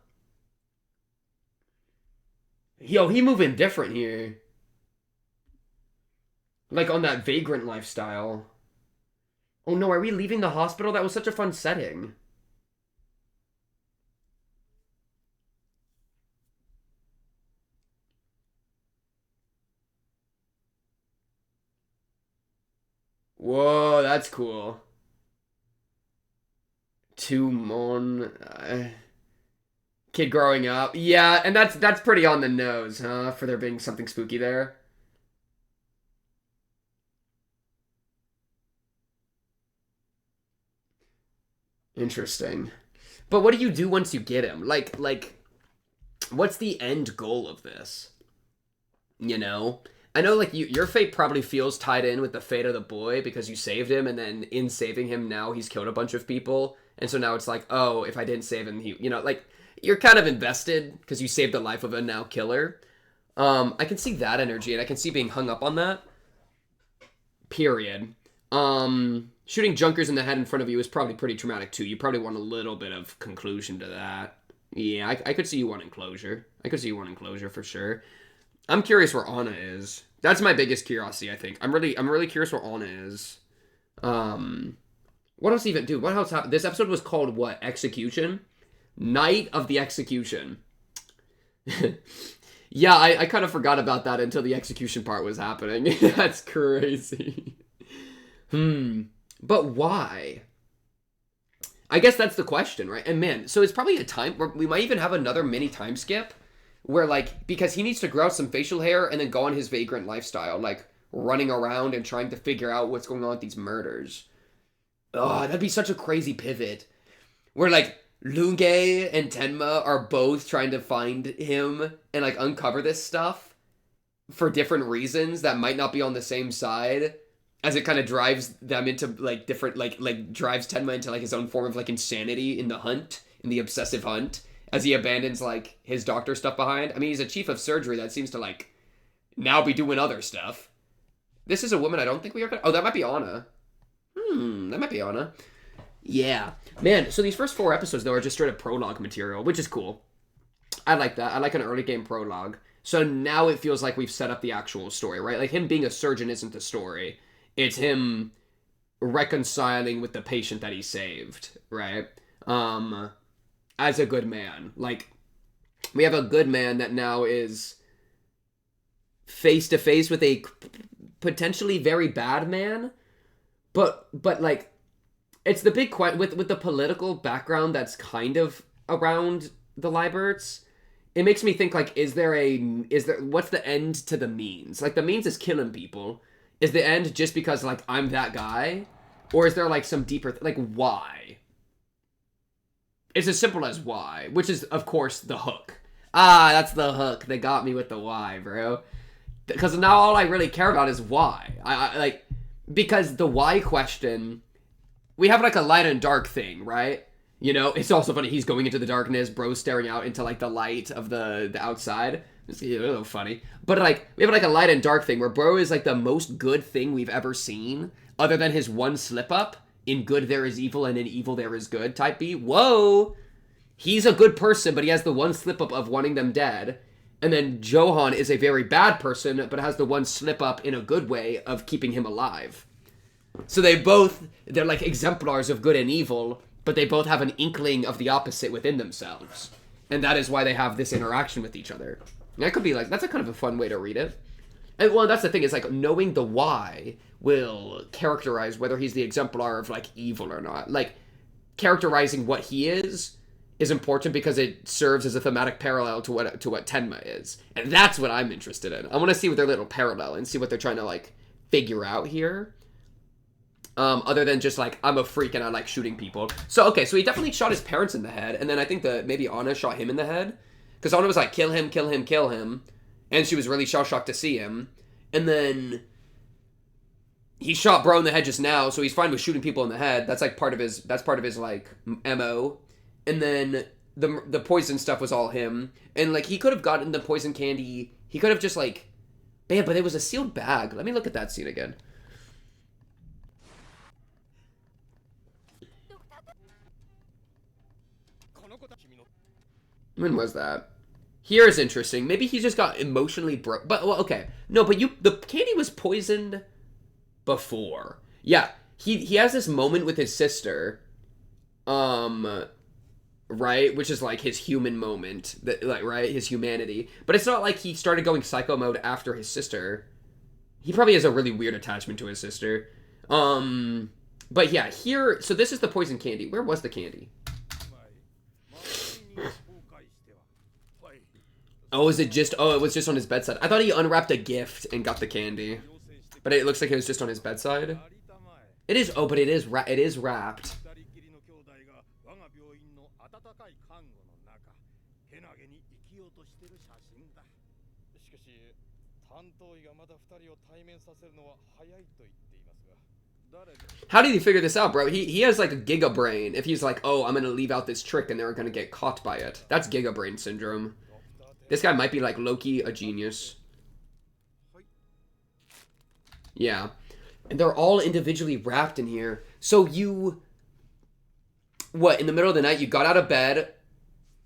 Yo, he moving different here. Like on that vagrant lifestyle. Oh no, are we leaving the hospital? That was such a fun setting. Whoa, that's cool. Tumon. Kid growing up. Yeah, and that's pretty on the nose, huh? For there being something spooky there. Interesting. But what do you do once you get him? Like, what's the end goal of this? You know? I know, like, your fate probably feels tied in with the fate of the boy because you saved him, and then in saving him, now he's killed a bunch of people. And so now it's like, oh, if I didn't save him, you know, like, you're kind of invested because you saved the life of a now killer. I can see that energy, and I can see being hung up on that. Period. Shooting junkers in the head in front of you is probably pretty traumatic too. You probably want a little bit of conclusion to that. Yeah, I could see you wanting closure. I could see you wanting closure for sure. I'm curious where Anna is. That's my biggest curiosity, I think. I'm really curious where Anna is. What else even, dude, what else happened? This episode was called what? Execution? Night of the Execution. Yeah, I kind of forgot about that until the execution part was happening. That's crazy. But why? I guess that's the question, right? And man, so it's probably a time where we might even have another mini time skip where, like, because he needs to grow out some facial hair and then go on his vagrant lifestyle, like running around and trying to figure out what's going on with these murders. Oh, that'd be such a crazy pivot where, like, Lunge and Tenma are both trying to find him and, like, uncover this stuff for different reasons that might not be on the same side, as it kind of drives them into, like, different, like drives Tenma into, like, his own form of, like, insanity in the hunt, in the obsessive hunt, as he abandons, like, his doctor stuff behind. I mean, he's a chief of surgery that seems to, like, now be doing other stuff. This is a woman I don't think we are... Oh, that might be Anna. That might be Anna. Yeah. Man, so these first 4 episodes, though, are just straight up prologue material, which is cool. I like that. I like an early game prologue. So now it feels like we've set up the actual story, right? Like, him being a surgeon isn't the story. It's him reconciling with the patient that he saved, right? As a good man. Like, we have a good man that now is face to face with a potentially very bad man, but like, it's the big question with the political background that's kind of around the Lieberts. It makes me think, like, is there what's the end to the means? Like, the means is killing people. Is the end just because, like, I'm that guy? Or is there, like, some deeper, like, why? It's as simple as why, which is, of course, the hook. Ah, that's the hook. They got me with the why, bro. Because now all I really care about is why. I like, because the why question, we have, like, a light and dark thing, right? You know, it's also funny, he's going into the darkness, bro's staring out into, like, the light of the outside. It's a little funny. But, like, we have, like, a light and dark thing where bro is, like, the most good thing we've ever seen, other than his one slip-up. In good there is evil, and in evil there is good type B. Whoa! He's a good person, but he has the one slip-up of wanting them dead. And then Johan is a very bad person, but has the one slip-up in a good way of keeping him alive. So they're like exemplars of good and evil, but they both have an inkling of the opposite within themselves. And that is why they have this interaction with each other. And that could be like, that's a kind of a fun way to read it. And well, that's the thing, is like, knowing the why will characterize whether he's the exemplar of, like, evil or not. Like, characterizing what he is important because it serves as a thematic parallel to what Tenma is. And that's what I'm interested in. I want to see what their little parallel and see what they're trying to, like, figure out here. Other than just, like, I'm a freak and I like shooting people. So, okay, so he definitely shot his parents in the head, and then I think that maybe Anna shot him in the head. Because Anna was like, kill him, kill him, kill him. And she was really shell-shocked to see him. And then he shot bro in the head just now, so he's fine with shooting people in the head. That's, like, part of his, like, MO. And then the poison stuff was all him. And, like, he could have gotten the poison candy. He could have just, like, man, but it was a sealed bag. Let me look at that scene again. When was that? Here is interesting. Maybe he just got emotionally broke. But, well, okay. No, but the candy was poisoned before. Yeah, he has this moment with his sister. Right? Which is, like, his human moment. That, like, right? His humanity. But it's not like he started going psycho mode after his sister. He probably has a really weird attachment to his sister. But yeah, here... So this is the poison candy. Where was the candy? Oh, is it just... Oh, it was just on his bedside. I thought he unwrapped a gift and got the candy. But it looks like it was just on his bedside. It is... Oh, but it is wrapped. How did he figure this out, bro? He has, like, a giga brain. If he's like, oh, I'm gonna leave out this trick and they're gonna get caught by it. That's giga brain syndrome. This guy might be, like, low-key a genius. Yeah. And they're all individually wrapped in here. So you... What, in the middle of the night, you got out of bed,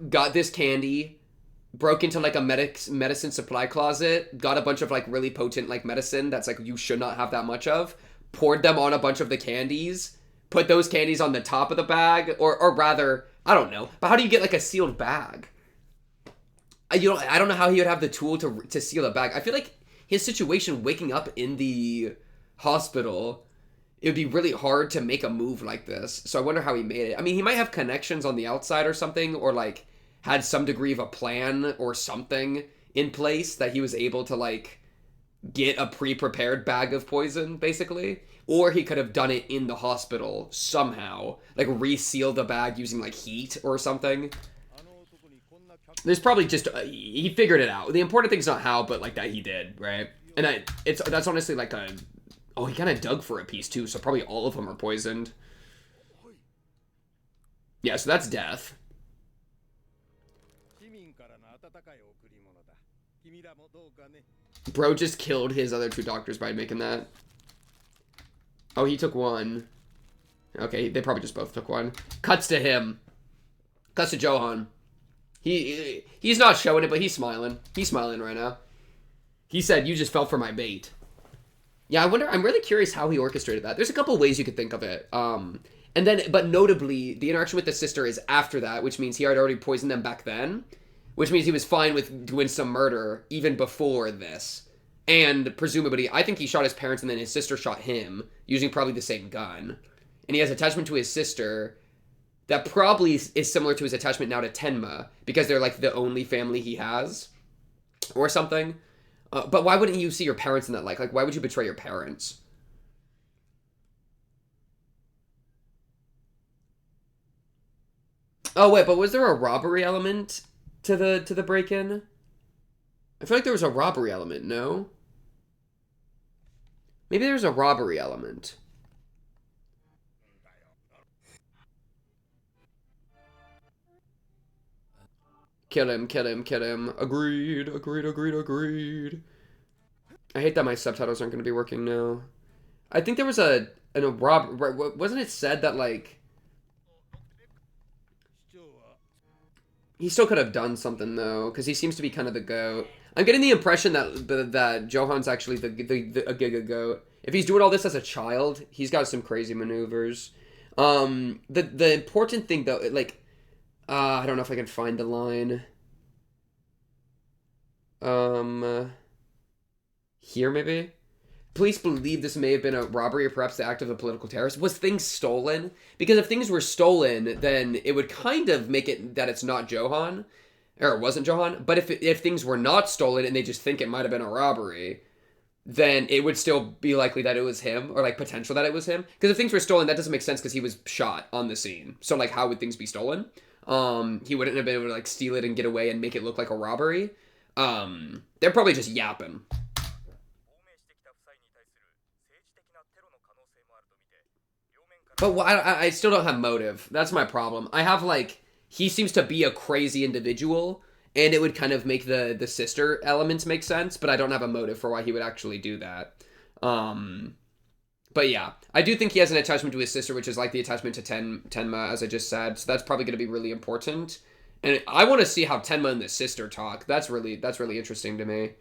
got this candy, broke into like a medicine supply closet, got a bunch of like really potent like medicine that's like you should not have that much of, poured them on a bunch of the candies, put those candies on the top of the bag, or rather, I don't know. But how do you get like a sealed bag? I don't know how he would have the tool to seal a bag. I feel like his situation waking up in the hospital, it would be really hard to make a move like this. So I wonder how he made it. I mean, he might have connections on the outside or something, or like had some degree of a plan or something in place that he was able to like get a pre-prepared bag of poison, basically. Or he could have done it in the hospital somehow, like reseal the bag using like heat or something. There's probably just he figured it out. The important thing's not how, but like that he did, right? And that's honestly like a he kind of dug for a piece too, so probably all of them are poisoned. Yeah, so that's death. Bro just killed his other two doctors by making that. Oh, he took one. Okay, they probably just both took one. Cuts to him. Cuts to Johan. He's not showing it, but he's smiling. He's smiling right now. He said, "You just fell for my bait." Yeah, I'm really curious how he orchestrated that. There's a couple ways you could think of it. But notably, the interaction with the sister is after that, which means he had already poisoned them back then. Which means he was fine with doing some murder even before this. And presumably, I think he shot his parents and then his sister shot him, using probably the same gun. And he has attachment to his sister that probably is similar to his attachment now to Tenma, because they're like the only family he has, or something. But why wouldn't you see your parents in that light? Like, why would you betray your parents? Oh, wait, but was there a robbery element to the break-in? I feel like there was a robbery element, no? Maybe there's a robbery element. Kill him, kill him, kill him. Agreed, agreed, agreed, agreed. I hate that my subtitles aren't going to be working now. I think there was wasn't it said that, like, he still could have done something, though, because he seems to be kind of the goat. I'm getting the impression that Johan's actually a giga goat. If he's doing all this as a child, he's got some crazy maneuvers. The important thing, though, like, I don't know if I can find the line. Here, maybe? Police believe this may have been a robbery or perhaps the act of a political terrorist. Was things stolen? Because if things were stolen, then it would kind of make it that it's not Johan. Or it wasn't Johan. But if things were not stolen and they just think it might have been a robbery, then it would still be likely that it was him. Or like potential that it was him. Because if things were stolen, that doesn't make sense because he was shot on the scene. So like how would things be stolen? He wouldn't have been able to like steal it and get away and make it look like a robbery. They're probably just yapping. But I still don't have motive. That's my problem. I have, like, he seems to be a crazy individual, and it would kind of make the sister elements make sense, but I don't have a motive for why he would actually do that. But yeah, I do think he has an attachment to his sister, which is like the attachment to Tenma, as I just said, so that's probably going to be really important. And I want to see how Tenma and the sister talk. That's really interesting to me.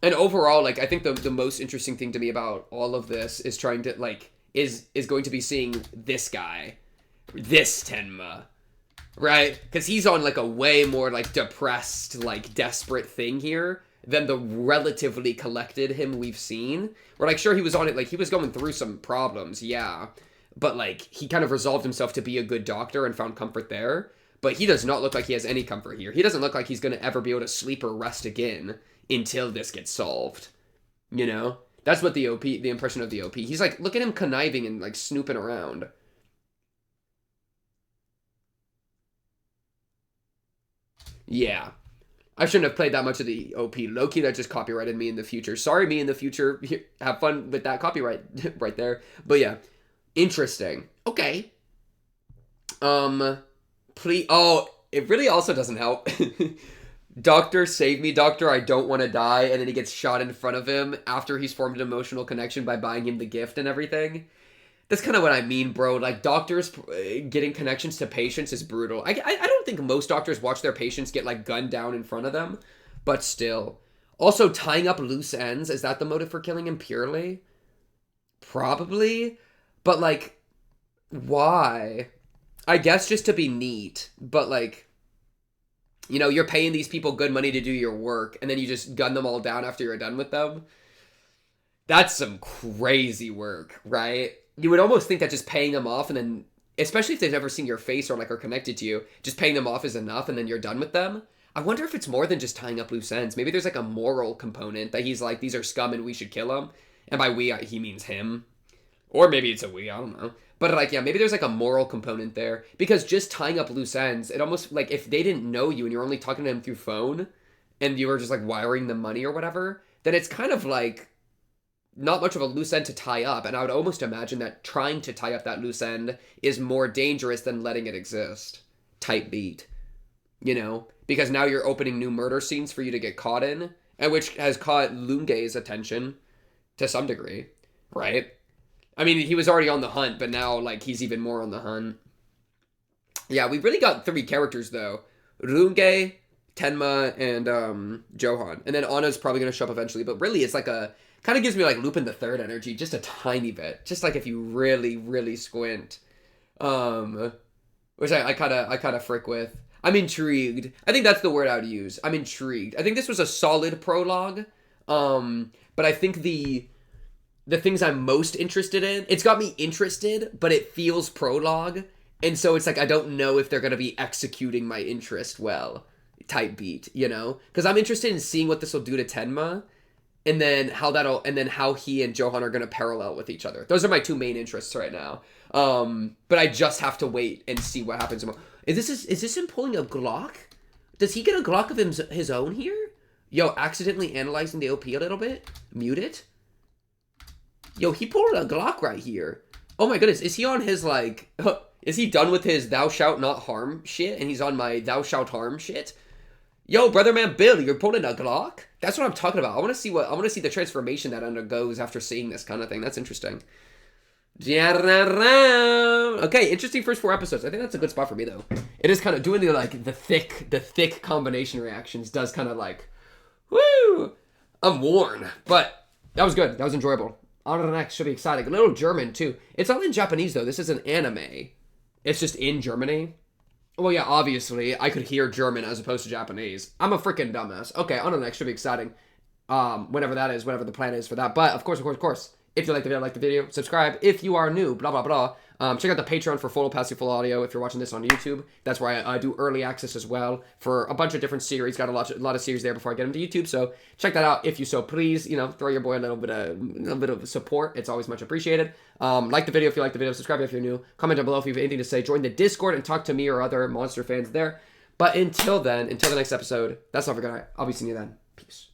And overall, like, I think the most interesting thing to me about all of this is trying to, like, is going to be seeing this guy. This Tenma. Right? Because he's on, like, a way more, like, depressed, like, desperate thing here than the relatively collected him we've seen. Where, like, sure, he was on it, like, he was going through some problems, yeah. But, like, he kind of resolved himself to be a good doctor and found comfort there. But he does not look like he has any comfort here. He doesn't look like he's going to ever be able to sleep or rest again until this gets solved. You know? That's what the impression of the OP. He's like, look at him conniving and like snooping around. Yeah. I shouldn't have played that much of the OP. Low-key, that just copyrighted me in the future. Sorry, me in the future. Have fun with that copyright right there. But yeah. Interesting. Okay. Please. Oh, it really also doesn't help. Doctor, save me, doctor, I don't want to die. And then he gets shot in front of him after he's formed an emotional connection by buying him the gift and everything. That's kind of what I mean, bro. Like, doctors getting connections to patients is brutal. I don't think most doctors watch their patients get, like, gunned down in front of them. But still. Also, tying up loose ends. Is that the motive for killing him purely? Probably. But, like, why? I guess just to be neat. But, like, you know, you're paying these people good money to do your work, and then you just gun them all down after you're done with them. That's some crazy work, right? You would almost think that just paying them off and then, especially if they've never seen your face or like are connected to you, just paying them off is enough and then you're done with them. I wonder if it's more than just tying up loose ends. Maybe there's like a moral component that he's like, these are scum and we should kill them. And by we, he means him. Or maybe it's a we, I don't know. But like, yeah, maybe there's like a moral component there. Because just tying up loose ends, it almost, like, if they didn't know you and you're only talking to them through phone, and you were just like wiring them money or whatever, then it's kind of like not much of a loose end to tie up. And I would almost imagine that trying to tie up that loose end is more dangerous than letting it exist. Type beat. You know? Because now you're opening new murder scenes for you to get caught in, and which has caught Lunge's attention to some degree, right? I mean, he was already on the hunt, but now, like, he's even more on the hunt. Yeah, we really got 3 characters, though. Lunge, Tenma, and Johan. And then Anna's probably going to show up eventually, but really it's like a... Kind of gives me, like, Lupin the Third energy, just a tiny bit. Just, like, if you really, really squint. Which I kind of frick with. I'm intrigued. I think that's the word I would use. I'm intrigued. I think this was a solid prologue. But I think the things I'm most interested in, it's got me interested, but it feels prologue. And so it's like, I don't know if they're going to be executing my interest well, type beat, you know? Because I'm interested in seeing what this will do to Tenma, and then how he and Johan are going to parallel with each other. Those are my 2 main interests right now. But I just have to wait and see what happens. Is this him pulling a Glock? Does he get a Glock of his own here? Yo, accidentally analyzing the OP a little bit? Mute it? Yo, he pulled a Glock right here. Oh my goodness, is he on his, like... Is he done with his thou shalt not harm shit, and he's on my thou shalt harm shit? Yo, brother man Bill, you're pulling a Glock? That's what I'm talking about. I want to see the transformation that undergoes after seeing this kind of thing. That's interesting. Okay, interesting first 4 episodes. I think that's a good spot for me, though. It is kind of doing the thick combination reactions does kind of like, woo! I'm worn, but that was good. That was enjoyable. On to the next, should be exciting. A little German too. It's all in Japanese though. This is an anime. It's just in Germany. Well, yeah, obviously I could hear German as opposed to Japanese. I'm a freaking dumbass. Okay, on to the next, should be exciting. Whenever that is, whatever the plan is for that. But of course. If you like the video, subscribe. If you are new, blah, blah, blah. Check out the Patreon for full passive full audio if you're watching this on YouTube. That's where I do early access as well for a bunch of different series. Got a lot of series there before I get them to YouTube. So check that out if you so please. You know, throw your boy a little bit of support. It's always much appreciated. Like the video if you like the video. Subscribe if you're new. Comment down below if you have anything to say. Join the Discord and talk to me or other Monster fans there. But until then, until the next episode, that's all for good night. I'll be seeing you then. Peace.